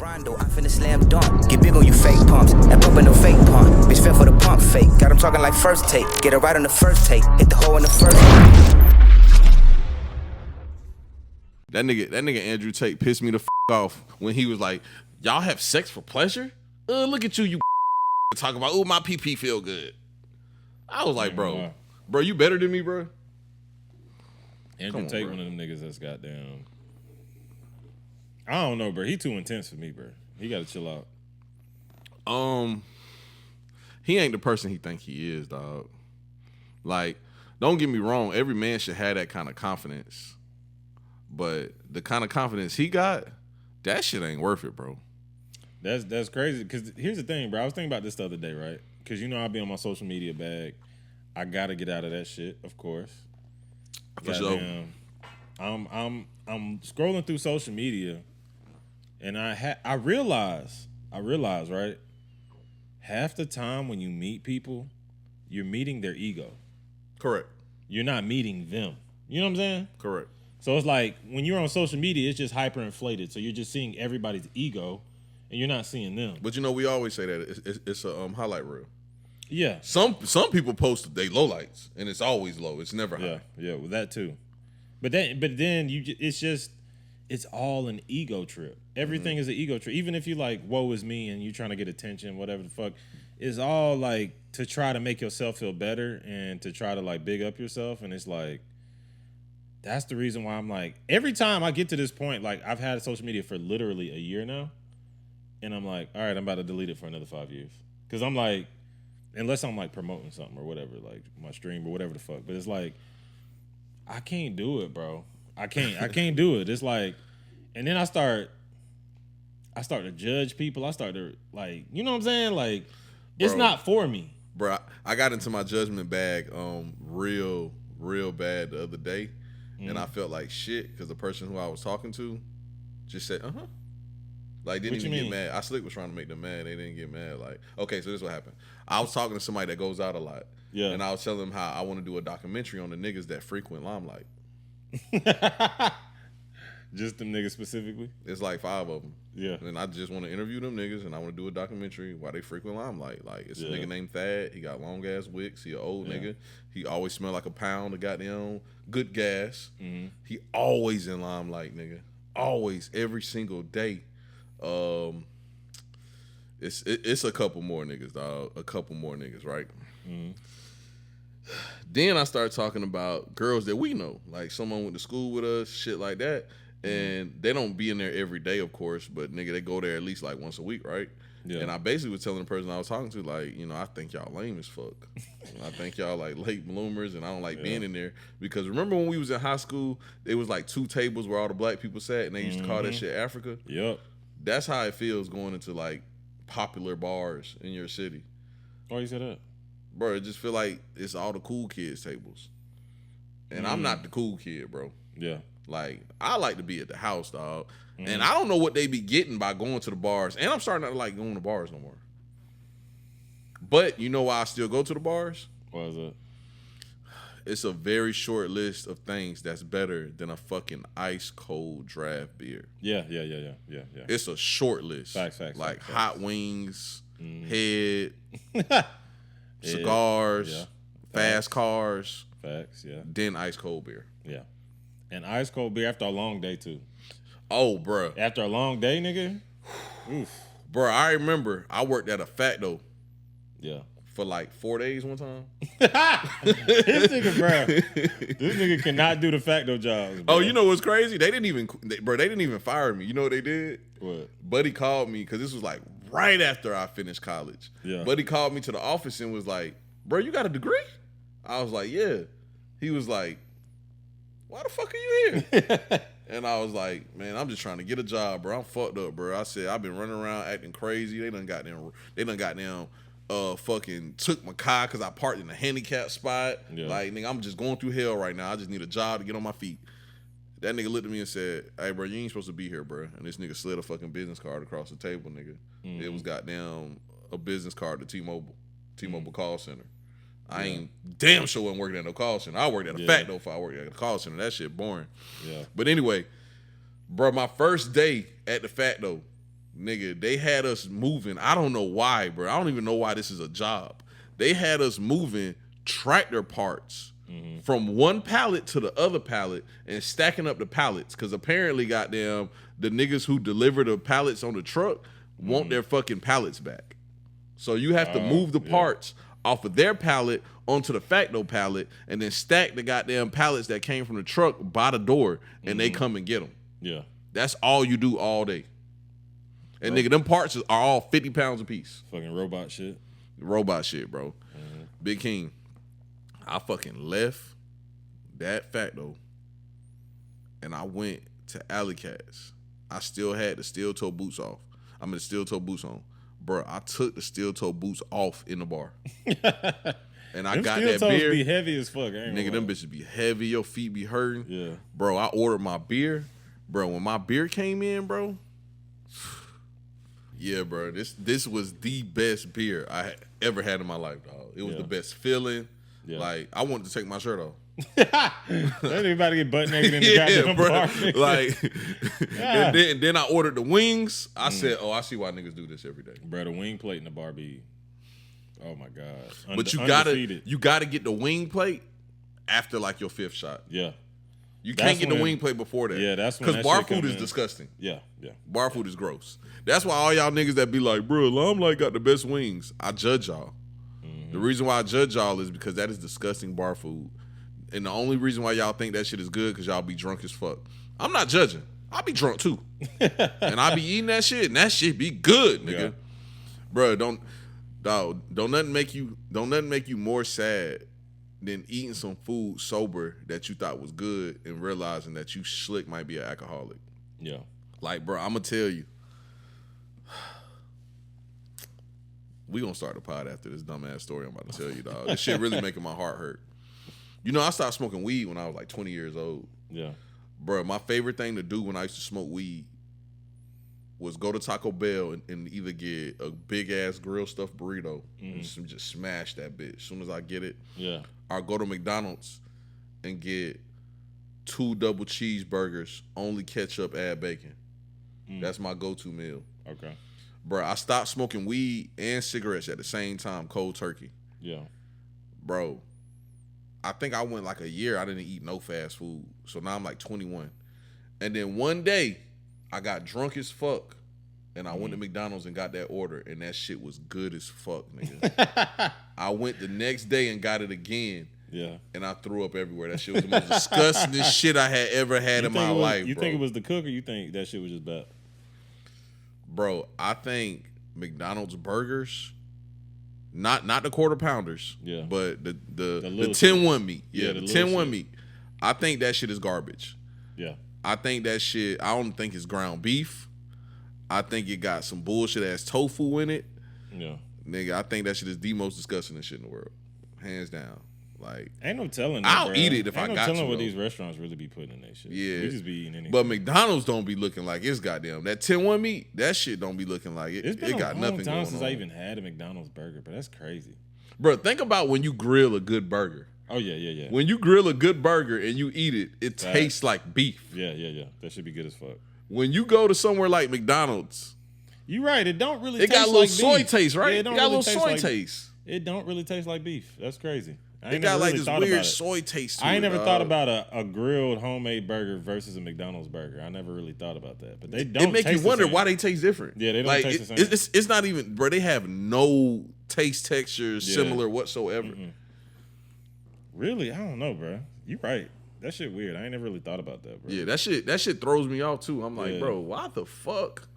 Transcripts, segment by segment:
Rondo, I finna slam dunk. Get big on you fake pumps. That pump ain't no fake pump. Bitch fell for the pump fake. Got him talking like first take. Get it right on the first take. Hit the hole in the first. That nigga Andrew Tate pissed me the off when he was like, "Y'all have sex for pleasure? Look at you talking about, oh, my PP feel good." I was like, bro, you better than me, bro. Andrew Tate, one of them niggas that's goddamn. I don't know, bro. He too intense for me, bro. He gotta chill out. He ain't the person he think he is, dog. Like, don't get me wrong. Every man should have that kind of confidence. But the kind of confidence he got, that shit ain't worth it, bro. That's crazy. Because here's the thing, bro. I was thinking about this the other day, right? Because you know I be on my social media bag. I gotta get out of that shit, of course. For sure. I'm scrolling through social media, and I realize, right? Half the time when you meet people, you're meeting their ego. Correct. You're not meeting them. You know what I'm saying? Correct. So it's like when you're on social media, it's just hyperinflated. So you're just seeing everybody's ego, and you're not seeing them. But you know, we always say that it's a highlight reel. Yeah. Some people post they lowlights, and it's always low. It's never high. Yeah, well, that too. But then it's all an ego trip. Everything is an ego trip. Even if you like, woe is me, and you trying to get attention, whatever the fuck, it's all like to try to make yourself feel better and to try to like big up yourself. And it's like, that's the reason why I'm like, every time I get to this point, like I've had social media for literally a year now, and I'm like, all right, I'm about to delete it for another 5 years. Because I'm like, unless I'm like promoting something or whatever, like my stream or whatever the fuck. But it's like, I can't do it, bro. I can't do it. It's like, and then I start to judge people. I start to like, you know what I'm saying? Like, it's not for me. Bro, I got into my judgment bag real bad the other day. And I felt like shit because the person who I was talking to just said, like, didn't even get mad. I Slick was trying to make them mad. They didn't get mad. Like, okay, so this is what happened. I was talking to somebody that goes out a lot. Yeah. And I was telling them how I want to do a documentary on the niggas that frequent Limelight. Just them niggas specifically? It's like 5 of them. Yeah. And I just want to interview them niggas, and I want to do a documentary why they frequent Limelight. Like, it's a nigga named Thad. He got long ass wicks. He an old nigga. He always smell like a pound of goddamn good gas. Mm-hmm. He always in Limelight, nigga. Always, every single day. It's a couple more niggas, dog. A couple more niggas, right? Mm-hmm. Then I started talking about girls that we know, like someone went to school with us, shit like that. And they don't be in there every day, of course, but nigga, they go there at least like once a week, right? Yeah. And I basically was telling the person I was talking to, like, you know, I think y'all lame as fuck. I think y'all like late bloomers, and I don't like being in there. Because remember when we was in high school, it was like 2 tables where all the black people sat, and they used to call that shit Africa? Yep. That's how it feels going into like popular bars in your city. Why you say that? Bro, it just feel like it's all the cool kids tables. And I'm not the cool kid, bro. Yeah. Like, I like to be at the house, dog. And I don't know what they be getting by going to the bars. And I'm starting not to like going to bars no more. But you know why I still go to the bars? Why is that? It's a very short list of things that's better than a fucking ice cold draft beer. Yeah. It's a short list. Facts. Like hot wings, head, cigars, fast cars. Facts, yeah. Then ice cold beer. Yeah. And ice cold beer after a long day too. Oh, bro. After a long day, nigga. Oof. Bro, I remember I worked at a Facto. Yeah. For like 4 days one time. This nigga cannot do the Facto jobs. Bro. Oh, you know what's crazy? They didn't even fire me. You know what they did? What? Buddy called me because this was like right after I finished college. Yeah. Buddy called me to the office and was like, "Bro, you got a degree?" I was like, "Yeah." He was like, "Why the fuck are you here?" And I was like, "Man, I'm just trying to get a job, bro. I'm fucked up, bro." I said, "I've been running around acting crazy. They done got down fucking took my car because I parked in a handicap spot. Yeah. Like, nigga, I'm just going through hell right now. I just need a job to get on my feet." That nigga looked at me and said, "Hey, bro, you ain't supposed to be here, bro." And this nigga slid a fucking business card across the table, nigga. Mm-hmm. It was goddamn a business card to T-Mobile call center. I ain't damn sure wasn't working at no call center. I worked at a Facto if I worked at a call center. That shit boring. Yeah. But anyway, bro, my first day at the Facto, nigga, they had us moving. I don't know why, bro. I don't even know why this is a job. They had us moving tractor parts from one pallet to the other pallet and stacking up the pallets. Because apparently, goddamn, the niggas who deliver the pallets on the truck want their fucking pallets back. So you have to move the parts off of their pallet onto the Facto pallet and then stack the goddamn pallets that came from the truck by the door, and they come and get them. Yeah. That's all you do all day. And nigga, them parts are all 50 pounds a piece. Fucking robot shit. Robot shit, bro. Big King, I fucking left that Facto and I went to Alley Cats. I still had the steel toe boots off. The steel toe boots on. Bro, I took the steel toe boots off in the bar. And I got that beer. Be heavy as fuck. Nigga, them bitches be heavy. Your feet be hurting. Yeah. Bro, I ordered my beer. Bro, when my beer came in, bro. Yeah, bro. This was the best beer I ever had in my life, dog. It was the best feeling. Yeah. Like, I wanted to take my shirt off. Everybody get butt naked in the goddamn bar. Like, and then I ordered the wings. I said, "Oh, I see why niggas do this every day." Bro, the wing plate in the bar be, oh my god! But you gotta get the wing plate after like your 5th shot. Yeah, you can't get the wing plate before that. Yeah, that's when because bar food is disgusting. Yeah. Bar food is gross. That's why all y'all niggas that be like, "Bro, Limelight got the best wings." I judge y'all. The reason why I judge y'all is because that is disgusting bar food. And the only reason why y'all think that shit is good because y'all be drunk as fuck. I'm not judging. I be drunk too. And I be eating that shit, and that shit be good, nigga. Yeah. Bro, don't nothing make you more sad than eating some food sober that you thought was good and realizing that you slick might be an alcoholic. Yeah. Like, bro, I'm gonna tell you. We gonna start the pod after this dumbass story I'm about to tell you, dog. This shit really making my heart hurt. You know, I stopped smoking weed when I was like 20 years old. Yeah. Bro, my favorite thing to do when I used to smoke weed was go to Taco Bell and either get a big-ass grill stuffed burrito and just smash that bitch as soon as I get it. Yeah. Or go to McDonald's and get 2 double cheeseburgers, only ketchup, add bacon. That's my go-to meal. Okay. Bro, I stopped smoking weed and cigarettes at the same time, cold turkey. Yeah. Bro, I think I went like a year, I didn't eat no fast food. So now I'm like 21. And then one day, I got drunk as fuck. And I went to McDonald's and got that order. And that shit was good as fuck, nigga. I went the next day and got it again. Yeah. And I threw up everywhere. That shit was the most disgusting shit I had ever had in my life, You think it was the cook or you think that shit was just bad? Bro, I think McDonald's burgers, not the quarter pounders, but the 10-1 meat. Yeah, the 10-1 meat. I think that shit is garbage. Yeah. I think that shit, I don't think it's ground beef. I think it got some bullshit ass tofu in it. Yeah. Nigga, I think that shit is the most disgusting shit in the world. Hands down. Like, ain't no telling. I'll eat it if I got to. Ain't no telling what these restaurants really be putting in that shit. Yeah. We just be eating anything. But McDonald's don't be looking like it's goddamn. That 10-1 meat, that shit don't be looking like it. It's been it got nothing going on. It's been a long time since I even had a McDonald's burger, but that's crazy. Bro, think about when you grill a good burger. Oh, yeah. When you grill a good burger and you eat it, it tastes like beef. Yeah. That should be good as fuck. When you go to somewhere like McDonald's, you're right. It don't really. It taste got a little like soy beef. taste, right? Yeah, It got a little soy taste. It don't really taste like beef. That's crazy. It got like this weird soy taste to it. I ain't never thought about a grilled homemade burger versus a McDonald's burger. I never really thought about that. But they don't. It make you wonder why they taste different. Yeah, they don't taste the same. It's not even, bro. They have no taste textures similar whatsoever. Really, I don't know, bro. You right. That shit weird. I ain't never really thought about that, bro. Yeah, that shit throws me off too. I'm like, bro, why the fuck?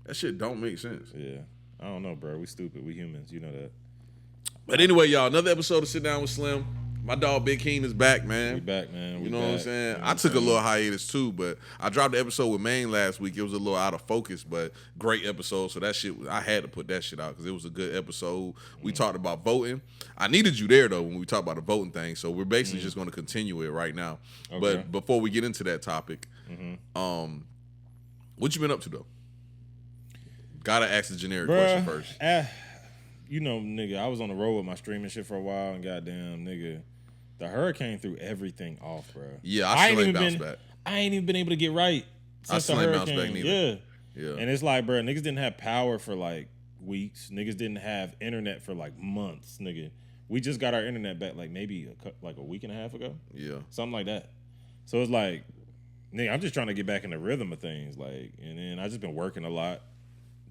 That shit don't make sense. Yeah, I don't know, bro. We stupid. We humans. You know that. But anyway, y'all, another episode of Sit Down with Slim. My dog Big King is back, man. We back, man. You know what I'm saying? I took a little hiatus too, but I dropped the episode with Maine last week. It was a little out of focus, but great episode. So that shit, I had to put that shit out because it was a good episode. We talked about voting. I needed you there though when we talked about the voting thing. So we're basically just going to continue it right now. Okay. But before we get into that topic, what you been up to though? Gotta ask the generic question first. You know, nigga, I was on the road with my streaming shit for a while, and goddamn, nigga, the hurricane threw everything off, bro. Yeah, I still ain't bounced back. I ain't even been able to get right since the hurricane. Bounced back neither. Yeah, Yeah. And it's like, bro, niggas didn't have power for like weeks. Niggas didn't have internet for like months, nigga. We just got our internet back like maybe a week and a half ago. Yeah. Something like that. So it's like, nigga, I'm just trying to get back in the rhythm of things. Like, and then I just been working a lot.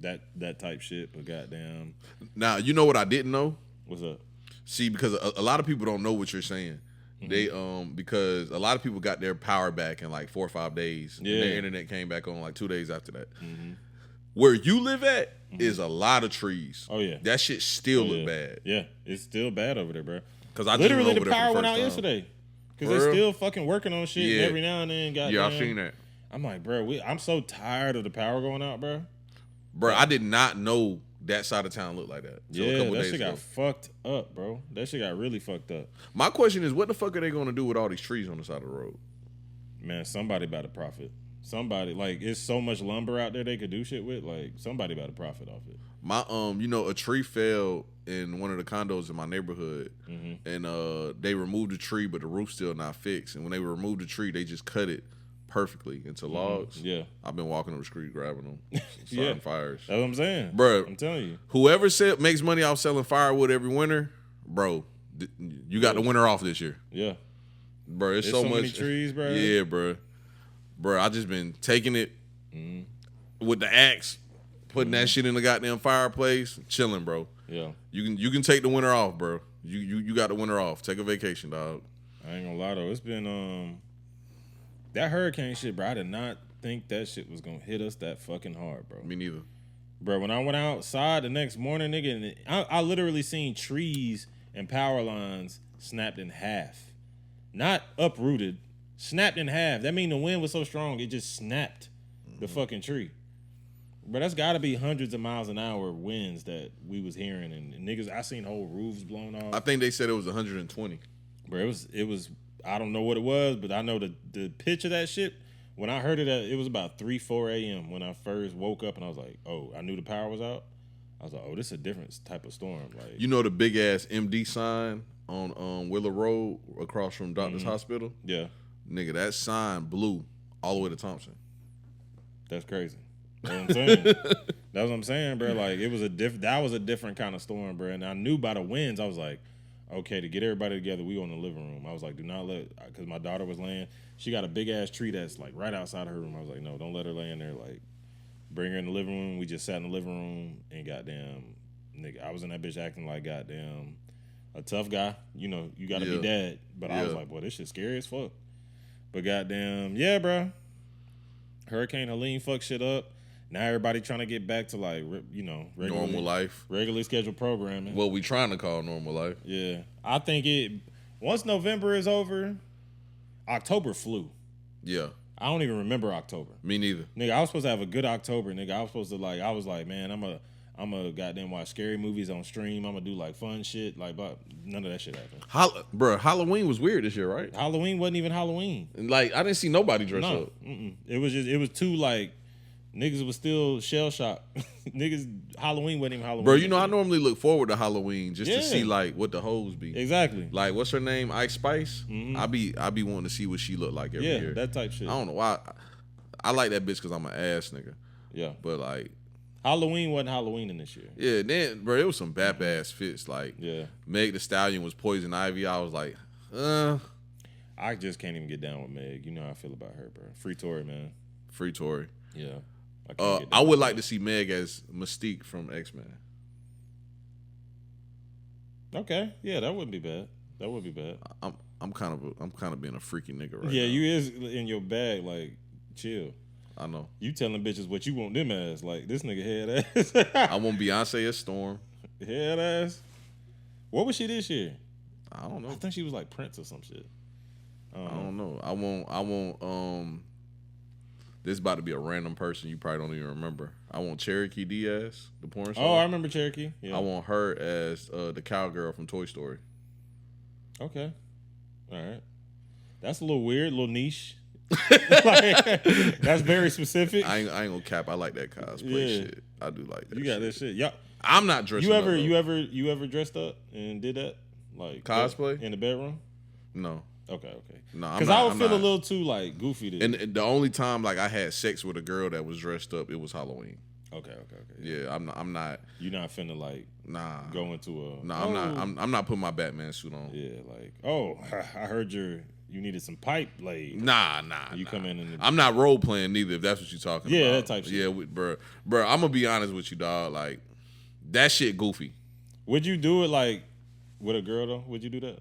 That type shit, but goddamn. Now, you know what I didn't know? What's up? See, because a lot of people don't know what you're saying. They because a lot of people got their power back in like 4 or 5 days. Yeah. And their internet came back on like 2 days after that. Where you live at is a lot of trees. Oh yeah. That shit still look bad. Yeah, it's still bad over there, bro. Because I Literally just the power went out yesterday. Because For they're real? still fucking working on shit Yeah. every now and then. Goddamn. Yeah, I seen that. I'm like, bro, I'm so tired of the power going out, bro. Bro, I did not know that side of town looked like that. Till a Yeah, couple that days shit ago. got fucked up, bro. That shit got really fucked up. My question is, what the fuck are they going to do with all these trees on the side of the road? Man, somebody about to profit. Somebody, like, it's so much lumber out there they could do shit with. Like, somebody about to profit off it. My you know, a tree fell in one of the condos in my neighborhood, and they removed the tree, but the roof's still not fixed. And when they removed the tree, they just cut it perfectly into logs. Yeah. I've been walking up the street grabbing them, starting Yeah. fires. That's what I'm saying. Bro, I'm telling you. whoever makes money off selling firewood every winter, bro, you got the winter off this year. Yeah. Bro, it's There's so so many much trees, bro. Yeah, bro. Bro, I just been taking it with the axe, putting that shit in the goddamn fireplace, chilling, bro. Yeah. You can take the winter off, bro. You got the winter off. Take a vacation, dog. I ain't gonna lie though. It's been that hurricane shit, bro. I did not think that shit was gonna hit us that fucking hard, bro. Me neither. Bro, when I went outside the next morning, nigga, and I literally seen trees and power lines snapped in half. Not uprooted, snapped in half. That mean the wind was so strong, it just snapped the fucking tree. But that's gotta be hundreds of miles an hour winds that we was hearing. And niggas, I seen whole roofs blown off. I think they said it was 120. Bro, it was I don't know what it was, but I know the pitch of that shit. When I heard it, it was about 3-4 a.m. when I first woke up, and I was like, oh, I knew the power was out. I was like, oh, this is a different type of storm. Like, You know the big ass MD sign on Willow Road across from Doctor's Hospital? yeah, Nigga, that sign blew all the way to Thompson. that's crazy. That's what I'm saying. That's what I'm saying, bro. Like, it was that was a different kind of storm, bro. And I knew by the winds, I was like, okay, to get everybody together, we go in the living room. I was like, do not because my daughter was laying. She got a big ass tree that's like right outside of her room. I was like, no, don't let her lay in there. Like, bring her in the living room. We just sat in the living room and goddamn, nigga, I was in that bitch acting like goddamn a tough guy. You know, you gotta be dad. But I was like, boy, this shit scary as fuck. But goddamn, yeah, bro. Hurricane Helene fucked shit up. Now everybody trying to get back to like, you know, Normal life. regularly scheduled programming. What we trying to call normal life. Yeah, I think once November is over, October flew. Yeah. I don't even remember October. Me neither. Nigga, I was supposed to have a good October, nigga. I was supposed to I was like, man, I'm a goddamn watch scary movies on stream. I'm gonna do like fun shit, like, but none of that shit happened. Bro, Halloween was weird this year, right? Halloween wasn't even Halloween. And like, I didn't see nobody dress No, up. it was too like niggas was still shell shocked. Niggas Halloween wasn't even Halloween. Bro, you know, I normally look forward to Halloween just Yeah. to see like what the hoes be. exactly. Like, what's her name? Ice Spice. I be wanting to see what she look like every Yeah, year. that type shit. I don't know why. I like that bitch because I'm an ass nigga. Yeah, But like, Halloween wasn't Halloween in this year. yeah, then bro, it was some bap ass fits. Like, Yeah, Meg the Stallion was Poison Ivy. I was like, I just can't even get down with Meg. You know how I feel about her, bro. Free Tory, man. free Tory. Yeah, I can't get down I would with like her. to see Meg as Mystique from X-Men. Okay, yeah, that wouldn't be bad. That would be bad. I'm kind of being a freaky nigga right Yeah, now. you is in your bag. Like, chill. I know. You telling bitches what you want them as. Like, this nigga head ass. I want Beyonce as Storm. Head ass. What was she this year? I don't know. I think she was like Prince or some shit. I don't know. I want this about to be a random person you probably don't even remember. I want Cherokee Diaz, the porn star. Oh, I remember Cherokee. Yeah. I want her as the cowgirl from Toy Story. Okay. All right. That's a little weird, a little niche. Like, that's very specific. I ain't gonna cap. I like that cosplay Yeah. shit. I do like that. You got that shit. Yeah. I'm not dressing. You ever dressed up and did that? Like Cosplay? in the bedroom? No. Okay. No, I'm Because not- I would I'm feel a not. little too like goofy to. And the only time like I had sex with a girl that was dressed up, it was Halloween. Okay. Yeah, I'm not. You're not finna like Nah. go into a. No, I'm not. I'm not putting my Batman suit on. Yeah, like I heard you needed some pipe laid. Nah. You come in and I'm not role playing neither. If that's what you're talking about. Yeah, that type shit. Yeah, bro. I'm gonna be honest with you, dog. Like that shit goofy. Would you do it like with a girl though? Would you do that?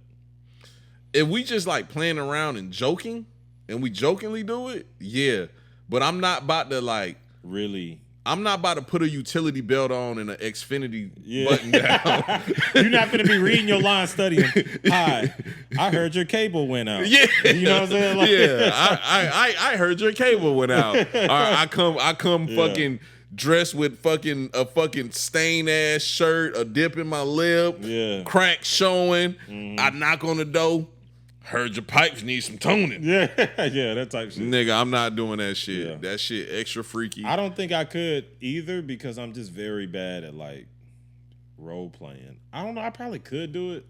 If we just like playing around and joking, and we jokingly do it, yeah. But I'm not about to like. Really? I'm not about to put a utility belt on and an Xfinity Yeah. button down. You're not gonna be reading your line studying. Hi, I heard your cable went out. Yeah, You know what I'm saying? Like, yeah. I heard your cable went out. Or I come fucking dressed with a fucking stain ass shirt, a dip in my lip, Yeah. crack showing. I knock on the door. Heard your pipes need some toning. yeah, that type shit. Nigga, I'm not doing that shit. Yeah. That shit extra freaky. I don't think I could either because I'm just very bad at like role playing. I don't know. I probably could do it,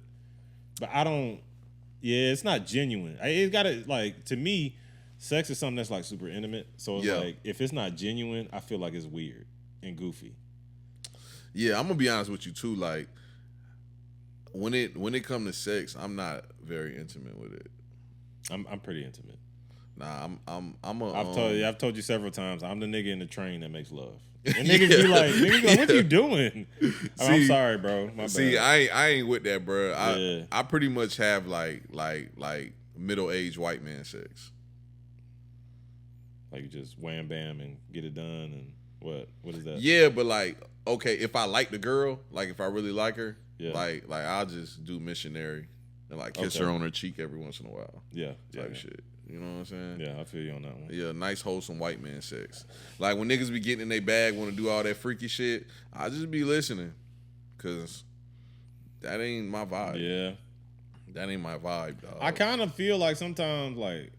but I don't. Yeah, it's not genuine. It gotta like to me, sex is something that's like super intimate. So it's Yeah. like if it's not genuine, I feel like it's weird and goofy. Yeah, I'm gonna be honest with you too. Like when it comes to sex, I'm not very intimate with it. I'm pretty intimate. Nah, I'm a. I've told you several times. I'm the nigga in the train that makes love. And niggas be like, what you doing? I'm See- sorry, bro. My See, bad. I ain't with that, bro. Yeah. I pretty much have like middle-aged white man sex. Like you just wham bam and get it done and what is that? Yeah, but like, okay, if I like the girl, like if I really like her, Yeah. like I'll just do missionary and like kiss Okay. her on her cheek every once in a while, Yeah, type shit. You know what I'm saying? Yeah, I feel you on that one. Yeah, nice wholesome white man sex. Like when niggas be getting in their bag, want to do all that freaky shit, I just be listening, cause that ain't my vibe. Yeah. That ain't my vibe, dog. I kind of feel like sometimes like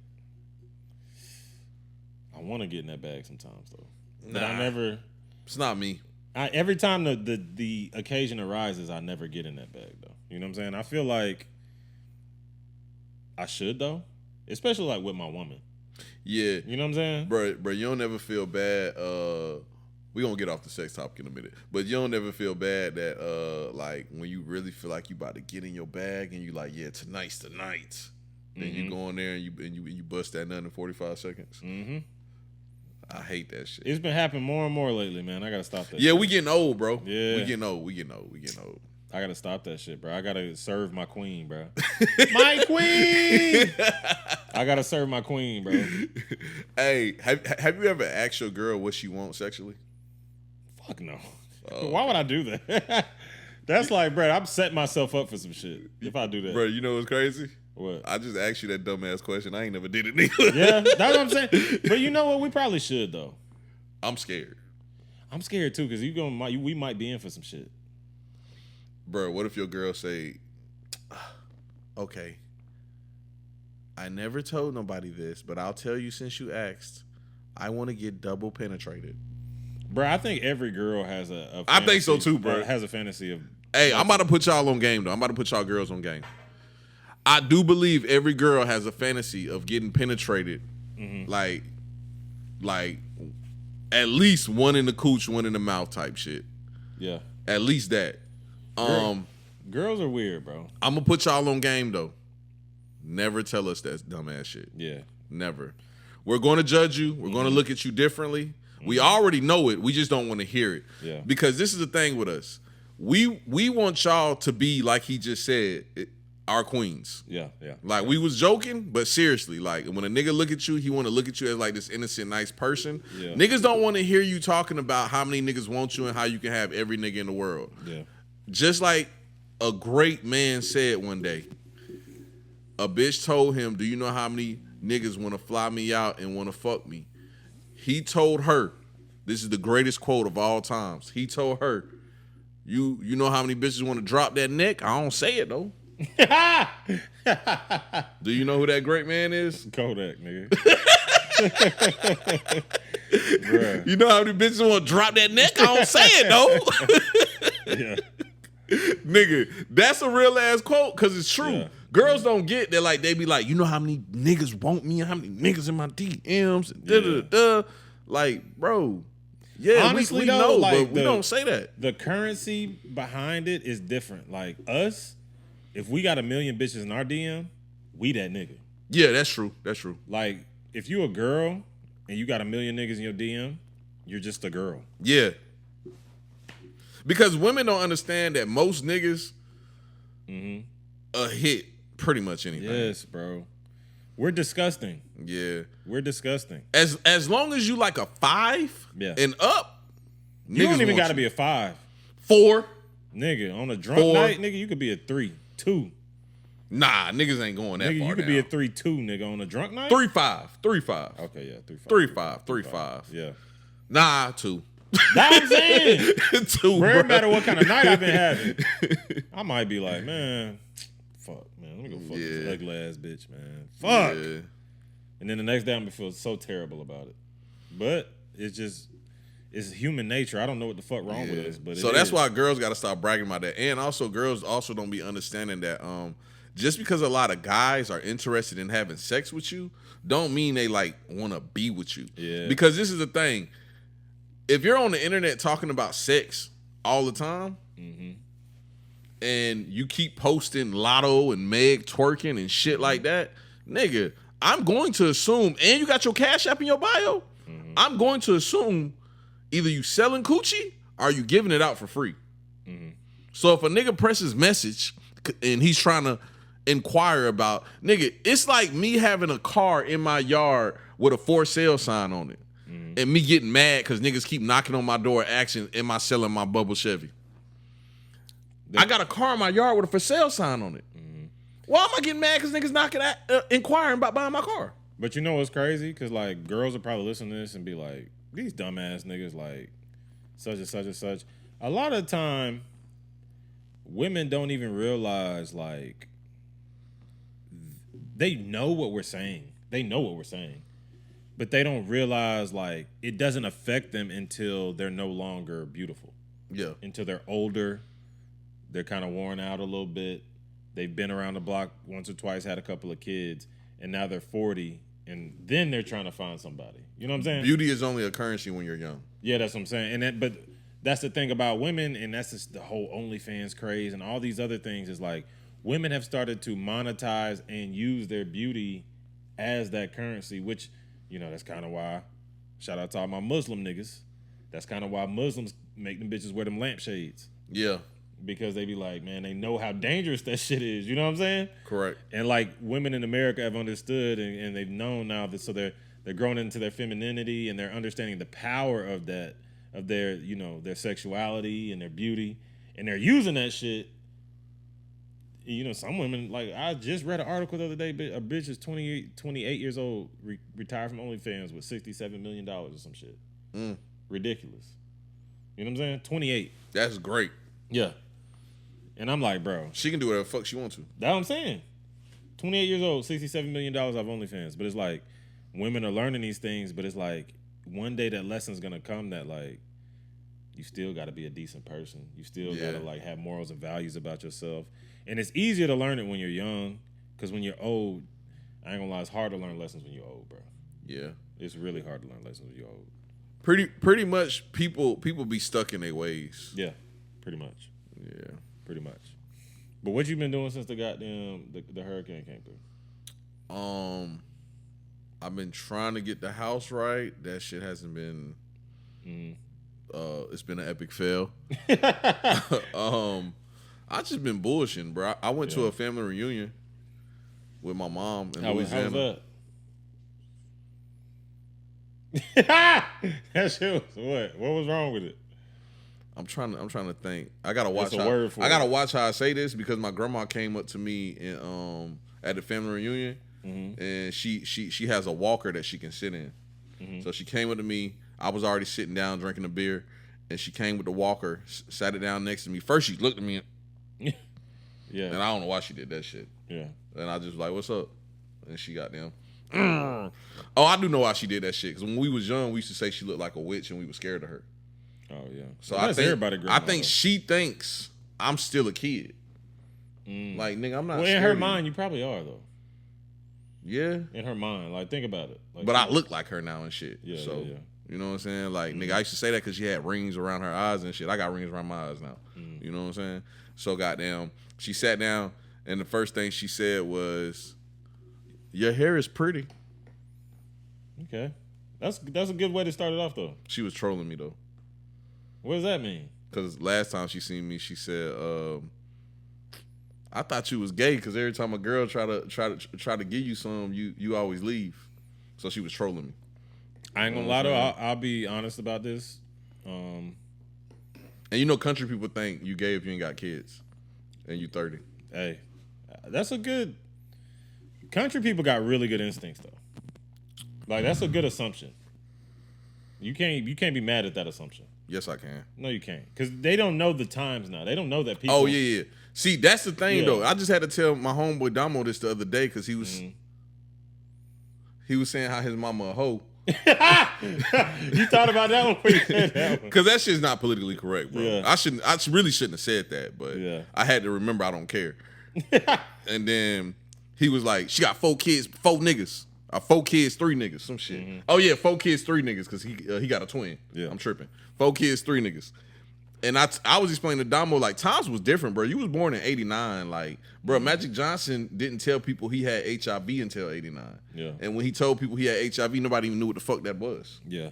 I want to get in that bag sometimes though. But I Nah. never It's not me. every time the occasion arises, I never get in that bag though. You know what I'm saying? I feel like I should though. Especially like with my woman. Yeah, You know what I'm saying? bro, you don't ever feel bad. We gonna get off the sex topic in a minute, but you don't ever feel bad that like when you really feel like you about to get in your bag and you like, yeah, tonight's the night. Then you go in there and you bust that nut in 45 seconds. Mm-hmm. I hate that shit. It's been happening more and more lately, man. I gotta stop that. Yeah, shit. we getting old, bro. Yeah. we getting old. I gotta stop that shit, bro. I gotta serve my queen, bro. My queen. I gotta serve my queen, bro. Hey, have you ever asked your girl what she wants sexually? Fuck no. Oh, Why would I do that? That's like, bro, I'm setting myself up for some shit if I do that. Bro, you know what's crazy? What? I just asked you that dumbass question. I ain't never did it neither. Yeah, that's what I'm saying. But you know what? We probably should though. I'm scared. I'm scared too because we might be in for some shit. Bro, what if your girl say, okay, I never told nobody this, but I'll tell you since you asked, I want to get double penetrated. Bro, I think every girl has a I think so fantasy- too, bro. Has a fantasy of Hey, I'm about to put y'all on game, though. I'm about to put y'all girls on game. I do believe every girl has a fantasy of getting penetrated, like at least one in the cooch, one in the mouth type shit. yeah. At least that. Girls are weird, bro. I'm gonna put y'all on game though. Never tell us that dumbass shit. Yeah. Never. We're going to judge you. We're going to look at you differently. We already know it. We just don't want to hear it. Yeah. Because this is the thing with us. We want y'all to be, like he just said, our queens. Yeah. Like, we was joking, but seriously, like, when a nigga look at you, he want to look at you as like this innocent, nice person. Yeah. Niggas don't want to hear you talking about how many niggas want you and how you can have every nigga in the world. Yeah. Just like a great man said one day, a bitch told him, do you know how many niggas want to fly me out and want to fuck me? He told her, this is the greatest quote of all times. He told her, you know how many bitches want to drop that neck? I don't say it though. Do you know who that great man is? Kodak, nigga. Bruh. You know how many bitches want to drop that neck? I don't say it though. Yeah. Nigga, that's a real ass quote because it's true. Yeah. Girls don't get that. Like they be like, you know how many niggas want me and how many niggas in my DMs and da da da. Like, bro, yeah, honestly, we though, know, like, but we don't say that. The currency behind it is different. Like us, if we got 1 million bitches in our DM, we that nigga. Yeah, that's true. That's true. Like if you a girl and you got 1 million niggas in your DM, you're just a girl. Yeah. Because women don't understand that most niggas a hit pretty much anything. Yes, bro. We're disgusting. Yeah. We're disgusting. As long as you like a 5 and up, you don't even got gotta be a 5. 4. Nigga, on a drunk 4. night, nigga, you could be a 3, 2. Nah, niggas ain't going that Nigga, far you could down. be a 3, 2, nigga, on a drunk night. 3-5. 3-5. Okay, yeah, 3, 5. 3-5. 3-5. Yeah. Nah, 2. That's what I'm saying. 2. Bro, no matter what kind of night I've been having, I might be like, man, fuck, man, let me go fuck this ugly ass bitch, man. Fuck. Yeah. And then the next day I'm gonna feel so terrible about it. But it's human nature. I don't know what the fuck wrong with us. But so that's why girls got to stop bragging about that. And also, girls also don't be understanding that just because a lot of guys are interested in having sex with you, don't mean they like want to be with you. Yeah. Because this is the thing. If you're on the internet talking about sex all the time, and you keep posting Lotto and Meg twerking and shit like that, nigga, I'm going to assume, and you got your Cash App in your bio, I'm going to assume either you selling coochie or you giving it out for free. So if a nigga presses message and he's trying to inquire about, nigga, it's like me having a car in my yard with a for sale sign on it. And me getting mad because niggas keep knocking on my door asking, am I selling my bubble Chevy? I got a car in my yard with a for sale sign on it. Why am I getting mad because niggas knocking inquiring about buying my car? But you know what's crazy? Because like girls will probably listen to this and be like, these dumbass niggas like such and such and such. A lot of the time, women don't even realize like they know what we're saying. They know what we're saying. But they don't realize like it doesn't affect them until they're no longer beautiful. Yeah. Until they're older, they're kind of worn out a little bit. They've been around the block once or twice, had a couple of kids, and now they're 40, and then they're trying to find somebody. You know what I'm saying? Beauty is only a currency when you're young. Yeah, that's what I'm saying. And but that's the thing about women, and that's just the whole OnlyFans craze and all these other things is like women have started to monetize and use their beauty as that currency, which, you know, that's kind of why, shout out to all my Muslim niggas, that's kind of why Muslims make them bitches wear them lampshades. Yeah. Because they be like, man, they know how dangerous that shit is. You know what I'm saying? Correct. And like women in America have understood and they've known now that so they're growing into their femininity and they're understanding the power of that, of their, you know, their sexuality and their beauty. And they're using that shit. You know, some women, like I just read an article the other day, a bitch is 28 years old, retired from OnlyFans with $67 million or some shit. Ridiculous. You know what I'm saying? 28. That's great. Yeah. And I'm like, bro. She can do whatever the fuck she wants to. That's what I'm saying. 28 years old, $67 million off OnlyFans. But it's like, women are learning these things, but it's like, one day that lesson's going to come that, like, you still got to be a decent person. You still got to, like, have morals and values about yourself. And it's easier to learn it when you're young, because when you're old, I ain't going to lie, it's hard to learn lessons when you're old, bro. Yeah. It's really hard to learn lessons when you're old. Pretty much people be stuck in their ways. Yeah, pretty much. Yeah. Pretty much. But what you been doing since the goddamn the hurricane came through? I've been trying to get the house right. That shit hasn't been. It's been an epic fail. I just been bullshitting, bro. I went to a family reunion with my mom in Louisiana. How was that? That shit was what? What was wrong with it? I'm trying to think. I gotta watch. I gotta watch how I say this because my grandma came up to me in, at the family reunion, and she has a walker that she can sit in. So she came up to me. I was already sitting down drinking a beer, and she came with the walker, sat it down next to me. First she looked at me, yeah, and I don't know why she did that shit. Yeah, and I just was like, "What's up?" And she got down. Oh, I do know why she did that shit. Because when we was young, we used to say she looked like a witch, and we were scared of her. Oh yeah. So well, I think she thinks I'm still a kid. Like, nigga, I'm not. Well, in scared her of you. mind, you probably are though. Yeah. In her mind, like think about it. Like, But I look like her now and shit. Yeah, So, yeah. you know what I'm saying? Like, nigga, I used to say that because she had rings around her eyes and shit. I got rings around my eyes now. You know what I'm saying? So, goddamn, she sat down and the first thing she said was, "Your hair is pretty." Okay, that's a good way to start it off though. She was trolling me though, What does that mean? because last time she seen me, she said, "I thought you was gay because every time a girl try to give you some, you always leave." So she was trolling me. I ain't gonna lie though. I'll be honest about this. And you know, country people think you gay if you ain't got kids, and you 30. Hey, that's a good. Country people got really good instincts though. Like that's a good assumption. You can't be mad at that assumption. Yes, I can. No, you can't, because they don't know the times now. They don't know that people. Oh yeah. See, that's the thing Yeah. though. I just had to tell my homeboy Damo this the other day because he was saying how his mama a hoe. You thought about that one when you said that one. Because that shit's not politically correct, bro. Yeah. I really shouldn't have said that, but Yeah. I had to remember I don't care. And then he was like, she got 4 kids, 4 niggas. 4 kids, 3 niggas, some shit. Oh yeah, 4 kids, 3 niggas, because he got a twin. Yeah. I'm tripping. 4 kids, 3 niggas. And I was explaining to Damo, like, times was different, bro. You was born in 89. Like, bro, Magic Johnson didn't tell people he had HIV until 89. Yeah. And when he told people he had HIV, nobody even knew what the fuck that was. Yeah.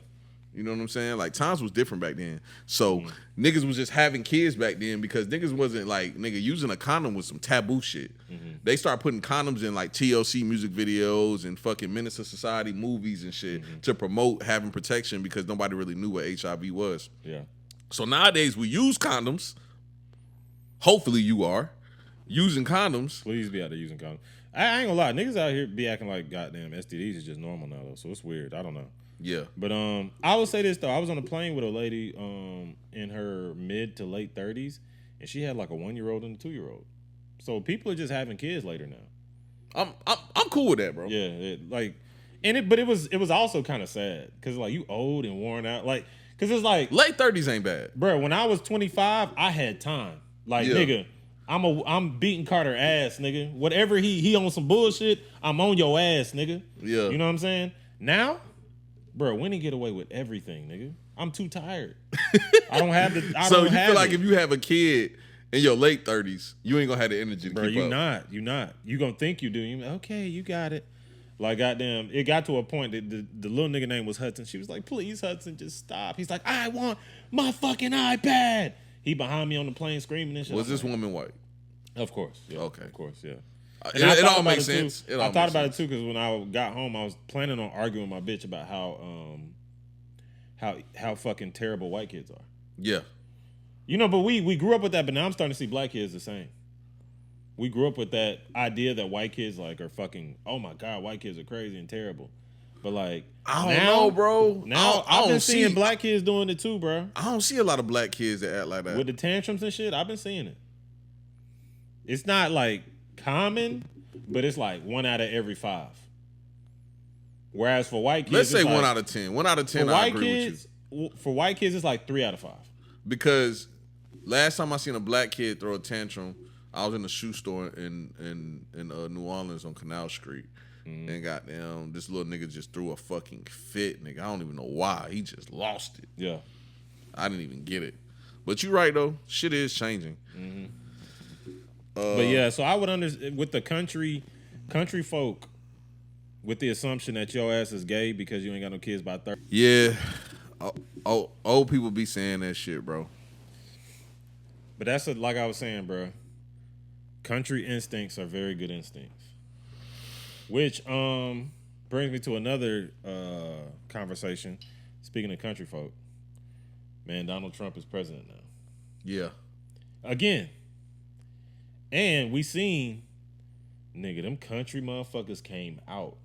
You know what I'm saying? Like, times was different back then. So, niggas was just having kids back then because niggas wasn't, like, nigga, using a condom was some taboo shit. They started putting condoms in, like, TLC music videos and fucking Menace to Society movies and shit to promote having protection because nobody really knew what HIV was. Yeah. So, nowadays, we use condoms. Hopefully, you are using condoms. Please be out there using condoms. I ain't gonna lie, niggas out here be acting like goddamn STDs is just normal now though, so it's weird. I don't know. Yeah. But I will say this though, I was on a plane with a lady in her mid to late 30s, and she had like a 1-year-old and a 2-year-old. So people are just having kids later now. I'm cool with that, bro. Yeah, but it was also kind of sad because like you old and worn out, like because it's like Late 30s ain't bad. bro, when I was 25, I had time. Like Yeah. nigga, I'm beating Carter ass, nigga. Whatever he on some bullshit, I'm on your ass, nigga. Yeah. You know what I'm saying? Now, bro, when he get away with everything, nigga, I'm too tired. I don't have the. So you feel like if you have a kid in your late 30s, you ain't gonna have the energy to bro, keep you up. not. You gonna think you do. You okay? You got it. Like goddamn, it got to a point that the little nigga name was Hudson. She was like, "Please, Hudson, just stop." He's like, "I want my fucking iPad." He behind me on the plane screaming and shit. Was I'm this like, woman white? Of course. Yeah, Okay. Of course. Yeah. It, I it thought all about makes it, too. sense. It all I thought makes about sense. it too because when I got home, I was planning on arguing with my bitch about how fucking terrible white kids are. Yeah. You know, but we grew up with that, but now I'm starting to see black kids the same. We grew up with that idea that white kids like are fucking, oh my God, white kids are crazy and terrible. But like I don't now, know, bro. Now I I've been don't seeing see- black kids doing it too, bro. I don't see a lot of black kids that act like that. With the tantrums and shit, I've been seeing it. It's not like common, but it's like 1 out of every 5. Whereas for white kids, Let's say it's like, 1 out of 10. 1 out of 10, for I white agree kids, for white kids, it's like 3 out of 5. with you. Because last time I seen a black kid throw a tantrum, I was in a shoe store in New Orleans on Canal Street. And goddamn, this little nigga just threw a fucking fit, nigga. I don't even know why. He just lost it. Yeah. I didn't even get it. But you right, though. Shit is changing. But yeah, so I would understand with the country folk, with the assumption that your ass is gay because you ain't got no kids by 30. Yeah. Old people be saying that shit, bro. But that's like I was saying, bro. Country instincts are very good instincts. Which brings me to another conversation. Speaking of country folk, man, Donald Trump is president now. Yeah. Again. And we seen, nigga, them country motherfuckers came out.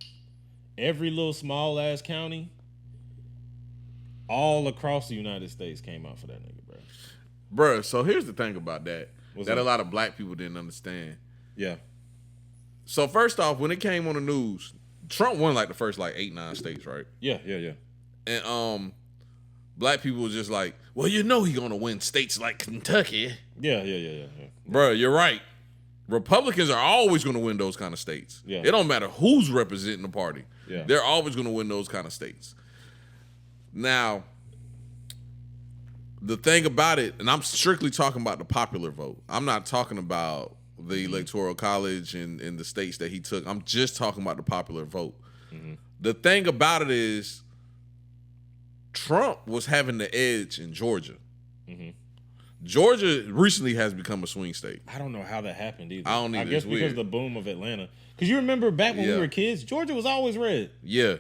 Every little small ass county, all across the United States came out for that nigga, bro. Bruh, so here's the thing about that. What's that that? a lot of black people didn't understand. Yeah. So first off, when it came on the news, Trump won like the first like 8-9 states, right? Yeah. And black people was just like, well, you know he gonna win states like Kentucky. Yeah. Bruh, you're right. Republicans are always going to win those kind of states. Yeah. It don't matter who's representing the party. Yeah. They're always going to win those kind of states. Now, the thing about it, and I'm strictly talking about the popular vote. I'm not talking about the Electoral College and the states that he took. I'm just talking about the popular vote. The thing about it is Trump was having the edge in Georgia. Georgia recently has become a swing state. I don't know how that happened either. I don't either. I guess It's because weird. of the boom of Atlanta. Because you remember back when we were kids, Georgia was always red. Yeah.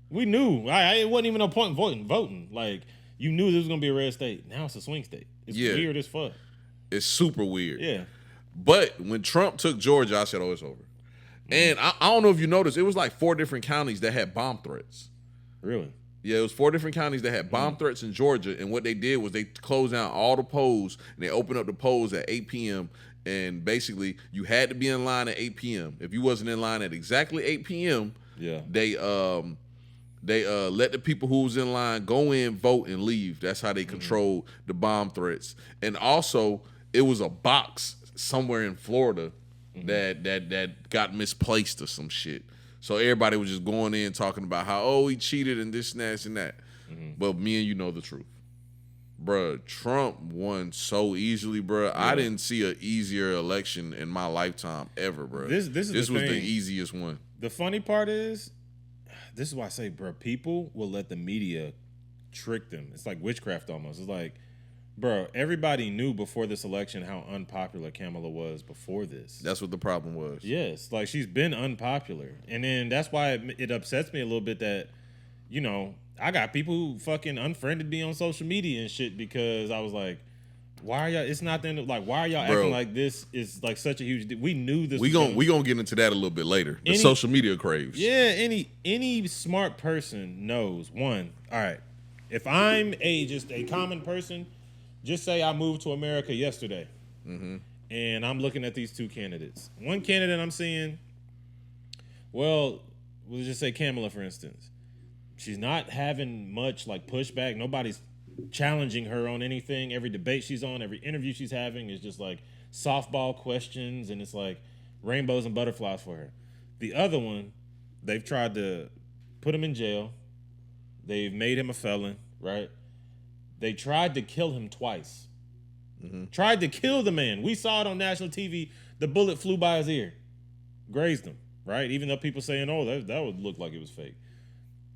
We knew. It wasn't even no point in voting. Like, you knew this was going to be a red state. Now it's a swing state. It's weird as fuck. It's super weird. Yeah. But when Trump took Georgia, I said, oh, it's over. And I don't know if you noticed, it was like 4 different counties that had bomb threats. Really? Yeah, it was 4 different counties that had bomb threats in Georgia. And what they did was they closed down all the polls and they opened up the polls at 8 p.m. And basically, you had to be in line at 8 p.m. If you wasn't in line at exactly 8 p.m., they let the people who was in line go in, vote, and leave. That's how they controlled the bomb threats. And also, it was a box somewhere in Florida that got misplaced or some shit. So everybody was just going in talking about how, he cheated and this and that and that. But me and you know the truth. Bruh, Trump won so easily, bruh. Yeah. I didn't see an easier election in my lifetime ever, bruh. This was the easiest one. The funny part is, this is why I say, bruh, people will let the media trick them. It's like witchcraft almost. It's like, bro, everybody knew before this election how unpopular Kamala was before this. That's what the problem was. Yes, like she's been unpopular. And then that's why it upsets me a little bit that, I got people who fucking unfriended me on social media and shit because I was like, why are y'all, it's not the end of, like, why are y'all acting like this is like such a huge deal? We knew this we gonna get into that a little bit later. The social media craves. Yeah, any smart person knows, one, all right, if I'm just a common person, just say I moved to America yesterday, and I'm looking at these 2 candidates. One candidate I'm seeing, well, we'll just say Kamala, for instance. She's not having much like pushback. Nobody's challenging her on anything. Every debate she's on, every interview she's having is just like softball questions, and it's like rainbows and butterflies for her. The other one, they've tried to put him in jail. They've made him a felon, right? They tried to kill him twice. Tried to kill the man. We saw it on national TV. The bullet flew by his ear. Grazed him, right? Even though people saying, oh, that would look like it was fake.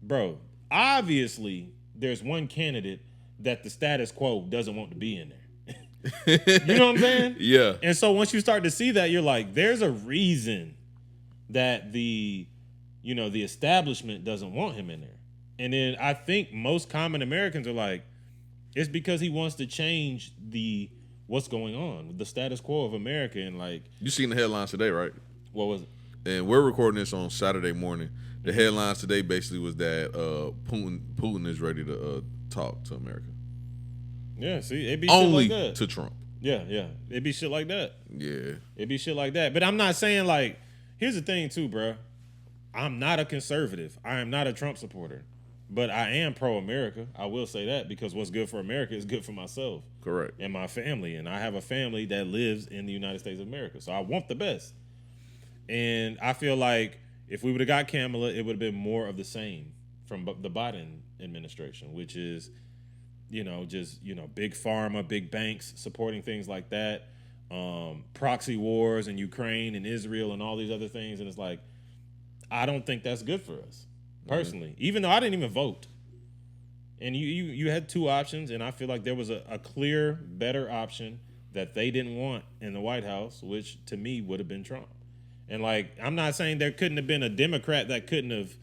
Bro, obviously, there's one candidate that the status quo doesn't want to be in there. You know what I'm saying? Yeah. And so once you start to see that, you're like, there's a reason that the establishment doesn't want him in there. And then I think most common Americans are like, it's because he wants to change what's going on, the status quo of America. And like, you seen the headlines today, right? What was it? And we're recording this on Saturday morning. The headlines today basically was that Putin is ready to talk to America. Yeah, see, it'd be only shit like that. to Trump. Yeah, it'd be shit like that. Yeah, it'd be shit like that. But I'm not saying like. Here's the thing, too, bro. I'm not a conservative. I am not a Trump supporter, but I am pro-America. I will say that because what's good for America is good for myself, correct, and my family. And I have a family that lives in the United States of America, so I want the best. And I feel like if we would have got Kamala, it would have been more of the same from the Biden administration, which is, just big pharma, big banks supporting things like that, proxy wars in Ukraine and Israel and all these other things. And it's like, I don't think that's good for us personally, even though I didn't even vote. And you had 2 options, and I feel like there was a clear, better option that they didn't want in the White House, which to me would have been Trump. And like, I'm not saying there couldn't have been a Democrat that couldn't have.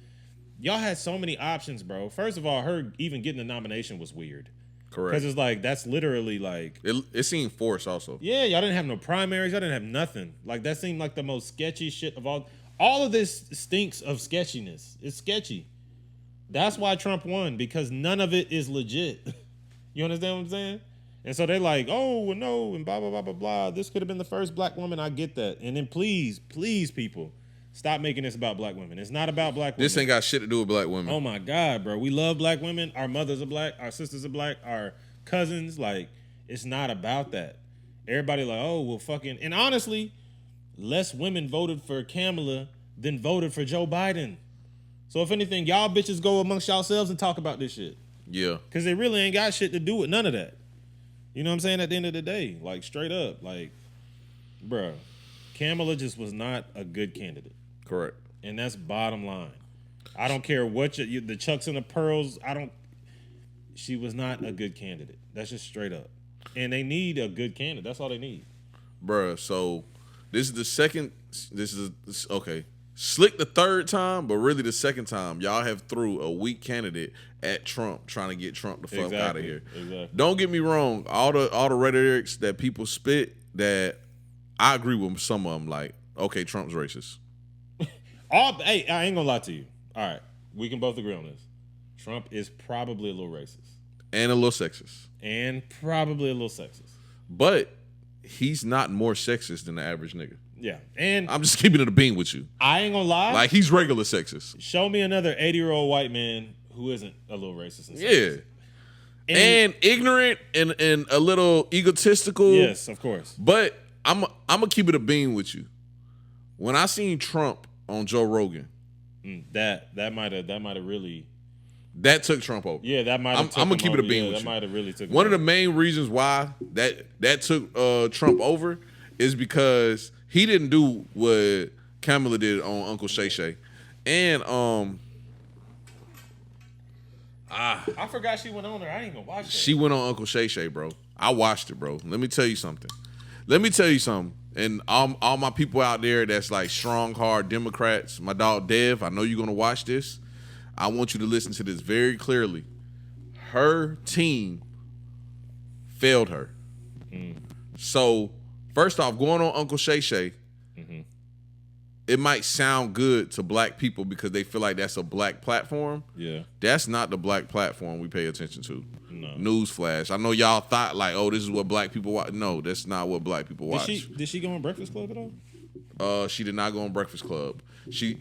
Y'all had so many options, bro. First of all, her even getting the nomination was weird. Correct. Because it's like, that's literally like. It seemed forced also. Yeah, y'all didn't have no primaries. Y'all didn't have nothing. Like, that seemed like the most sketchy shit of all. All of this stinks of sketchiness. It's sketchy. That's why Trump won, because none of it is legit. You understand what I'm saying? And so they're like, oh, well, no, and blah, blah, blah, blah, blah. This could have been the first black woman. I get that. And then please, people, stop making this about black women. It's not about black women. This ain't got shit to do with black women. Oh, my God, bro. We love black women. Our mothers are black. Our sisters are black. Our cousins. Like, it's not about that. Everybody like, oh, well, fucking. And honestly, less women voted for Kamala than voted for Joe Biden. So if anything, y'all bitches go amongst yourselves and talk about this shit. Yeah. Because they really ain't got shit to do with none of that. You know what I'm saying? At the end of the day, like straight up, like, bruh, Kamala just was not a good candidate. Correct. And that's bottom line. I don't care what the Chucks and the Pearls, she was not a good candidate. That's just straight up. And they need a good candidate. That's all they need. Bruh, so this is the second, okay. Slick the third time, but really the second time y'all have threw a weak candidate at Trump, trying to get Trump the fuck out of here. Exactly. Don't get me wrong, all the rhetorics that people spit, that I agree with some of them. Like, okay, Trump's racist. Hey, I ain't gonna lie to you. All right, we can both agree on this. Trump is probably a little racist. And a little sexist. And probably a little sexist. But he's not more sexist than the average nigga. Yeah. And I'm just keeping it a bean with you. I ain't gonna lie. Like, he's regular sexist. Show me another 80-year-old white man who isn't a little racist and sexist. Yeah. And ignorant and a little egotistical. Yes, of course. But I'm gonna keep it a bean with you. When I seen Trump on Joe Rogan, that might have really. that took Trump over. Yeah, that might have. I'm gonna keep it a bean with that you. might have really took. One of the main reasons why that took Trump over is because he didn't do what Kamala did on Uncle Shay Shay, and I forgot she went on there. I ain't gonna watch that. she went on Uncle Shay Shay, bro. I watched it, bro. Let me tell you something. And all my people out there that's like strong, hard Democrats, my dog Dev, I know you're gonna watch this. I want you to listen to this very clearly. Her team failed her. So, first off, going on Uncle Shay Shay, it might sound good to black people because they feel like that's a black platform. Yeah. That's not the black platform we pay attention to. No. Newsflash. I know y'all thought like, oh, this is what black people watch. No, that's not what black people watch. Did she go on Breakfast Club at all? She did not go on Breakfast Club. She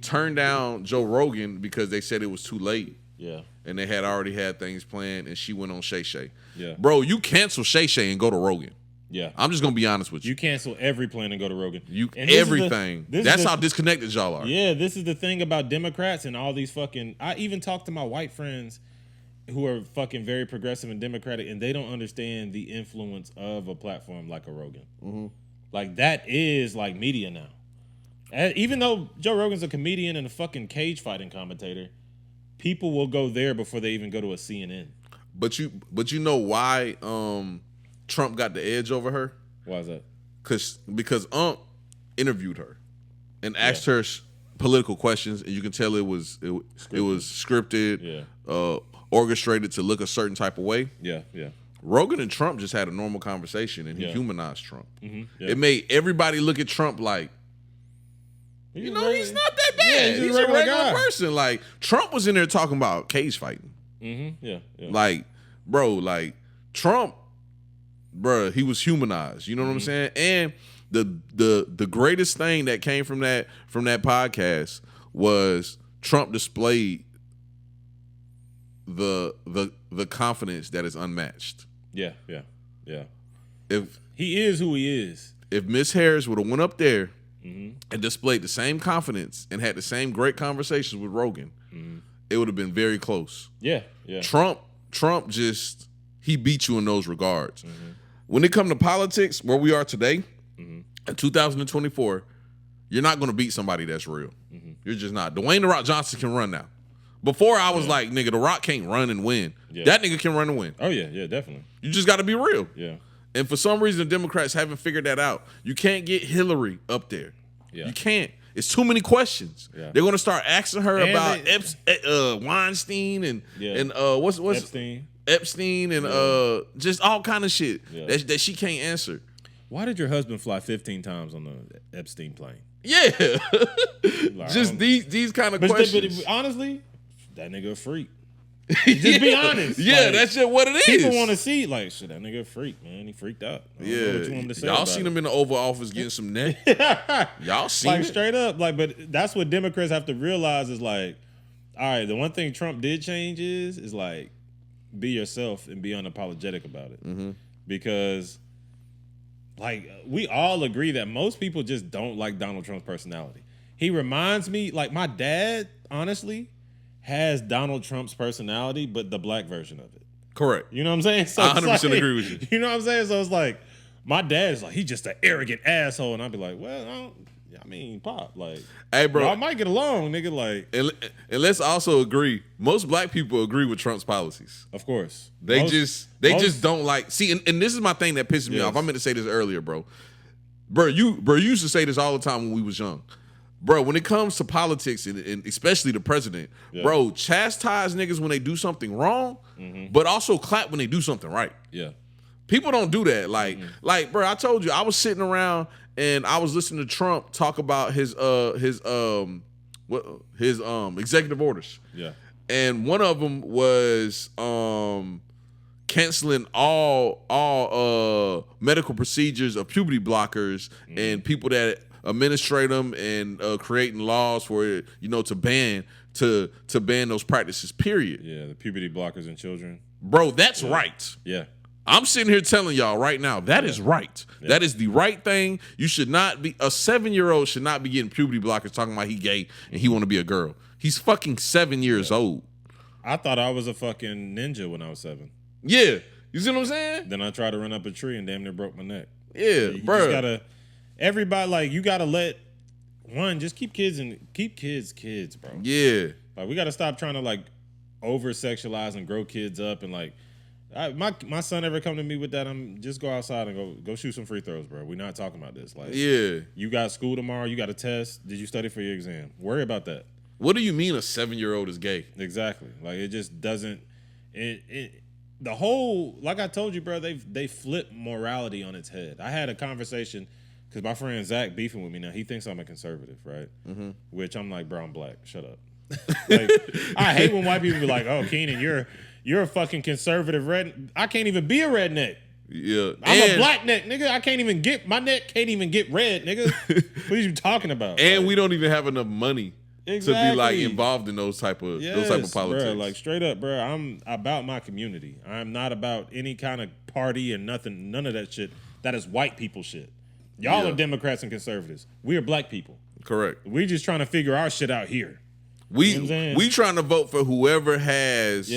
turned down Joe Rogan because they said it was too late. Yeah. And they had already had things planned, and she went on Shay Shay. Yeah. Bro, you cancel Shay Shay and go to Rogan. Yeah. I'm just gonna be honest with you. You cancel every plan and go to Rogan. Everything. That's how disconnected y'all are. Yeah, this is the thing about Democrats and all these fucking. I even talk to my white friends who are fucking very progressive and democratic, and they don't understand the influence of a platform like a Rogan. Mm-hmm. Like that is like media now. Even though Joe Rogan's a comedian and a fucking cage fighting commentator, people will go there before they even go to a CNN. But you know why Trump got the edge over her? Why is that? Because interviewed her and asked her political questions, and you can tell it was scripted, orchestrated to look a certain type of way. Yeah, yeah. Rogan and Trump just had a normal conversation, and he humanized Trump. Mm-hmm, yeah. It made everybody look at Trump like, he's not that bad. Yeah, he's a regular guy. person. Like, Trump was in there talking about cage fighting. Mm-hmm. Yeah, yeah. Like, bro, like Trump, bro, he was humanized. You know what I'm saying? And the greatest thing that came from that podcast was Trump displayed the confidence that is unmatched. Yeah, yeah, yeah. If he is who he is. If Miss Harris would have went up there and displayed the same confidence and had the same great conversations with Rogan, it would have been very close. Yeah, yeah. Trump just, he beat you in those regards. When it comes to politics, where we are today, in 2024, you're not going to beat somebody that's real. You're just not. Dwayne "The Rock" Johnson can run now. Before I was like, nigga, The Rock can't run and win. Yeah. That nigga can run and win. Oh yeah, yeah, definitely. You just got to be real. Yeah. And for some reason, the Democrats haven't figured that out. You can't get Hillary up there. Yeah. You can't. It's too many questions. Yeah. They're going to start asking her about Weinstein and what's Epstein and just all kind of shit that she can't answer. Why did your husband fly 15 times on the Epstein plane? Yeah. Just these kind of questions. But honestly, that nigga a freak. Just be honest. Yeah, like, that's just what it is. People want to see, like, shit, that nigga a freak, man. He freaked out. Y'all seen him in the Oval Office getting some neck. Y'all seen like it. Straight up. Like, but that's what Democrats have to realize is like, all right, the one thing Trump did change is like, be yourself and be unapologetic about it. Because like we all agree that most people just don't like Donald Trump's personality. He reminds me, like my dad, honestly, has Donald Trump's personality, but the black version of it. Correct. You know what I'm saying? So I 100% like, agree with you. You know what I'm saying? So it's like my dad's like, he's just an arrogant asshole, and I'd be like, well, I mean, Pop, like, Hey, bro, I might get along, nigga. Like, and let's also agree. Most black people agree with Trump's policies. of course, They Most- just don't like. See, and this is my thing that pisses me Yes. off. I meant to say this earlier, bro. You used to say this all the time when we was young. Bro, when it comes to politics and especially the president, bro, chastise niggas when they do something wrong, but also clap when they do something right. yeah, People don't do that. Like, bro, I told you, I was sitting around and I was listening to Trump talk about his executive orders. yeah, And one of them was canceling all medical procedures of puberty blockers and people that administrate them and creating laws for it, to ban those practices. Period. yeah. The puberty blockers in children. Bro, that's right. Yeah, I'm sitting here telling y'all right now, that is right. Yeah. That is the right thing. You should not be, a 7-year-old should not be getting puberty blockers talking about he gay and he want to be a girl. He's fucking 7 years old. I thought I was a fucking ninja when I was 7. Yeah. You see what I'm saying? Then I tried to run up a tree and damn near broke my neck. Yeah, You bro. just gotta, everybody, like, you gotta let just keep kids kids, bro. Yeah. Like, we gotta stop trying to like over sexualize and grow kids up and like. My son ever come to me with that, I'm just go outside and go shoot some free throws, bro. We're not talking about this. Like, Yeah. you got school tomorrow, you got a test. Did you study for your exam? Worry about that. What do you mean a 7-year-old is gay? Exactly. Like, it just doesn't. The whole, like I told you, bro. They flip morality on its head. I had a conversation because my friend Zach beefing with me now. He thinks I'm a conservative, right? Mm-hmm. Which I'm like, bro, I'm black. Shut up. Like, I hate when white people be like, oh, Keenan, you're a fucking conservative red. I can't even be a redneck. Yeah. I'm a black neck, nigga. I can't even get, my neck can't even get red, nigga. What are you talking about? And like, we don't even have enough money to be like involved in those type of politics. Bro, like straight up, bro. I'm about my community. I'm not about any kind of party and none of that shit. That is white people shit. Y'all are Democrats and conservatives. We are black people. Correct. We just trying to figure our shit out here. We trying to vote for whoever has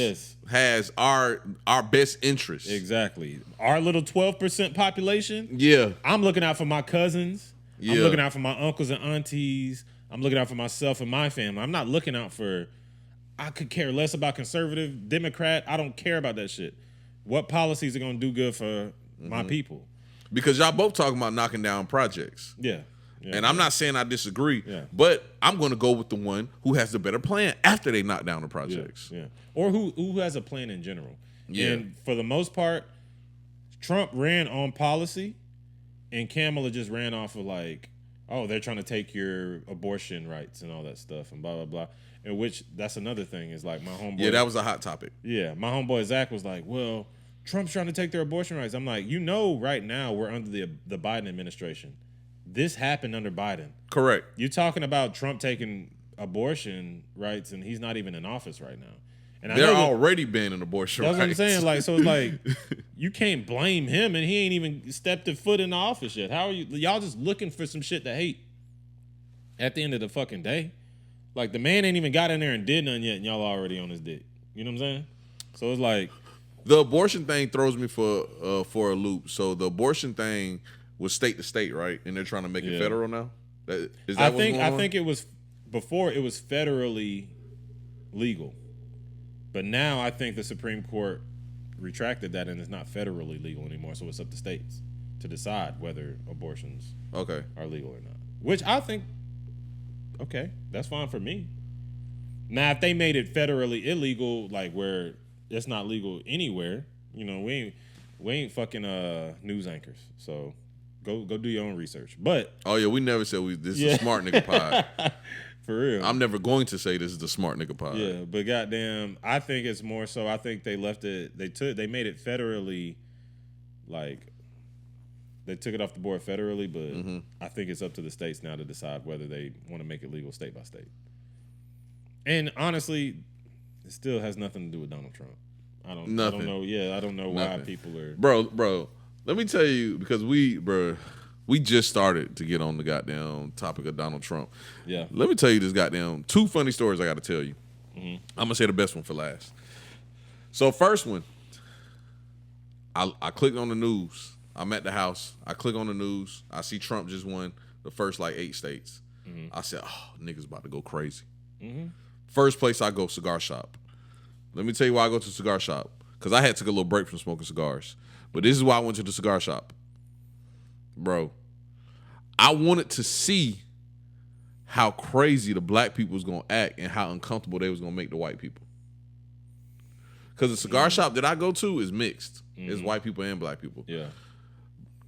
our best interests. Exactly. Our little 12% population. Yeah. I'm looking out for my cousins. Yeah. I'm looking out for my uncles and aunties. I'm looking out for myself and my family. I'm not looking out for, I could care less about conservative, Democrat. I don't care about that shit. What policies are going to do good for my people? Because y'all both talking about knocking down projects. Yeah. And I'm not saying I disagree, Yeah. but I'm going to go with the one who has the better plan after they knock down the projects. Yeah. Or who has a plan in general. Yeah. And for the most part, Trump ran on policy and Kamala just ran off of like, oh, they're trying to take your abortion rights and all that stuff and blah, blah, blah. And which, that's another thing is like my homeboy. Yeah, that was a hot topic. Yeah, my homeboy Zach was like, well, Trump's trying to take their abortion rights. I'm like, right now we're under the Biden administration. This happened under Biden. Correct. You're talking about Trump taking abortion rights, and he's not even in office right now. And They're already banning abortion rights. That's what I'm saying. Like, so it's like you can't blame him, and he ain't even stepped a foot in the office yet. How are you? Y'all just looking for some shit to hate. At the end of the fucking day, like the man ain't even got in there and did nothing yet, and y'all already on his dick. You know what I'm saying? So it's like the abortion thing throws me for a loop. So the abortion thing was state to state, right? And they're trying to make it federal now. Is that I what's going on? think it was before it was federally legal, but now I think the Supreme Court retracted that and it's not federally legal anymore. So it's up to states to decide whether abortions are legal or not. Which I think, okay, that's fine for me. Now, if they made it federally illegal, like where it's not legal anywhere, you know, we ain't fucking news anchors. So go do your own research. But oh yeah, we never said this is a smart nigga pod. For real. I'm never going to say this is the smart nigga pod. Yeah, but goddamn, I think it's more so. I think they left it. They made it federally, like they took it off the board federally. But I think it's up to the states now to decide whether they want to make it legal state by state. And honestly, it still has nothing to do with Donald Trump. I don't know. Yeah, I don't know why people are. Bro. Let me tell you, because we just started to get on the goddamn topic of Donald Trump. Yeah. Let me tell you this goddamn 2 funny stories I got to tell you. I'm gonna say the best one for last. So first one, I clicked on the news. I'm at the house. I click on the news. I see Trump just won the first like 8 states. I said, oh, niggas about to go crazy. First place I go, cigar shop. Let me tell you why I go to the cigar shop. Because I had took a little break from smoking cigars. But this is why I went to the cigar shop. Bro, I wanted to see how crazy the black people was going to act and how uncomfortable they was going to make the white people. Because the cigar shop that I go to is mixed. It's white people and black people. Yeah.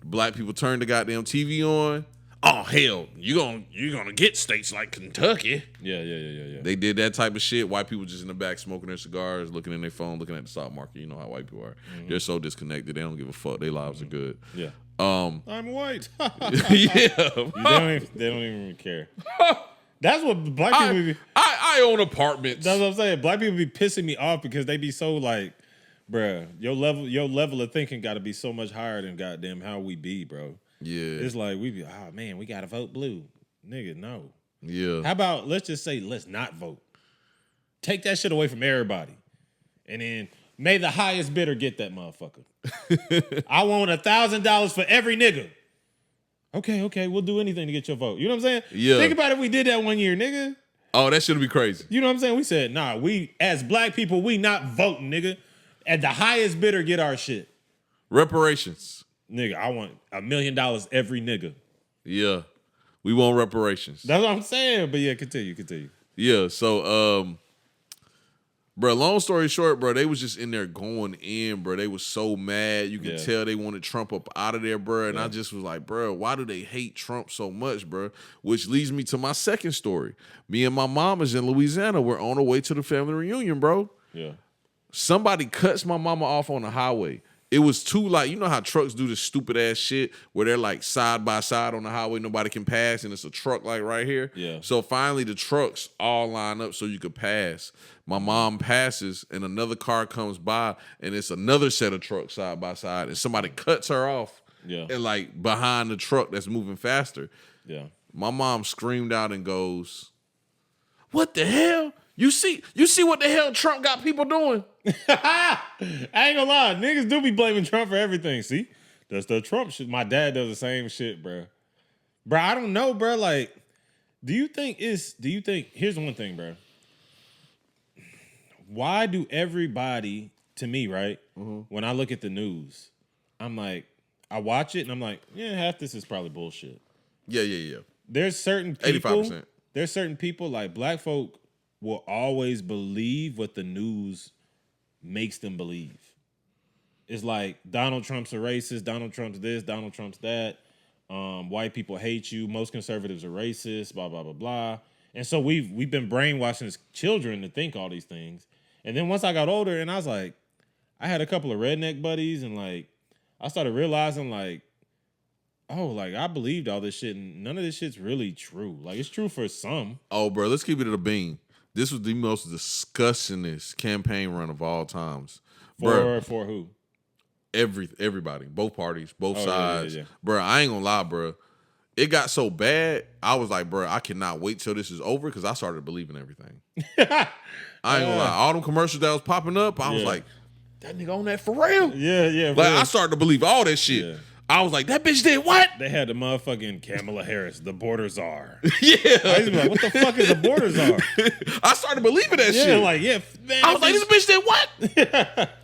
Black people turn the goddamn TV on. Oh hell, you're gonna get states like Kentucky. Yeah. They did that type of shit. White people just in the back smoking their cigars, looking in their phone, looking at the stock market. You know how white people are. They're so disconnected. They don't give a fuck. Their lives are good. Yeah. I'm white. yeah. They don't even care. That's what black people be. I own apartments. That's what I'm saying. Black people be pissing me off because they be so like, bruh, your level of thinking got to be so much higher than goddamn how we be, bro. Yeah. It's like we be, oh man, we gotta vote blue. Nigga, no. Yeah. How about let's just say let's not vote. Take that shit away from everybody. And then may the highest bidder get that motherfucker. I want $1,000 for every nigga. Okay, we'll do anything to get your vote. You know what I'm saying? Yeah. Think about if we did that one year, nigga. Oh, that should be crazy. You know what I'm saying? We said, nah, we as black people, we not voting, nigga. And the highest bidder get our shit. Reparations. Nigga, I want $1 million every nigga. Yeah. We want reparations. That's what I'm saying. But yeah, continue. Yeah, so bro, long story short, bro, they was just in there going in, bro. They was so mad. You could tell they wanted Trump up out of there, bro. And I just was like, bro, why do they hate Trump so much, bro? Which leads me to my second story. Me and my mamas in Louisiana were on our way to the family reunion, bro. Yeah. Somebody cuts my mama off on the highway. It was too, like, you know how trucks do this stupid ass shit where they're like side by side on the highway, nobody can pass, and it's a truck like right here. Yeah. So finally the trucks all line up so you could pass. My mom passes and another car comes by and it's another set of trucks side by side and somebody cuts her off. Yeah. And like behind the truck that's moving faster. Yeah. My mom screamed out and goes, "What the hell? You see what the hell Trump got people doing?" I ain't gonna lie, niggas do be blaming Trump for everything. See, that's the Trump shit. My dad does the same shit, bro. Bro, I don't know, bro. Like, do you think here's one thing, bro. Why do everybody, to me, right? When I look at the news, I'm like, I watch it and I'm like, yeah, half this is probably bullshit. Yeah. There's certain people, 85%. There's certain people like black folk will always believe what the news makes them believe. It's like Donald Trump's a racist, Donald Trump's this, Donald Trump's that. White people hate you. Most conservatives are racist. Blah blah blah blah. And so we've been brainwashing as children to think all these things. And then once I got older, and I was like, I had a couple of redneck buddies, and like I started realizing like, oh, like I believed all this shit, and none of this shit's really true. Like it's true for some. Oh, bro, let's keep it at a bean. This was the most disgustingest campaign run of all times. For who? Everybody, both parties, both sides. Yeah. Bro, I ain't gonna lie, bro. It got so bad, I was like, bro, I cannot wait till this is over because I started believing everything. I ain't gonna lie. All them commercials that was popping up, I was like, that nigga on that for real? Yeah. Like, I started to believe all that shit. Yeah. I was like, that bitch did what? They had the motherfucking Kamala Harris, the border czar. Yeah. I used to be like, what the fuck is the border czar? I started believing that shit. Like, man. I was like, this bitch did what?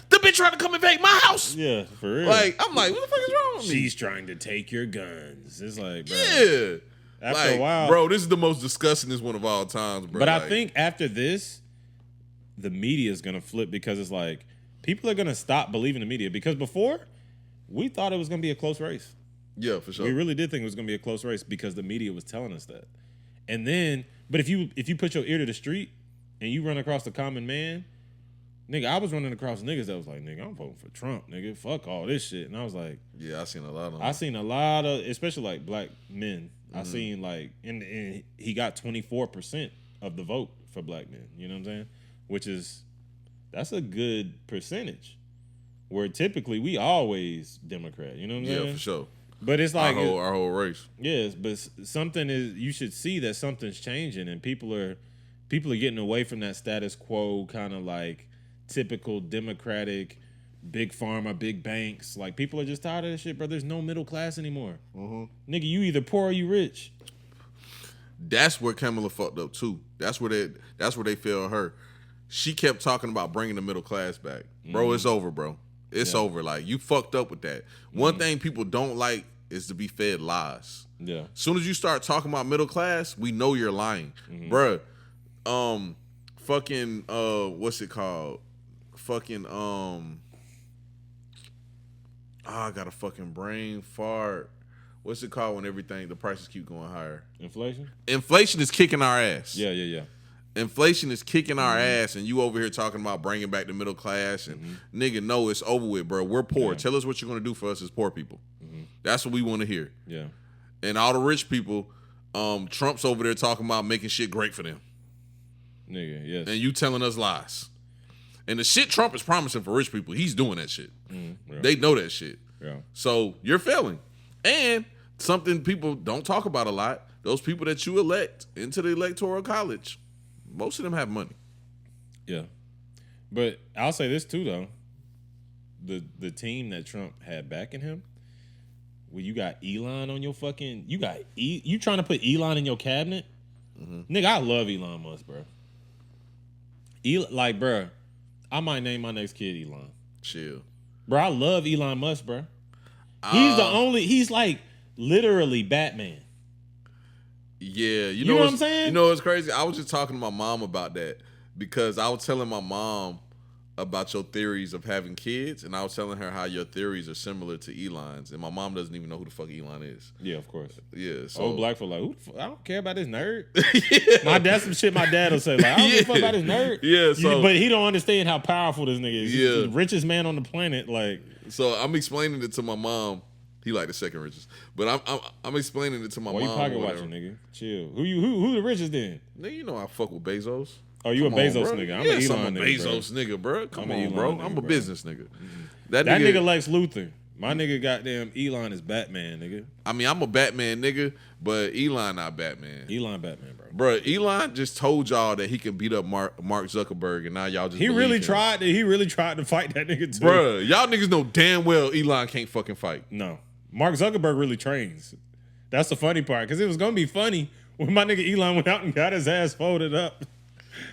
The bitch trying to come invade my house. Yeah, for real. Like, I'm like, what the fuck is wrong with me? She's trying to take your guns. It's like, bro. Yeah. After a while. Bro, this is the most disgustingest one of all times, bro. But like, I think after this, the media is going to flip because it's like, people are going to stop believing the media. Because before, we thought it was going to be a close race. Yeah, for sure. We really did think it was going to be a close race because the media was telling us that. And then, but if you put your ear to the street and you run across the common man, nigga, I was running across niggas that was like, nigga, I'm voting for Trump, nigga. Fuck all this shit. And I was like, yeah, I seen a lot of them. I seen a lot of, especially like black men. I seen like, and he got 24% of the vote for black men. You know what I'm saying? Which is, that's a good percentage. where typically we always Democrat. You know what I'm saying? Yeah, for sure. But it's like Our whole race. yes, but something is. You should see that something's changing, and people are getting away from that status quo kind of like typical Democratic, big pharma, big banks. Like people are just tired of that shit, bro. There's no middle class anymore. Mm-hmm. Nigga, you either poor or you rich. That's where Kamala fucked up too. That's where they failed her. She kept talking about bringing the middle class back. Bro, it's over, bro. It's over. Like, you fucked up with that. One thing people don't like is to be fed lies. Yeah. As soon as you start talking about middle class, we know you're lying. Bruh, fucking, what's it called? Fucking, I got a fucking brain fart. What's it called when the prices keep going higher? Inflation? Inflation is kicking our ass. Yeah. Inflation is kicking our ass, and you over here talking about bringing back the middle class, and nigga, no, it's over with, bro. We're poor. Yeah. Tell us what you're gonna do for us as poor people. That's what we want to hear. Yeah. And all the rich people, Trump's over there talking about making shit great for them, Nigga, yes. and you telling us lies. And the shit Trump is promising for rich people, he's doing that shit. Yeah. They know that shit. Yeah. So you're failing. And something people don't talk about a lot, those people that you elect into the electoral college, most of them have money. Yeah. But I'll say this too though. The team that Trump had backing him, well, you got Elon on your fucking you trying to put Elon in your cabinet? Nigga, I love Elon Musk, bro. Bro, I might name my next kid Elon. Chill. Bro, I love Elon Musk, bro. He's like literally Batman. Yeah, you know what I'm saying? You know what's crazy? I was just talking to my mom about that because I was telling my mom about your theories of having kids, and I was telling her how your theories are similar to Elon's, and my mom doesn't even know who the fuck Elon is. Yeah, of course. Yeah, so Old black folk like, who the fuck? I don't care about this nerd. Yeah. That's some shit my dad will say. Like, I don't give a fuck about this nerd. Yeah, so but he don't understand how powerful this nigga is. Yeah. He's the richest man on the planet. Like, so I'm explaining it to my mom. He like the second richest, but I'm explaining it to my why mom. You pocket watching, nigga? Chill. Who the richest then? Nigga, you know I fuck with Bezos. Oh, you Come a Bezos on, nigga? I'm yes, an Elon I'm a nigga, Bezos nigga, bro. Come on, Elon bro. nigga, I'm a bro. business nigga. That nigga Lex Luthor. My nigga goddamn Elon is Batman, nigga. I mean, I'm a Batman nigga, but Elon not Batman. Elon Batman, bro. Bro, Elon just told y'all that he can beat up Mark Zuckerberg, and now y'all just He believe really him. tried. He really tried to fight that nigga too. Bro, y'all niggas know damn well Elon can't fucking fight. No, Mark Zuckerberg really trains. That's the funny part, because it was gonna be funny when my nigga Elon went out and got his ass folded up.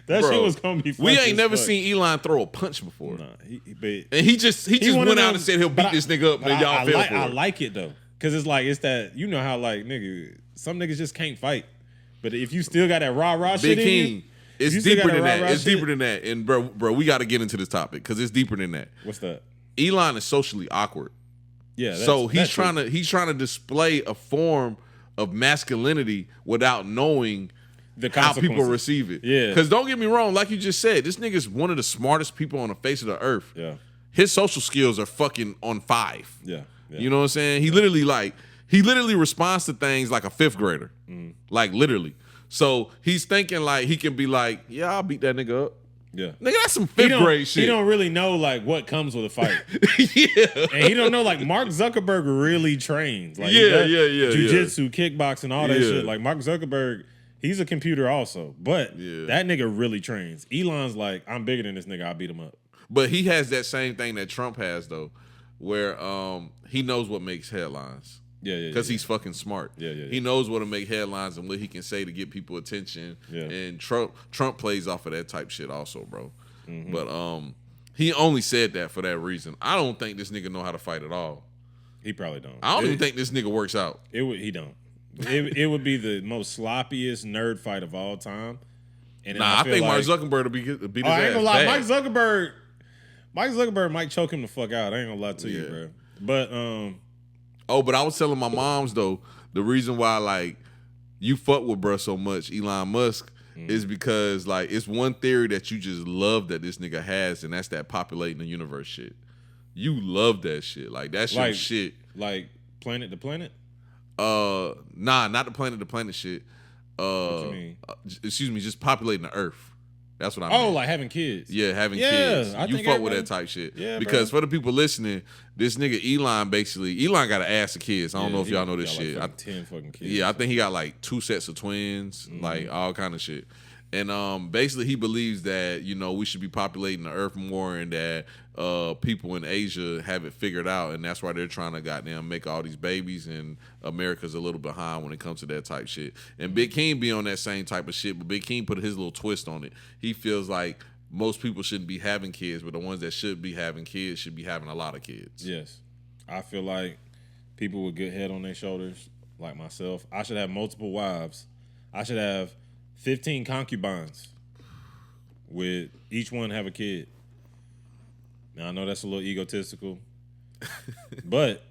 That Bro, shit was gonna be funny. We ain't never seen Elon throw a punch before. Nah, and he just went out and said he'll beat this nigga up, and then y'all fell for it. I like it though, because it's that, you know how like nigga, some niggas just can't fight, but if you still got that rah shit Big in King, you, it's deeper than that. It's deeper than that. And bro, we got to get into this topic because it's deeper than that. What's that? Elon is socially awkward. Yeah. So he's trying to display a form of masculinity without knowing how people receive it. Yeah. Because don't get me wrong, like you just said, this nigga's one of the smartest people on the face of the earth. Yeah. His social skills are fucking on 5. Yeah. You know what I'm saying? He literally responds to things like a 5th grader. Like literally. So he's thinking like he can be like, yeah, I'll beat that nigga up. Yeah. Nigga, that's some 5th grade shit. He don't really know like what comes with a fight. Yeah. And he don't know like Mark Zuckerberg really trains. Like Yeah. Jiu-jitsu, kickboxing, all that Yeah. shit. Like Mark Zuckerberg, he's a computer also. But that nigga really trains. Elon's like, I'm bigger than this nigga, I'll beat him up. But he has that same thing that Trump has though, where he knows what makes headlines. Yeah. Because he's fucking smart. Yeah. He knows what to make headlines and what he can say to get people attention. Yeah. And Trump plays off of that type shit also, bro. But he only said that for that reason. I don't think this nigga know how to fight at all. He probably don't. I don't even think this nigga works out. He don't. It would be the most sloppiest nerd fight of all time. And I think Mark Zuckerberg will beat his ass. I ain't gonna lie, bad. Mike Zuckerberg might choke him the fuck out. I ain't gonna lie to you, bro. But but I was telling my moms though, the reason why like you fuck with bruh so much, Elon Musk, is because like it's one theory that you just love that this nigga has, and that's that populating the universe shit. You love that shit. Like that's your shit. Like planet to planet? Nah, not the planet to planet shit. What you mean? Excuse me, just populating the earth. That's what I Oh, meant. like having kids. Yeah, having Yeah, kids. I You think fuck with everybody- that type shit. Yeah, because bro. for the people listening, this nigga Elon got an ass of kids. I don't know if y'all know this got, like, shit. fucking 10 fucking kids. Yeah, I think he got like 2 sets of twins, like all kind of shit. And basically he believes that, you know, we should be populating the earth more and that people in Asia have it figured out, and that's why they're trying to goddamn make all these babies, and America's a little behind when it comes to that type shit. And Big King be on that same type of shit, but Big King put his little twist on it. He feels like most people shouldn't be having kids, but the ones that should be having kids should be having a lot of kids. Yes. I feel like people with good head on their shoulders, like myself, I should have multiple wives. I should have 15 concubines with each one have a kid. Now, I know that's a little egotistical, but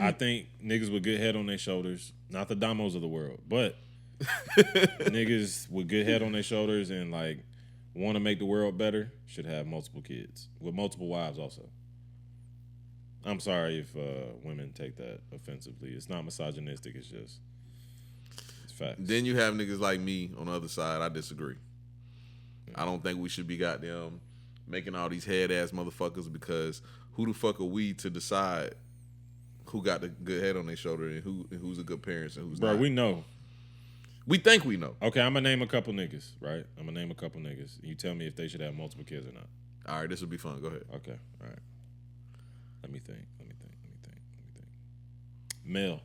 I think niggas with good head on their shoulders, not the Damos of the world, but niggas with good head on their shoulders and like want to make the world better should have multiple kids with multiple wives also. I'm sorry if women take that offensively. It's not misogynistic. It's just it's facts. Then you have niggas like me on the other side. I disagree. I don't think we should be goddamn making all these head ass motherfuckers, because who the fuck are we to decide who got the good head on their shoulder and who's a good parents and who's Bro, not? we know. We think we know. Okay, I'm gonna name a couple niggas, right? I'm gonna name a couple niggas. You tell me if they should have multiple kids or not. All right, this will be fun. Go ahead. Okay, all right. Let me think. Male.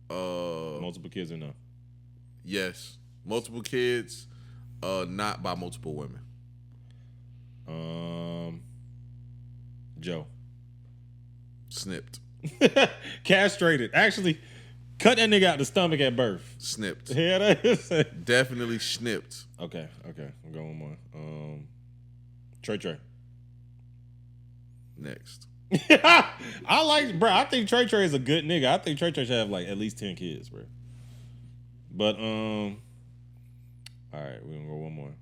Multiple kids or no? Yes. Multiple kids, not by multiple women. Joe. Snipped. Castrated. Actually, cut that nigga out the stomach at birth. Snipped. Yeah, that is. Definitely snipped. Okay. We'll go one more. Trey. Next. I think Trey is a good nigga. I think Trey should have like at least 10 kids, bro. But all right, we're gonna go one more.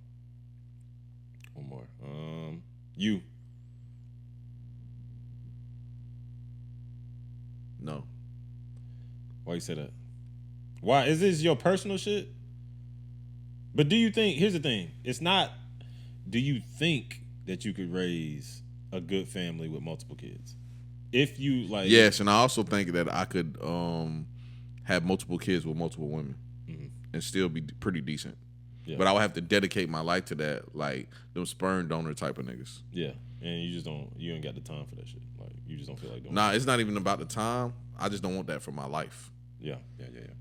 You. No. Why you say that? Why? Is this your personal shit? But do you think, here's the thing, it's not, do you think that you could raise a good family with multiple kids? If you like. Yes, and I also think that I could have multiple kids with multiple women and still be pretty decent. Yeah. But I would have to dedicate my life to that, like them sperm donor type of niggas. Yeah. And you ain't got the time for that shit. Like, you just don't feel like doing Nah, it's not even about the time. I just don't want that for my life. Yeah.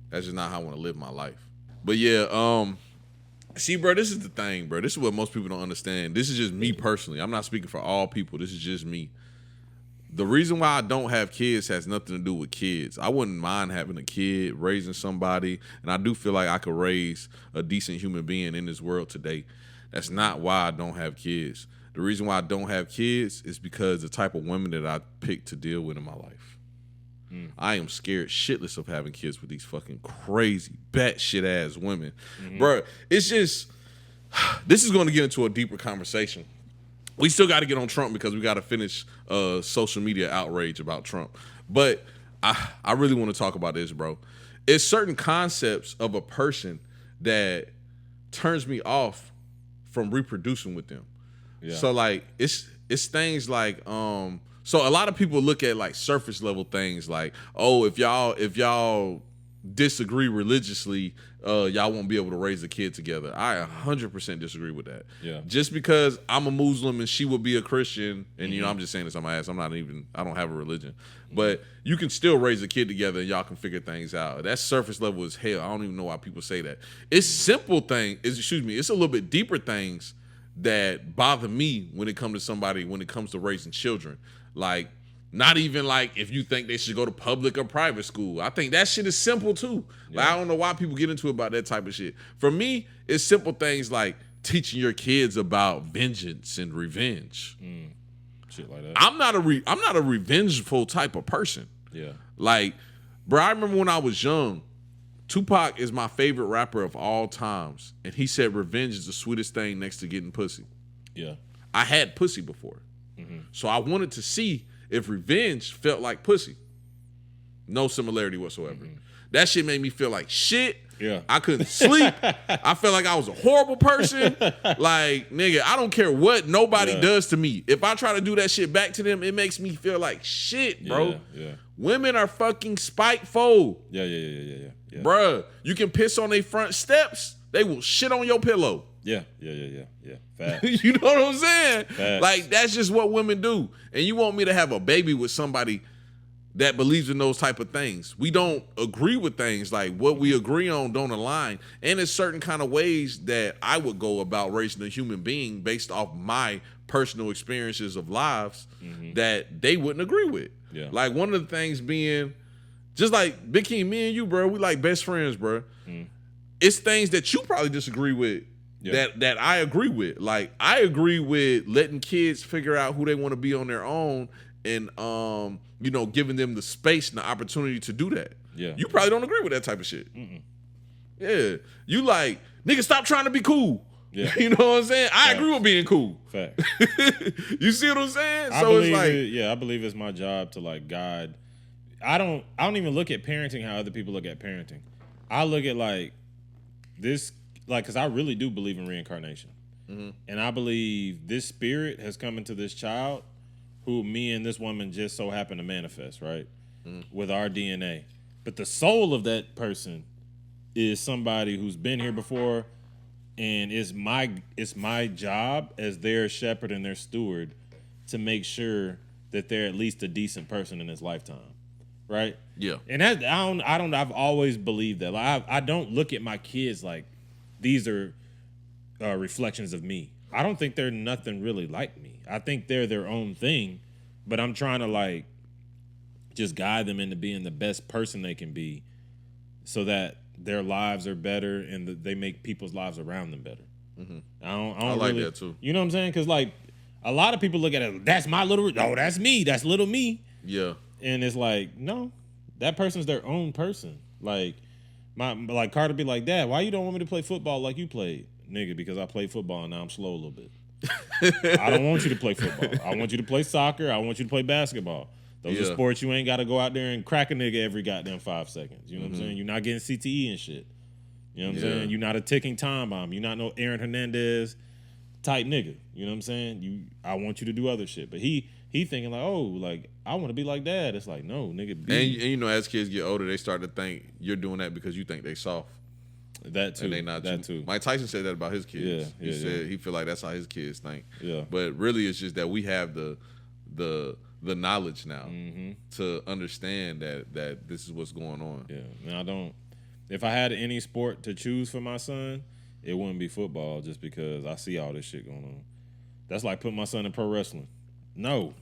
That's just not how I want to live my life. But yeah, see, bro, this is the thing, bro. This is what most people don't understand. This is just me personally. I'm not speaking for all people. This is just me. The reason why I don't have kids has nothing to do with kids. I wouldn't mind having a kid, raising somebody, and I do feel like I could raise a decent human being in this world today. That's not why I don't have kids. The reason why I don't have kids is because the type of women that I pick to deal with in my life. I am scared shitless of having kids with these fucking crazy, batshit ass women. Bro, it's just, this is going to get into a deeper conversation. We still got to get on Trump because we got to finish social media outrage about Trump. But I really want to talk about this, bro. It's certain concepts of a person that turns me off from reproducing with them. Yeah. So like it's things like so a lot of people look at like surface level things like, oh, if y'all disagree religiously, y'all won't be able to raise a kid together. I 100% disagree with that. Yeah. Just because I'm a Muslim and she would be a Christian, and you know, I'm just saying this on my ass. I don't have a religion, but you can still raise a kid together and y'all can figure things out. That's surface level as hell. I don't even know why people say that. It's simple things. It's a little bit deeper things that bother me when it comes to raising children. Like, not even like if you think they should go to public or private school. I think that shit is simple too. Yeah. Like, I don't know why people get into it about that type of shit. For me, it's simple things like teaching your kids about vengeance and revenge. Shit like that. I'm not a revengeful type of person. Yeah. Like, bro, I remember when I was young, Tupac is my favorite rapper of all times, and he said revenge is the sweetest thing next to getting pussy. Yeah. I had pussy before. So I wanted to see if revenge felt like pussy. No similarity whatsoever. That shit made me feel like shit. Yeah. I couldn't sleep. I felt like I was a horrible person. Like, nigga, I don't care what nobody does to me. If I try to do that shit back to them, it makes me feel like shit, bro. Yeah. Women are fucking spiteful. Yeah. Bruh, you can piss on their front steps, they will shit on your pillow. Yeah. Facts. You know what I'm saying? Facts. Like, that's just what women do. And you want me to have a baby with somebody that believes in those type of things. We don't agree with things. Like, what we agree on don't align. And there's certain kind of ways that I would go about raising a human being based off my personal experiences of lives that they wouldn't agree with. Yeah. Like, one of the things being, just like Big King, me and you, bro, we like best friends, bro. It's things that you probably disagree with that I agree with. Like, I agree with letting kids figure out who they want to be on their own and you know, giving them the space and the opportunity to do that. Yeah. You probably don't agree with that type of shit. Yeah. You like, nigga, stop trying to be cool. Yeah. You know what I'm saying? I agree with being cool. Facts. You see what I'm saying? I believe it's my job to like guide. I don't even look at parenting how other people look at parenting. I look at like this, like, because I really do believe in reincarnation. And I believe this spirit has come into this child who me and this woman just so happen to manifest, right? With our DNA. But the soul of that person is somebody who's been here before, and it's my job as their shepherd and their steward to make sure that they're at least a decent person in this lifetime, right? Yeah. And that I've always believed that. Like, I don't look at my kids like these are reflections of me. I don't think they're nothing really like me. I think they're their own thing, but I'm trying to like just guide them into being the best person they can be so that their lives are better and they make people's lives around them better. I don't like really, that too. You know what I'm saying? Because like a lot of people look at it, that's my little, oh, that's me, that's little me. Yeah. And it's like, no, that person's their own person. Like Carter be like, Dad, why you don't want me to play football like you played? Nigga, because I played football and now I'm slow a little bit. I don't want you to play football. I want you to play soccer. I want you to play basketball. Those are sports you ain't got to go out there and crack a nigga every goddamn 5 seconds. You know what I'm saying? You're not getting CTE and shit. You know what I'm saying? You're not a ticking time bomb. You're not no Aaron Hernandez type nigga. You know what I'm saying? I want you to do other shit. But he thinking like, oh, like, I want to be like Dad. It's like, no, nigga. And you know, as kids get older, they start to think you're doing that because you think they soft. That too. And they not that too. Mike Tyson said that about his kids. Yeah, He said he feel like that's how his kids think. Yeah. But really, it's just that we have the knowledge now to understand that this is what's going on. Yeah. And I don't. If I had any sport to choose for my son, it wouldn't be football, just because I see all this shit going on. That's like putting my son in pro wrestling. No.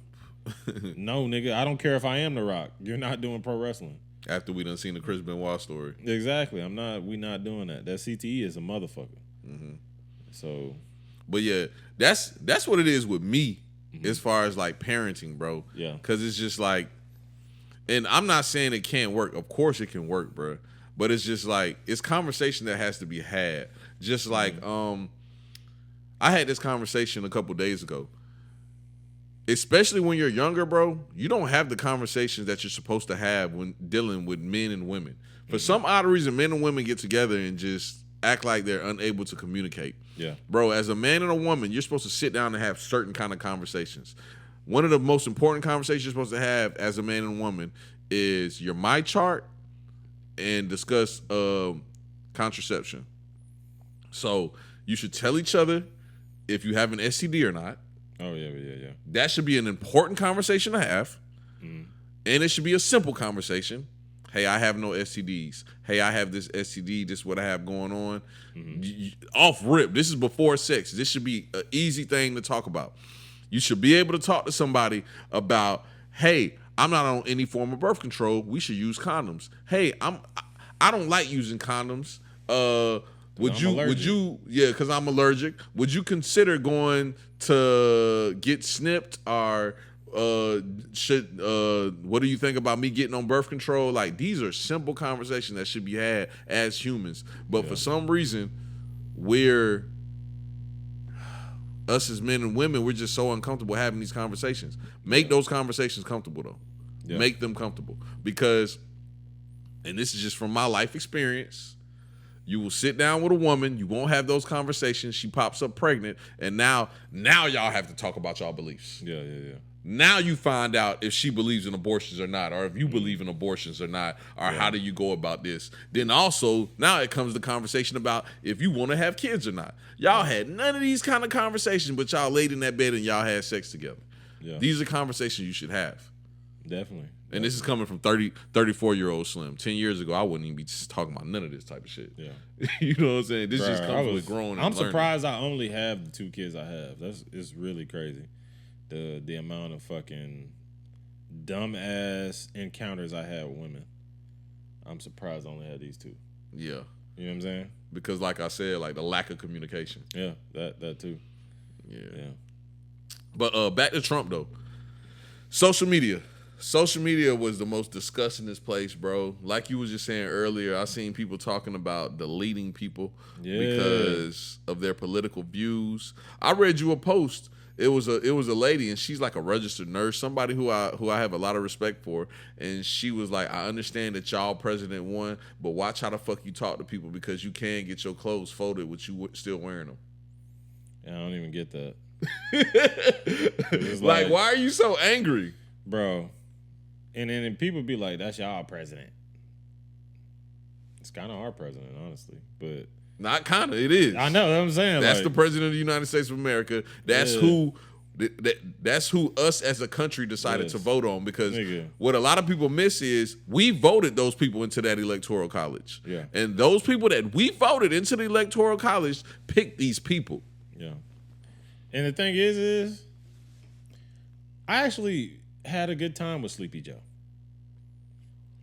No, nigga. I don't care if I am The Rock. You're not doing pro wrestling. After we done seen the Chris Benoit story. Exactly. We not doing that. That CTE is a motherfucker. So. But yeah, that's what it is with me as far as like parenting, bro. Yeah. Because it's just like, and I'm not saying it can't work. Of course it can work, bro. But it's just like, it's conversation that has to be had. Just like, I had this conversation a couple days ago. Especially when you're younger, bro, you don't have the conversations that you're supposed to have when dealing with men and women. For some odd reason, men and women get together and just act like they're unable to communicate. Yeah. Bro, as a man and a woman, you're supposed to sit down and have certain kind of conversations. One of the most important conversations you're supposed to have as a man and woman is your my chart and discuss contraception. So you should tell each other if you have an STD or not. Oh, yeah. That should be an important conversation to have. And it should be a simple conversation. Hey, I have no STDs. Hey, I have this STD. This is what I have going on. Off rip. This is before sex. This should be an easy thing to talk about. You should be able to talk to somebody about, hey, I'm not on any form of birth control. We should use condoms. Hey, I don't like using condoms. Would you, because I'm allergic. Would you consider going to get snipped, or what do you think about me getting on birth control? Like, these are simple conversations that should be had as humans. But for some reason, us as men and women, we're just so uncomfortable having these conversations. Make those conversations comfortable, though. Make them comfortable. Because, and this is just from my life experience, You will sit down with a woman. You won't have those conversations. She pops up pregnant, and now y'all have to talk about y'all beliefs. Yeah. Now you find out if she believes in abortions or not, or if you believe in abortions or not, or how do you go about this. Then also, now it comes the conversation about if you want to have kids or not. Y'all had none of these kind of conversations, but y'all laid in that bed and y'all had sex together. Yeah. These are conversations you should have. Definitely. And this is coming from 34-year-old Slim. 10 years ago, I wouldn't even be just talking about none of this type of shit. Yeah. You know what I'm saying? This Bruh, just comes with grown and I'm learning. surprised I only have the 2 kids I have. It's really crazy. The amount of fucking dumbass encounters I had with women. I'm surprised I only had these 2. Yeah. You know what I'm saying? Because like I said, like the lack of communication. Yeah, that too. Yeah. But back to Trump though. Social media. Social media was the most disgustingest place, bro. Like you was just saying earlier, I seen people talking about deleting people because of their political views. I read you a post. It was a lady, and she's like a registered nurse, somebody who I have a lot of respect for. And she was like, I understand that y'all president won, but watch how the fuck you talk to people because you can get your clothes folded with you still wearing them. Yeah, I don't even get that. Like, why are you so angry? Bro. And then people be like, that's y'all president. It's kind of our president, honestly. But not kind of, it is. I know what I'm saying. That's like, the president of the United States of America. That's who that's who us as a country decided to vote on, because what a lot of people miss is we voted those people into that electoral college. Yeah. And those people that we voted into the electoral college picked these people. Yeah. And the thing is I actually had a good time with Sleepy Joe.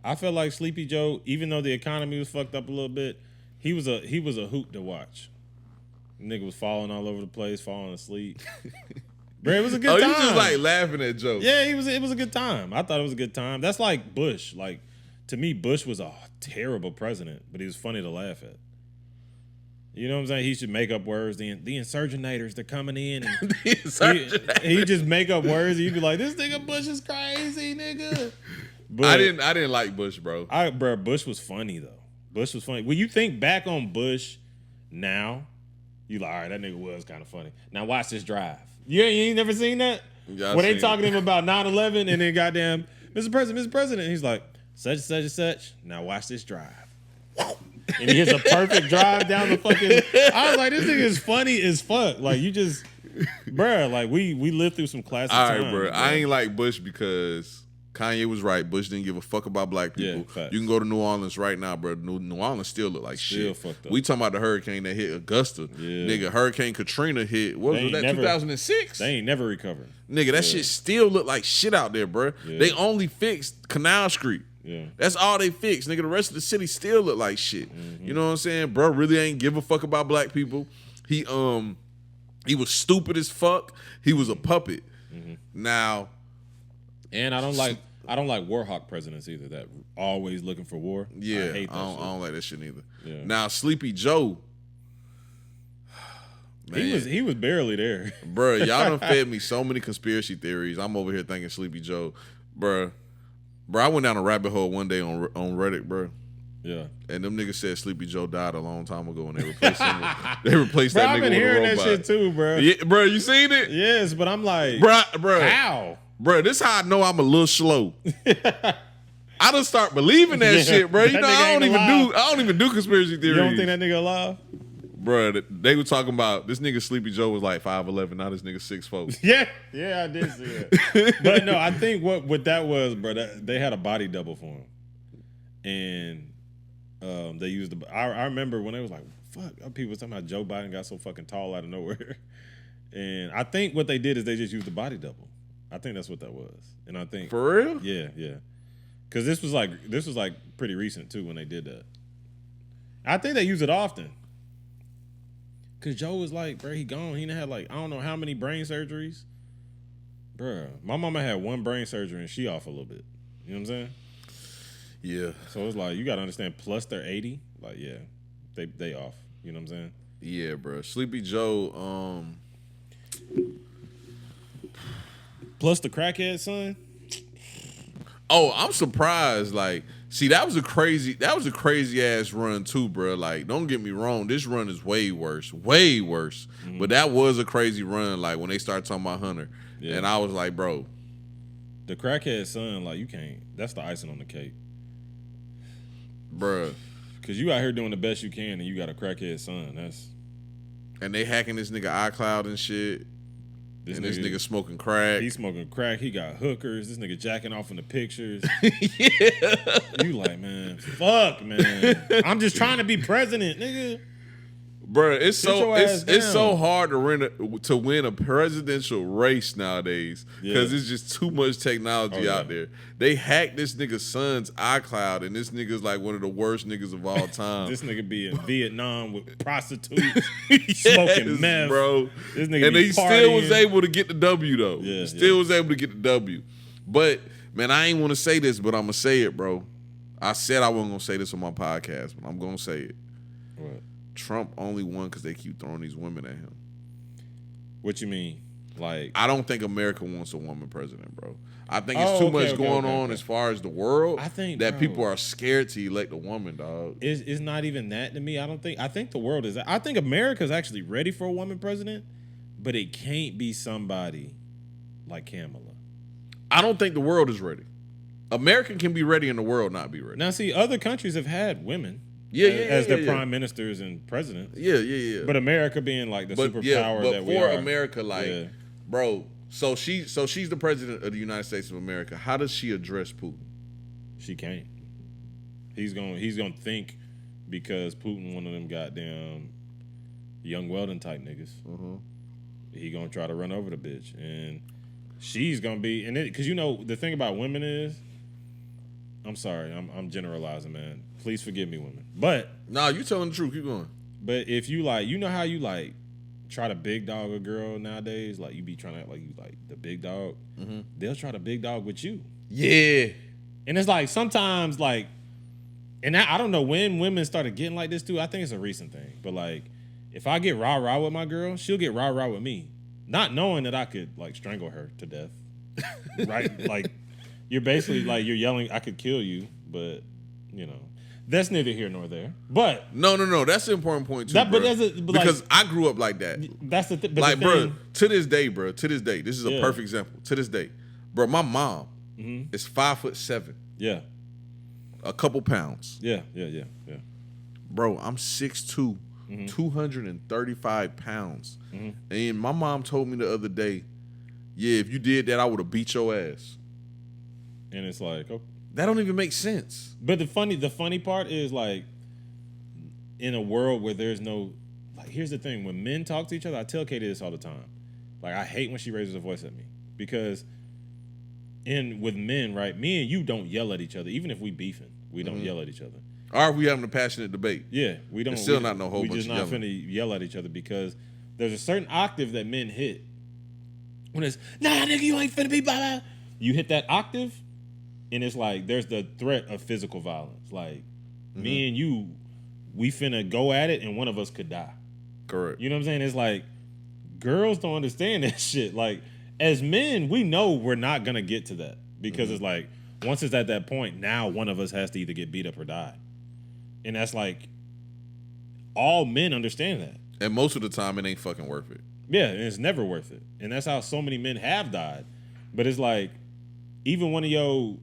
I felt like Sleepy Joe, even though the economy was fucked up a little bit, he was a hoot to watch. Nigga was falling all over the place, falling asleep. Bro, it was a good time. Oh, you just like laughing at Joe. Yeah, it was a good time. I thought it was a good time. That's like Bush. Like, to me, Bush was a terrible president, but he was funny to laugh at. You know what I'm saying? He should make up words. The insurgenators, they're coming in. And he just make up words, and you be like, this nigga Bush is crazy, nigga. But I didn't like Bush, bro. Bro, Bush was funny, though. Bush was funny. When you think back on Bush now, you like, all right, that nigga was kind of funny. Now watch this drive. You ain't never seen that? Yeah, when they talking to him about 9/11 and then goddamn, Mr. President, he's like, such and such and such. Now watch this drive. And he hits a perfect drive down the fucking. I was like, this nigga is funny as fuck. Like, you just, bruh, like we lived through some classic times. All right, bro. I ain't like Bush because Kanye was right. Bush didn't give a fuck about black people. Yeah, you can go to New Orleans right now, bro. New Orleans still look like shit. Fucked up. We talking about the hurricane that hit Augusta. Yeah. Nigga, Hurricane Katrina hit. What was that, 2006? They ain't never recovered. Nigga, that shit still look like shit out there, bro. Yeah. They only fixed Canal Street. Yeah. That's all they fixed. Nigga, the rest of the city still look like shit. Mm-hmm. You know what I'm saying? Bro really ain't give a fuck about black people. He was stupid as fuck. He was a puppet. Mm-hmm. Now, and I don't like Warhawk presidents either. That always looking for war. Yeah, I hate that shit. I don't like that shit either. Yeah. Now, Sleepy Joe, man, he was barely there, bro. Y'all done fed me so many conspiracy theories. I'm over here thinking Sleepy Joe, bro. I went down a rabbit hole one day on Reddit, bro. Yeah, and them niggas said Sleepy Joe died a long time ago, and they replaced him. They replaced that nigga with a robot. I've been hearing that shit too, bro. Yeah, bro, you seen it? Yes, but I'm like, bro, how? Bro, this how I know I'm a little slow. I done start believing that shit, bro. You know, I don't even do conspiracy theories. You don't think that nigga alive? Bro, they were talking about this nigga Sleepy Joe was like 5'11", now this nigga 6'4". Yeah, I did see it. But no, I think what that was, bro, they had a body double for him. And they used I remember when they was like, fuck, people was talking about Joe Biden got so fucking tall out of nowhere. And I think what they did is they just used the body double. I think that's what that was. And I think for real? Yeah. Because this was like pretty recent too when they did that. I think they use it often. Cause Joe was like, bro, he gone. He done had like I don't know how many brain surgeries. Bro, my mama had one brain surgery and she off a little bit. You know what I'm saying? Yeah. So it's like you gotta understand. Plus they're 80. Like yeah, they off. You know what I'm saying? Yeah, bro. Sleepy Joe. Plus the crackhead son. Oh, I'm surprised. Like See, that was a crazy ass run too, bro. Like, don't get me wrong, this run is way worse. But that was a crazy run. Like when they started talking about Hunter, and I was like, bro, the crackhead son, like you can't. That's the icing on the cake, bro. Cause you out here doing the best you can, and you got a crackhead son. And they hacking this nigga iCloud and shit. This nigga smoking crack. He smoking crack. He got hookers. This nigga jacking off in the pictures. You like, man, fuck, man. I'm just trying to be president, nigga. Bro, it's so hard to win a presidential race nowadays because it's just too much technology out there. They hacked this nigga's son's iCloud, and this nigga's like one of the worst niggas of all time. This nigga be in Vietnam with prostitutes, smoking meth, bro. This nigga and he still was able to get the W though. Yeah, still was able to get the W. But man, I ain't want to say this, but I'm gonna say it, bro. I said I wasn't gonna say this on my podcast, but I'm gonna say it. What? Trump only won because they keep throwing these women at him. What you mean? Like, I don't think America wants a woman president, bro. I think it's too much going on as far as the world. I think that people are scared to elect a woman, dog. It's not even that to me. I think the world is. I think America's actually ready for a woman president, but it can't be somebody like Kamala. I don't think the world is ready. America can be ready and the world not be ready. Now, see, other countries have had women. As their prime ministers and presidents. Yeah. But America being like the superpower that we are. But for America, like, bro, so she's the president of the United States of America. How does she address Putin? She can't. He's gonna think because Putin one of them goddamn Young Weldon type niggas. He gonna try to run over the bitch, and she's gonna be because the thing about women is, I'm sorry, I'm generalizing, man. Please forgive me, women. But nah, you telling the truth. Keep going. But if you like, how you like try to big dog a girl nowadays, like you be trying to act like you like the big dog. They'll try to big dog with you. Yeah. And it's like sometimes like, and I don't know when women started getting like this too. I think it's a recent thing. But like, if I get rah-rah with my girl, she'll get rah-rah with me, not knowing that I could like strangle her to death. Right? Like, you're basically like you're yelling, I could kill you, but that's neither here nor there. But no, that's an important point too, because I grew up like that. That's the thing. Like, bro, to this day, this is a perfect example. To this day, bro, my mom is 5'7". Yeah. A couple pounds. Yeah. Bro, I'm 6'2", 235 pounds. And my mom told me the other day, yeah, if you did that, I would have beat your ass. And it's like, oh. That don't even make sense. But the funny part is like, in a world where there's no, like, here's the thing: when men talk to each other, I tell Katie this all the time. Like, I hate when she raises her voice at me because, with men, right? Me and you don't yell at each other, even if we beefing. We don't yell at each other. Or if we having a passionate debate. Yeah, we don't. It's still not no whole bunch of yelling. We just not finna yell at each other because there's a certain octave that men hit. When it's, nah, nigga, you ain't finna be blah, blah. You hit that octave. And it's like there's the threat of physical violence. Like me and you, we finna go at it, and one of us could die. Correct. You know what I'm saying? It's like girls don't understand that shit. Like as men, we know we're not gonna get to that because it's like once it's at that point, now one of us has to either get beat up or die, and that's like all men understand that. And most of the time, it ain't fucking worth it. Yeah, and it's never worth it. And that's how so many men have died. But it's like even one of your